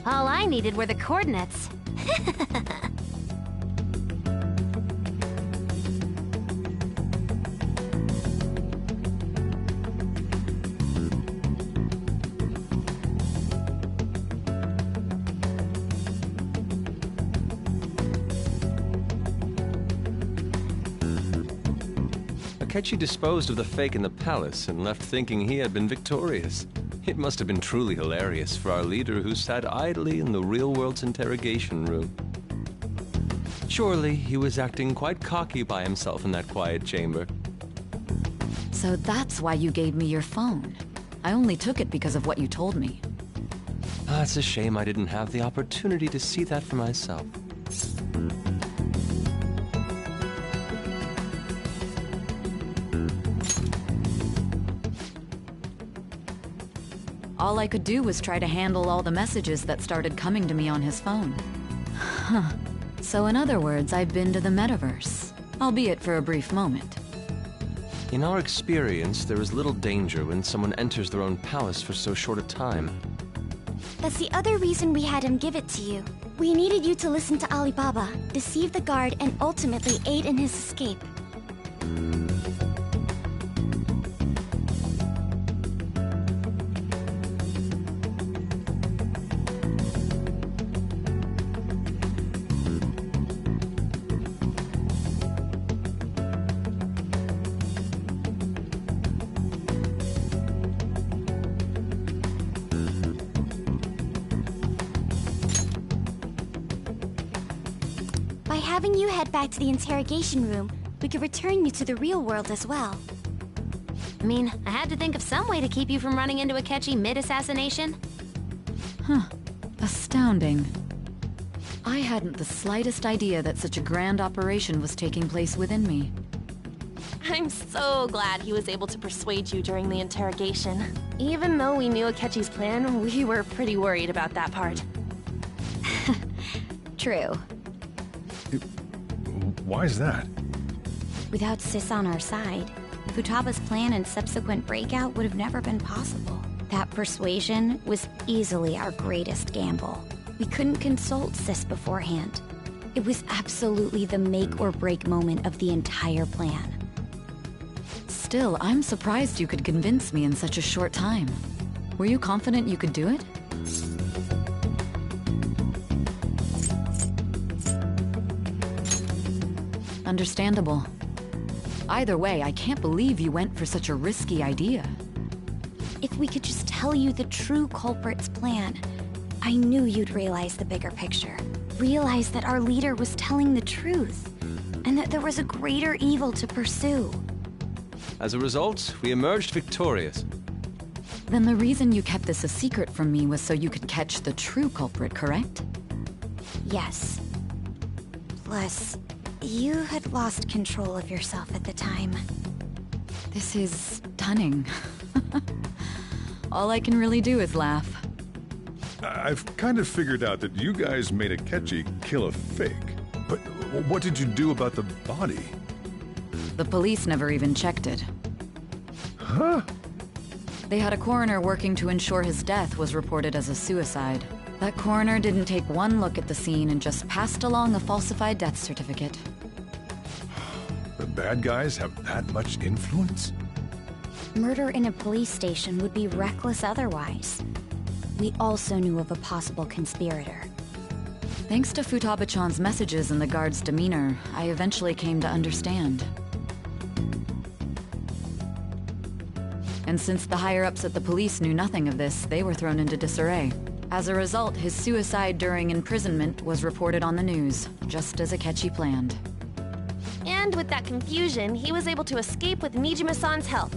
All I needed were the coordinates. Akechi disposed of the fake in the palace and left thinking he had been victorious. It must have been truly hilarious for our leader who sat idly in the real world's interrogation room. Surely he was acting quite cocky by himself in that quiet chamber. So that's why you gave me your phone. I only took it because of what you told me. It's a shame I didn't have the opportunity to see that for myself. All I could do was try to handle all the messages that started coming to me on his phone. Huh. So in other words, I've been to the metaverse, albeit for a brief moment. In our experience, there is little danger when someone enters their own palace for so short a time. That's the other reason we had him give it to you. We needed you to listen to Alibaba, deceive the guard, and ultimately aid in his escape. By having you head back to the interrogation room, we could return you to the real world as well. I mean, I had to think of some way to keep you from running into Akechi mid-assassination. Huh. Astounding. I hadn't the slightest idea that such a grand operation was taking place within me. I'm so glad he was able to persuade you during the interrogation. Even though we knew Akechi's plan, we were pretty worried about that part. True. Why is that? Without Sis on our side, Futaba's plan and subsequent breakout would have never been possible. That persuasion was easily our greatest gamble. We couldn't consult Sis beforehand. It was absolutely the make or break moment of the entire plan. Still, I'm surprised you could convince me in such a short time. Were you confident you could do it? Understandable. Either way, I can't believe you went for such a risky idea. If we could just tell you the true culprit's plan, I knew you'd realize the bigger picture. Realize that our leader was telling the truth, and that there was a greater evil to pursue. As a result, we emerged victorious. Then the reason you kept this a secret from me was so you could catch the true culprit, correct? Yes. Plus, you had lost control of yourself at the time. This is stunning. All I can really do is laugh. I've kind of figured out that you guys made Akechi kill a fake. But what did you do about the body? The police never even checked it. Huh? They had a coroner working to ensure his death was reported as a suicide. That coroner didn't take one look at the scene and just passed along a falsified death certificate. The bad guys have that much influence? Murder in a police station would be reckless otherwise. We also knew of a possible conspirator. Thanks to Futaba-chan's messages and the guard's demeanor, I eventually came to understand. And since the higher-ups at the police knew nothing of this, they were thrown into disarray. As a result, his suicide during imprisonment was reported on the news, just as Akechi planned. And with that confusion, he was able to escape with Nijima-san's help.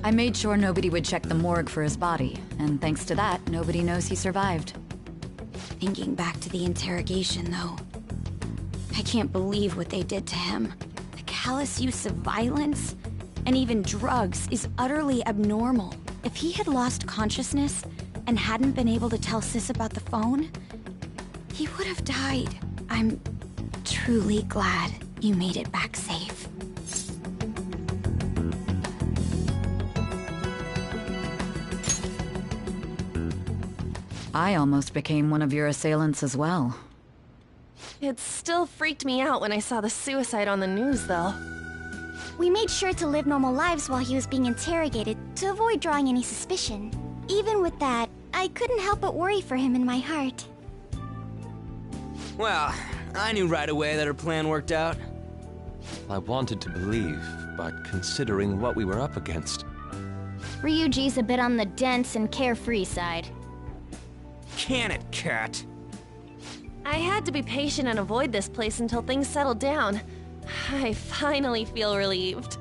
I made sure nobody would check the morgue for his body, and thanks to that, nobody knows he survived. thinking back to the interrogation, though. I can't believe what they did to him. The callous use of violence, and even drugs, is utterly abnormal. If he had lost consciousness and hadn't been able to tell Sis about the phone, he would have died. I'm truly glad you made it back safe. I almost became one of your assailants as well. It still freaked me out when I saw the suicide on the news, though. We made sure to live normal lives while he was being interrogated to avoid drawing any suspicion. Even with that, I couldn't help but worry for him in my heart. Well, I knew right away that her plan worked out. I wanted to believe, but considering what we were up against... Ryuji's a bit on the dense and carefree side. Can it, Cat? I had to be patient and avoid this place until things settled down. I finally feel relieved.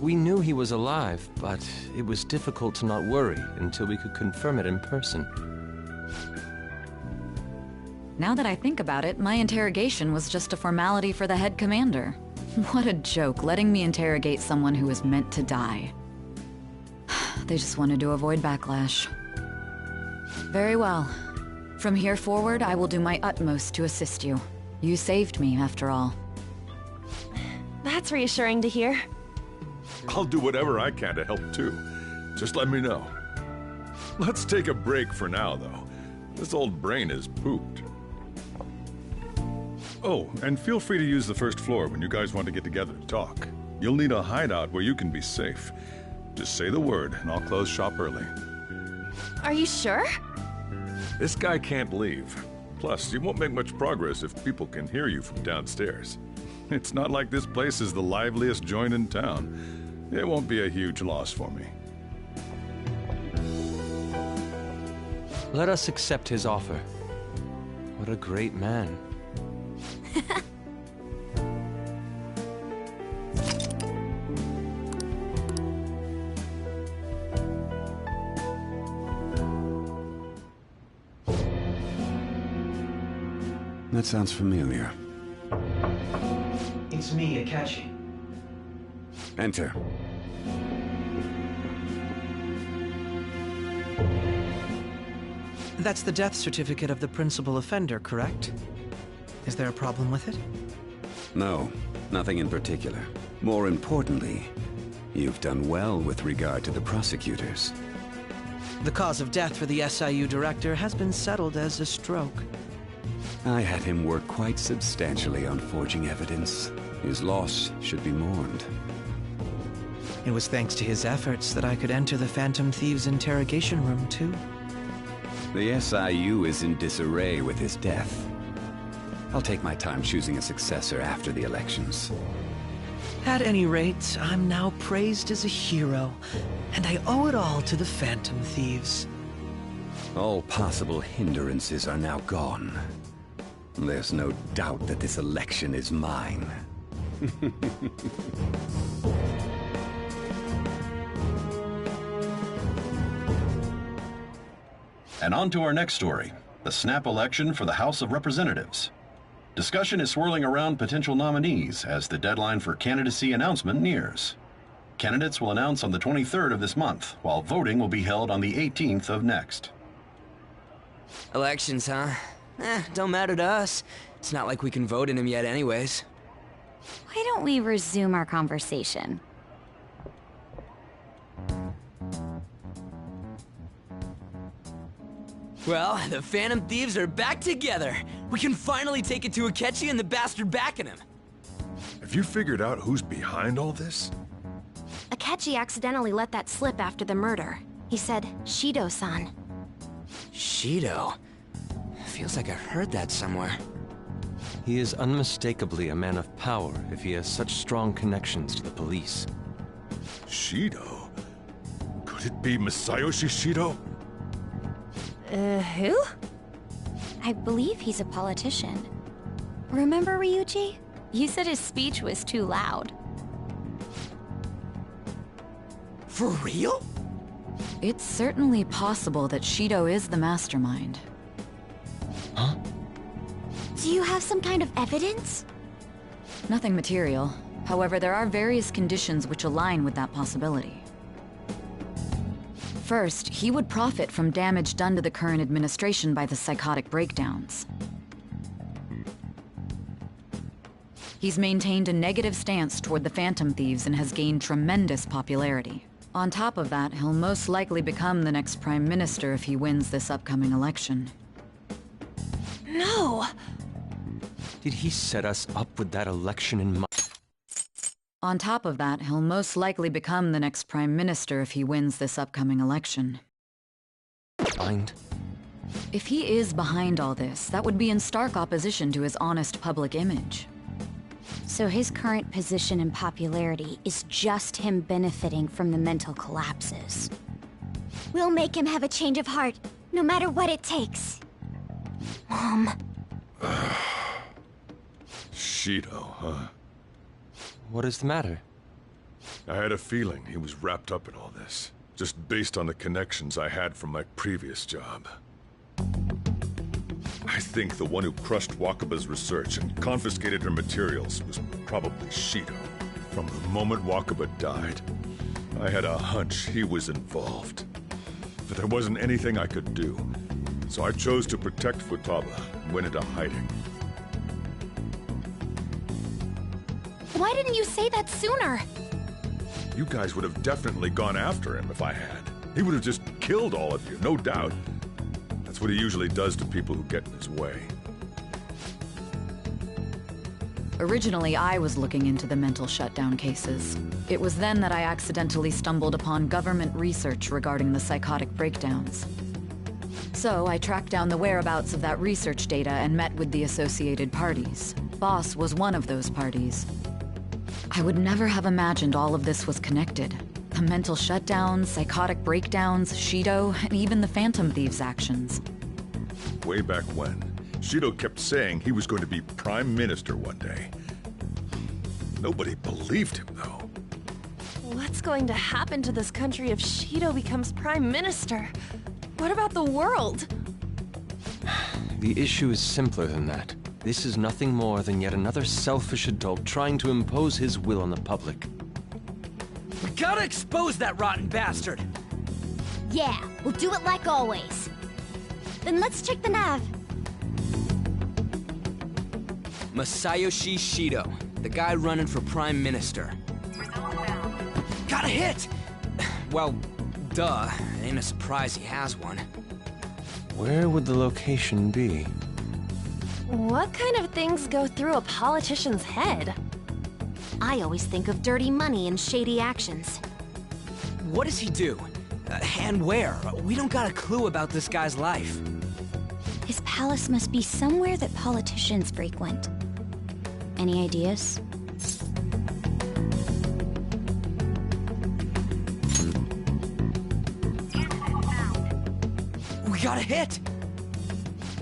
We knew he was alive, but it was difficult to not worry until we could confirm it in person. Now that I think about it, my interrogation was just a formality for the head commander. What a joke, letting me interrogate someone who was meant to die. They just wanted to avoid backlash. Very well. From here forward, I will do my utmost to assist you. You saved me, after all. That's reassuring to hear. I'll do whatever I can to help too. Just let me know. Let's take a break for now, though. This old brain is pooped. Oh, and feel free to use the first floor when you guys want to get together to talk. You'll need a hideout where you can be safe. Just say the word, and I'll close shop early. Are you sure? This guy can't leave. Plus, you won't make much progress if people can hear you from downstairs. It's not like this place is the liveliest joint in town. It won't be a huge loss for me. Let us accept his offer. What a great man. That sounds familiar. It's me, Akachi. Enter. That's the death certificate of the principal offender, correct? Is there a problem with it? No, nothing in particular. More importantly, you've done well with regard to the prosecutors. The cause of death for the SIU director has been settled as a stroke. I had him work quite substantially on forging evidence. His loss should be mourned. It was thanks to his efforts that I could enter the Phantom Thieves' interrogation room, too. The SIU is in disarray with his death. I'll take my time choosing a successor after the elections. At any rate, I'm now praised as a hero, and I owe it all to the Phantom Thieves. All possible hindrances are now gone. There's no doubt that this election is mine. And on to our next story, the snap election for the House of Representatives. Discussion is swirling around potential nominees as the deadline for candidacy announcement nears. Candidates will announce on the 23rd of this month, while voting will be held on the 18th of next. Elections, huh? Don't matter to us. It's not like we can vote in them yet anyways. Why don't we resume our conversation? Well, the Phantom Thieves are back together. We can finally take it to Akechi and the bastard backing him. Have you figured out who's behind all this? Akechi accidentally let that slip after the murder. He said, Shido-san. Shido? Feels like I've heard that somewhere. He is unmistakably a man of power if he has such strong connections to the police. Shido? Could it be Masayoshi Shido? Who? I believe he's a politician. Remember Ryuji? You said his speech was too loud. For real? It's certainly possible that Shido is the mastermind. Huh? Do you have some kind of evidence? Nothing material. However, there are various conditions which align with that possibility. First, he would profit from damage done to the current administration by the psychotic breakdowns. He's maintained a negative stance toward the Phantom Thieves and has gained tremendous popularity. On top of that, he'll most likely become the next Prime Minister if he wins this upcoming election. No! Did he set us up with that election in mind? On top of that, he'll most likely become the next Prime Minister if he wins this upcoming election. If he is behind all this, that would be in stark opposition to his honest public image. So his current position and popularity is just him benefiting from the mental collapses. We'll make him have a change of heart, no matter what it takes. Mom. Shido, huh? What is the matter? I had a feeling he was wrapped up in all this, just based on the connections I had from my previous job. I think the one who crushed Wakaba's research and confiscated her materials was probably Shido. From the moment Wakaba died, I had a hunch he was involved. But there wasn't anything I could do, so I chose to protect Futaba and went into hiding. Why didn't you say that sooner? You guys would have definitely gone after him if I had. He would have just killed all of you, no doubt. That's what he usually does to people who get in his way. Originally, I was looking into the mental shutdown cases. It was then that I accidentally stumbled upon government research regarding the psychotic breakdowns. So I tracked down the whereabouts of that research data and met with the associated parties. Boss was one of those parties. I would never have imagined all of this was connected. The mental shutdowns, psychotic breakdowns, Shido, and even the Phantom Thieves' actions. Way back when, Shido kept saying he was going to be Prime Minister one day. Nobody believed him, though. What's going to happen to this country if Shido becomes Prime Minister? What about the world? The issue is simpler than that. This is nothing more than yet another selfish adult trying to impose his will on the public. We gotta expose that rotten bastard! Yeah, we'll do it like always. Then let's check the nav. Masayoshi Shido, the guy running for Prime Minister. Got a hit! Well, duh. It ain't a surprise he has one. Where would the location be? What kind of things go through a politician's head? I always think of dirty money and shady actions. What does he do? And where? We don't got a clue about this guy's life. His palace must be somewhere that politicians frequent. Any ideas? We got a hit!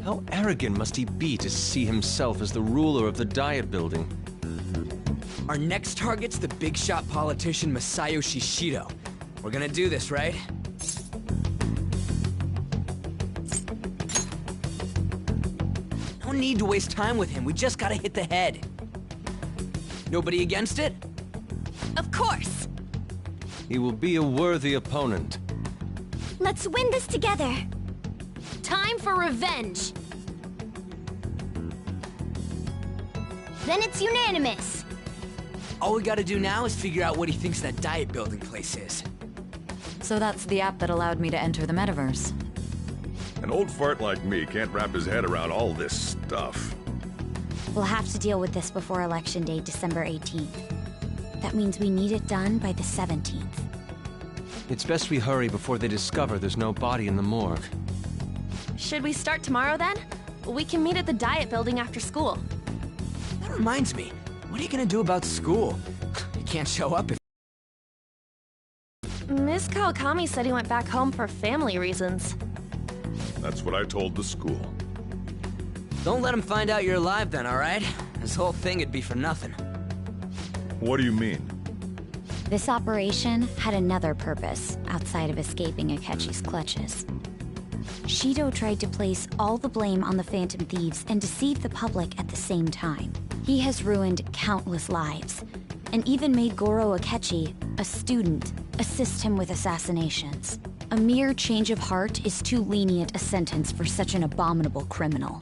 How arrogant must he be to see himself as the ruler of the Diet Building? Our next target's the big shot politician Masayoshi Shido. We're gonna do this, right? No need to waste time with him, we just gotta hit the head. Nobody against it? Of course! He will be a worthy opponent. Let's win this together! Time for revenge! Then it's unanimous! All we gotta do now is figure out what he thinks that diet building place is. So that's the app that allowed me to enter the metaverse. An old fart like me can't wrap his head around all this stuff. We'll have to deal with this before Election Day, December 18th. That means we need it done by the 17th. It's best we hurry before they discover there's no body in the morgue. Should we start tomorrow then? We can meet at the Diet Building after school. That reminds me, what are you gonna do about school? You can't show up if... Miss Kawakami said he went back home for family reasons. That's what I told the school. Don't let him find out you're alive then, alright? This whole thing would be for nothing. What do you mean? This operation had another purpose outside of escaping Akechi's clutches. Shido tried to place all the blame on the Phantom Thieves and deceive the public at the same time. He has ruined countless lives, and even made Goro Akechi, a student, assist him with assassinations. A mere change of heart is too lenient a sentence for such an abominable criminal.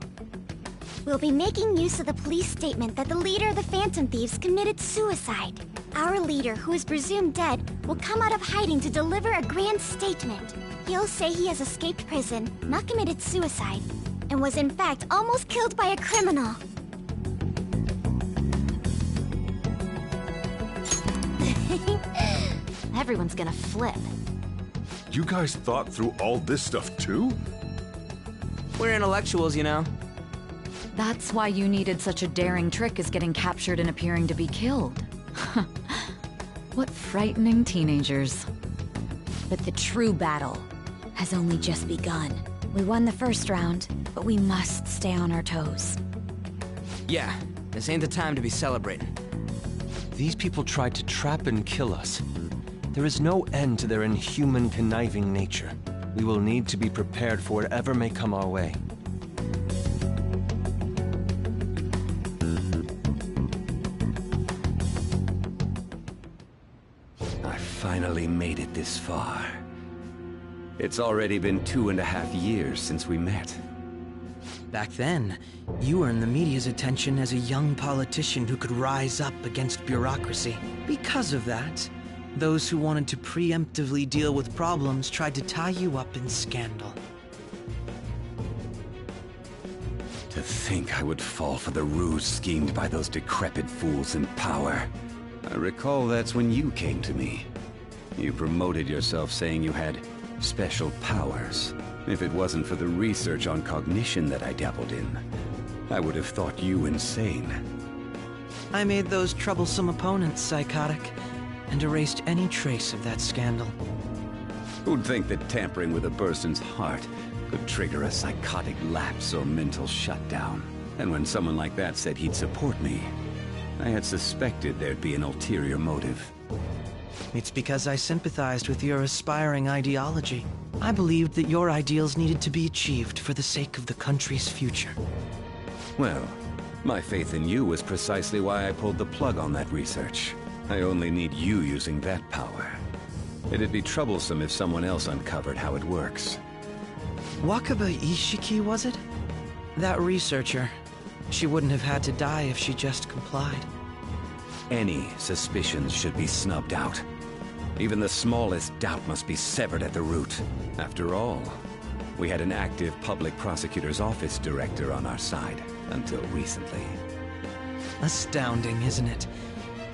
We'll be making use of the police statement that the leader of the Phantom Thieves committed suicide. Our leader, who is presumed dead, will come out of hiding to deliver a grand statement. He'll say he has escaped prison, not committed suicide, and was in fact almost killed by a criminal. Everyone's gonna flip. You guys thought through all this stuff too? We're intellectuals, you know. That's why you needed such a daring trick as getting captured and appearing to be killed. What frightening teenagers. But the true battle has only just begun. We won the first round, but we must stay on our toes. Yeah, this ain't the time to be celebrating. These people tried to trap and kill us. There is no end to their inhuman, conniving nature. We will need to be prepared for whatever may come our way. I finally made it this far. It's already been 2.5 years since we met. Back then, you earned the media's attention as a young politician who could rise up against bureaucracy. Because of that, those who wanted to preemptively deal with problems tried to tie you up in scandal. To think I would fall for the ruse schemed by those decrepit fools in power. I recall that's when you came to me. You promoted yourself saying you had special powers. If it wasn't for the research on cognition that I dabbled in, I would have thought you insane. I made those troublesome opponents psychotic, and erased any trace of that scandal. Who'd think that tampering with a person's heart could trigger a psychotic lapse or mental shutdown? And when someone like that said he'd support me, I had suspected there'd be an ulterior motive. It's because I sympathized with your aspiring ideology. I believed that your ideals needed to be achieved for the sake of the country's future. Well, my faith in you was precisely why I pulled the plug on that research. I only need you using that power. It'd be troublesome if someone else uncovered how it works. Wakaba Ishiki, was it? That researcher. She wouldn't have had to die if she just complied. Any suspicions should be snubbed out. Even the smallest doubt must be severed at the root. After all, we had an active public prosecutor's office director on our side, until recently. Astounding, isn't it?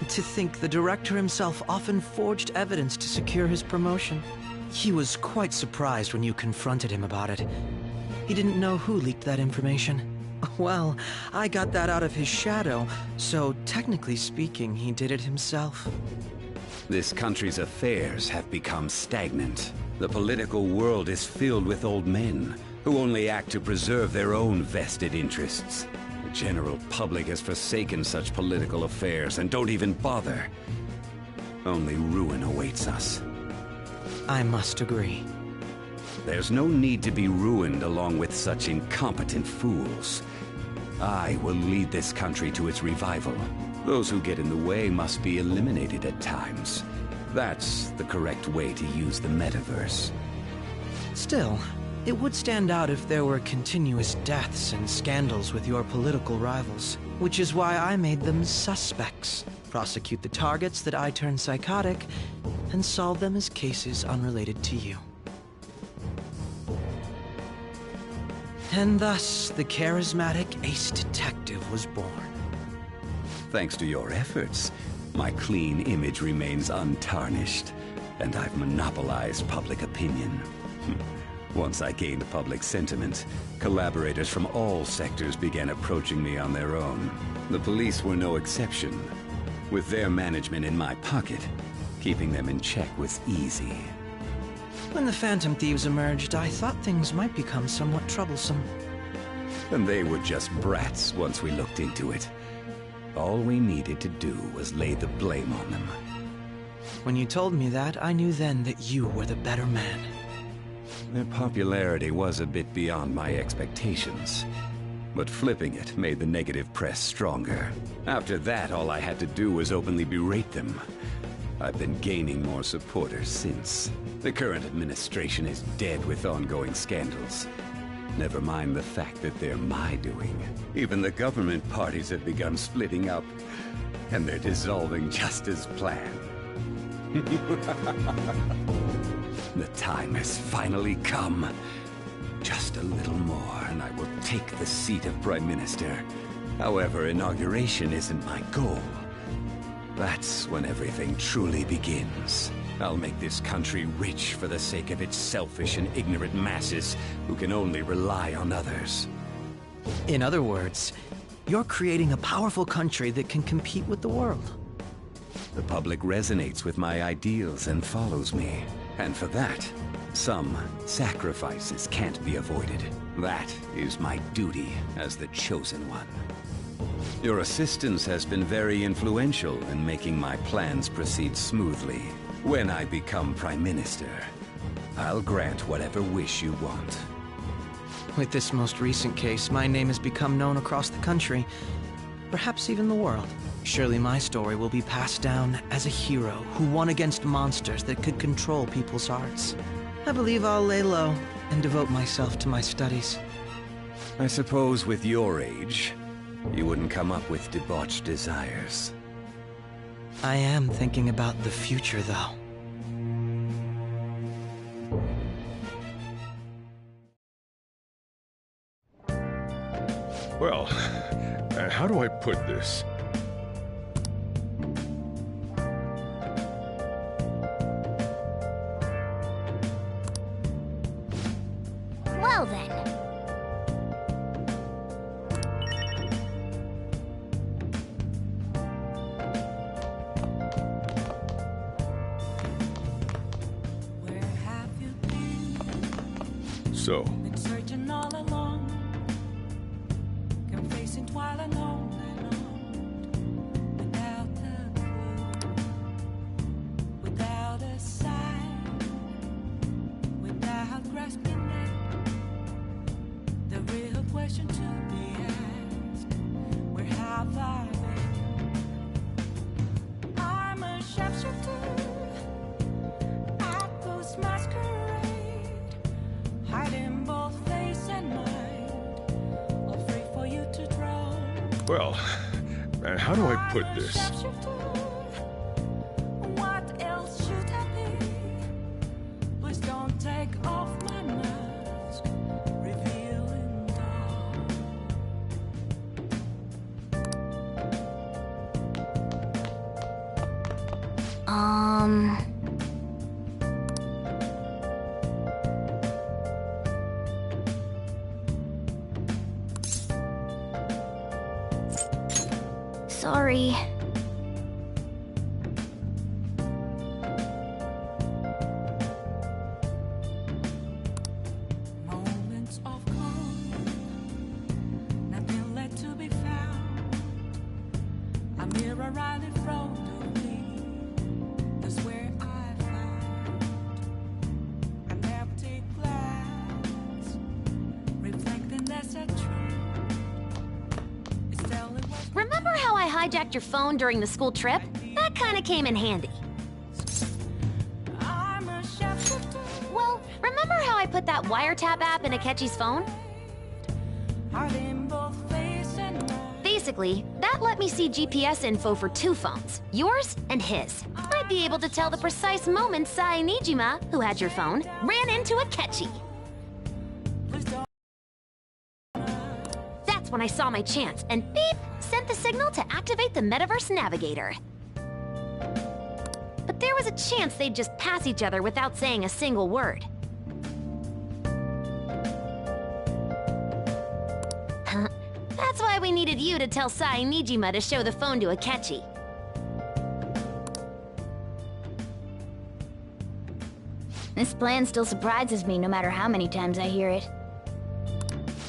To think the director himself often forged evidence to secure his promotion. He was quite surprised when you confronted him about it. He didn't know who leaked that information. Well, I got that out of his shadow, so technically speaking, he did it himself. This country's affairs have become stagnant. The political world is filled with old men who only act to preserve their own vested interests. The general public has forsaken such political affairs and don't even bother. Only ruin awaits us. I must agree. There's no need to be ruined along with such incompetent fools. I will lead this country to its revival. Those who get in the way must be eliminated at times. That's the correct way to use the metaverse. Still, it would stand out if there were continuous deaths and scandals with your political rivals, which is why I made them suspects. Prosecute the targets that I turn psychotic, and solve them as cases unrelated to you. And thus, the charismatic ace detective was born. Thanks to your efforts, my clean image remains untarnished, and I've monopolized public opinion. Once I gained public sentiment, collaborators from all sectors began approaching me on their own. The police were no exception. With their management in my pocket, keeping them in check was easy. When the Phantom Thieves emerged, I thought things might become somewhat troublesome. And they were just brats once we looked into it. All we needed to do was lay the blame on them. When you told me that, I knew then that you were the better man. Their popularity was a bit beyond my expectations. But flipping it made the negative press stronger. After that, all I had to do was openly berate them. I've been gaining more supporters since. The current administration is dead with ongoing scandals. Never mind the fact that they're my doing. Even the government parties have begun splitting up, and they're dissolving just as planned. The time has finally come. Just a little more, and I will take the seat of Prime Minister. However, inauguration isn't my goal. That's when everything truly begins. I'll make this country rich for the sake of its selfish and ignorant masses who can only rely on others. In other words, you're creating a powerful country that can compete with the world. The public resonates with my ideals and follows me. And for that, some sacrifices can't be avoided. That is my duty as the Chosen One. Your assistance has been very influential in making my plans proceed smoothly. When I become Prime Minister, I'll grant whatever wish you want. With this most recent case, my name has become known across the country, perhaps even the world. Surely my story will be passed down as a hero who won against monsters that could control people's hearts. I believe I'll lay low and devote myself to my studies. I suppose with your age, you wouldn't come up with debauched desires. I am thinking about the future, though. Well, how do I put this? Well then. So, Been searching all along, confessing while alone without a clue, without a sign, without grasping it. The real question to be asked: where have I been? I'm a sharpshooter at Post Masquerade, hiding both face and mind, all free for you to draw. well, how do I put this? What else should I be? Please don't take off my mask, revealing dawn. Sorry. Moments of calm, nothing left to be found. A mirror right in front of me, that's where I found an empty glass, reflecting that's a truth. It's telling what. Remember how I hijacked your phone during the school trip? That kind of came in handy. I'm a sharpshooter. Well, remember how I put that wiretap app in Akechi's phone? Hiding both face and mind. Basically, that let me see GPS info for two phones, yours and his. I'd be able to tell the precise moment Sai Nijima, who had your phone, ran into Akechi. That's when I saw my chance, and beep, sent the signal to activate the Metaverse Navigator. But there was a chance they'd just pass each other without saying a single word. That's why we needed you to tell Sai Nijima to show the phone to Akechi. This plan still surprises me no matter how many times I hear it.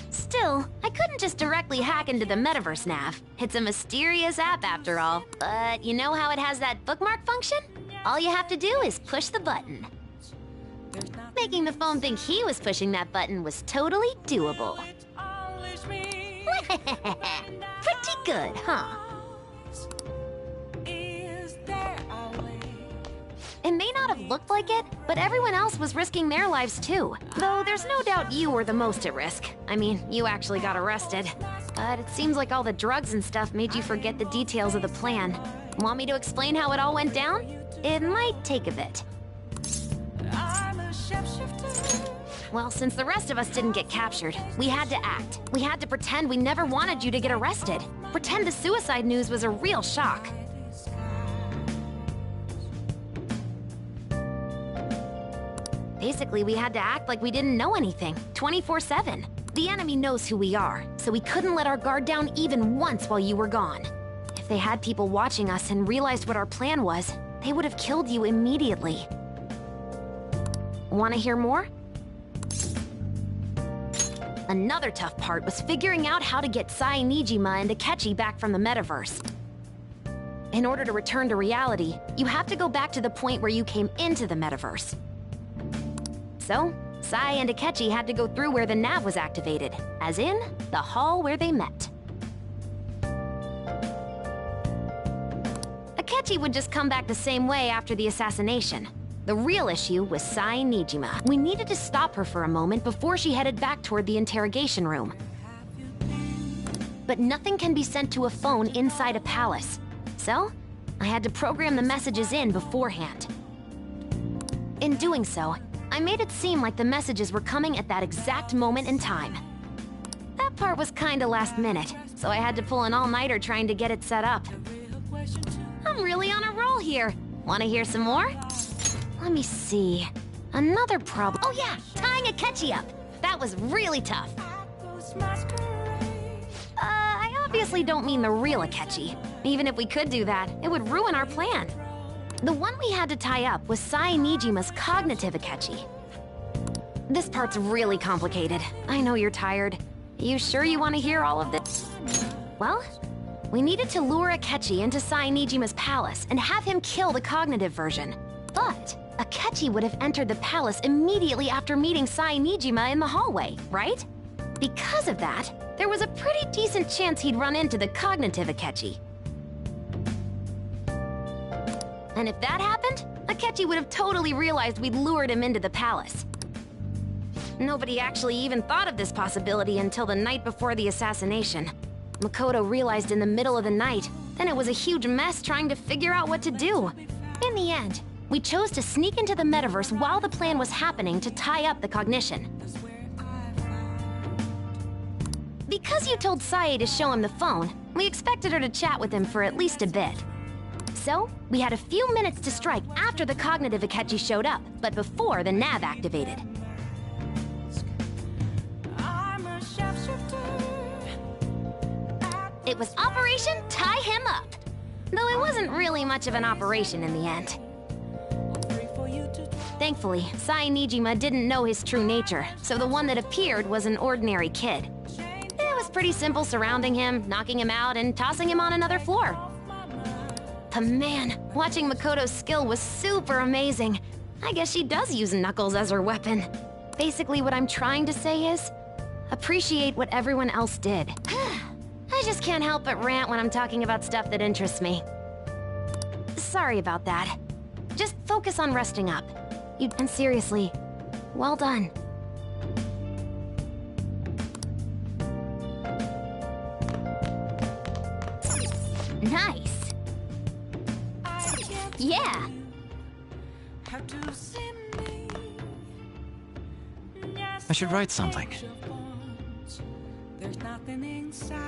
Still, I couldn't just directly hack into the Metaverse Nav. It's a mysterious app after all. But you know how it has that bookmark function? All you have to do is push the button. Making the phone think he was pushing that button was totally doable. Pretty good, huh? It may not have looked like it, but everyone else was risking their lives too. Though there's no doubt you were the most at risk. I mean, you actually got arrested. But it seems like all the drugs and stuff made you forget the details of the plan. Want me to explain how it all went down? It might take a bit. Well, since the rest of us didn't get captured, we had to act. We had to pretend we never wanted you to get arrested. Pretend the suicide news was a real shock. Basically, we had to act like we didn't know anything, 24/7. The enemy knows who we are, so we couldn't let our guard down even once while you were gone. If they had people watching us and realized what our plan was, they would have killed you immediately. Want to hear more? Another tough part was figuring out how to get Sai, Nijima, and Akechi back from the metaverse. In order to return to reality, you have to go back to the point where you came into the metaverse. So, Sai and Akechi had to go through where the nav was activated, as in, the hall where they met. Akechi would just come back the same way after the assassination. The real issue was Sai Nijima. We needed to stop her for a moment before she headed back toward the interrogation room. But nothing can be sent to a phone inside a palace. So, I had to program the messages in beforehand. In doing so, I made it seem like the messages were coming at that exact moment in time. That part was kinda last minute, so I had to pull an all-nighter trying to get it set up. I'm really on a roll here. Wanna hear some more? Let me see. Another problem. Oh yeah, tying Akechi up. That was really tough. I obviously don't mean the real Akechi. Even if we could do that, it would ruin our plan. The one we had to tie up was Sai Nijima's cognitive Akechi. This part's really complicated. I know you're tired. You sure you want to hear all of this? Well, we needed to lure Akechi into Sai Nijima's palace and have him kill the cognitive version. But Akechi would have entered the palace immediately after meeting Sai Nijima in the hallway, right? Because of that, there was a pretty decent chance he'd run into the cognitive Akechi. And if that happened, Akechi would have totally realized we'd lured him into the palace. Nobody actually even thought of this possibility until the night before the assassination. Makoto realized in the middle of the night, then it was a huge mess trying to figure out what to do. In the end, we chose to sneak into the metaverse while the plan was happening to tie up the cognition. Because you told Sae to show him the phone, we expected her to chat with him for at least a bit. So, we had a few minutes to strike after the cognitive Akechi showed up, but before the nav activated. It was Operation Tie Him Up, though it wasn't really much of an operation in the end. Thankfully, Sai Nijima didn't know his true nature, so the one that appeared was an ordinary kid. It was pretty simple surrounding him, knocking him out, and tossing him on another floor. But man, watching Makoto's skill was super amazing. I guess she does use Knuckles as her weapon. Basically, what I'm trying to say is, appreciate what everyone else did. I just can't help but rant when I'm talking about stuff that interests me. Sorry about that. Just focus on resting up. And seriously, well done. Nice. Yeah. I should write something. There's nothing inside.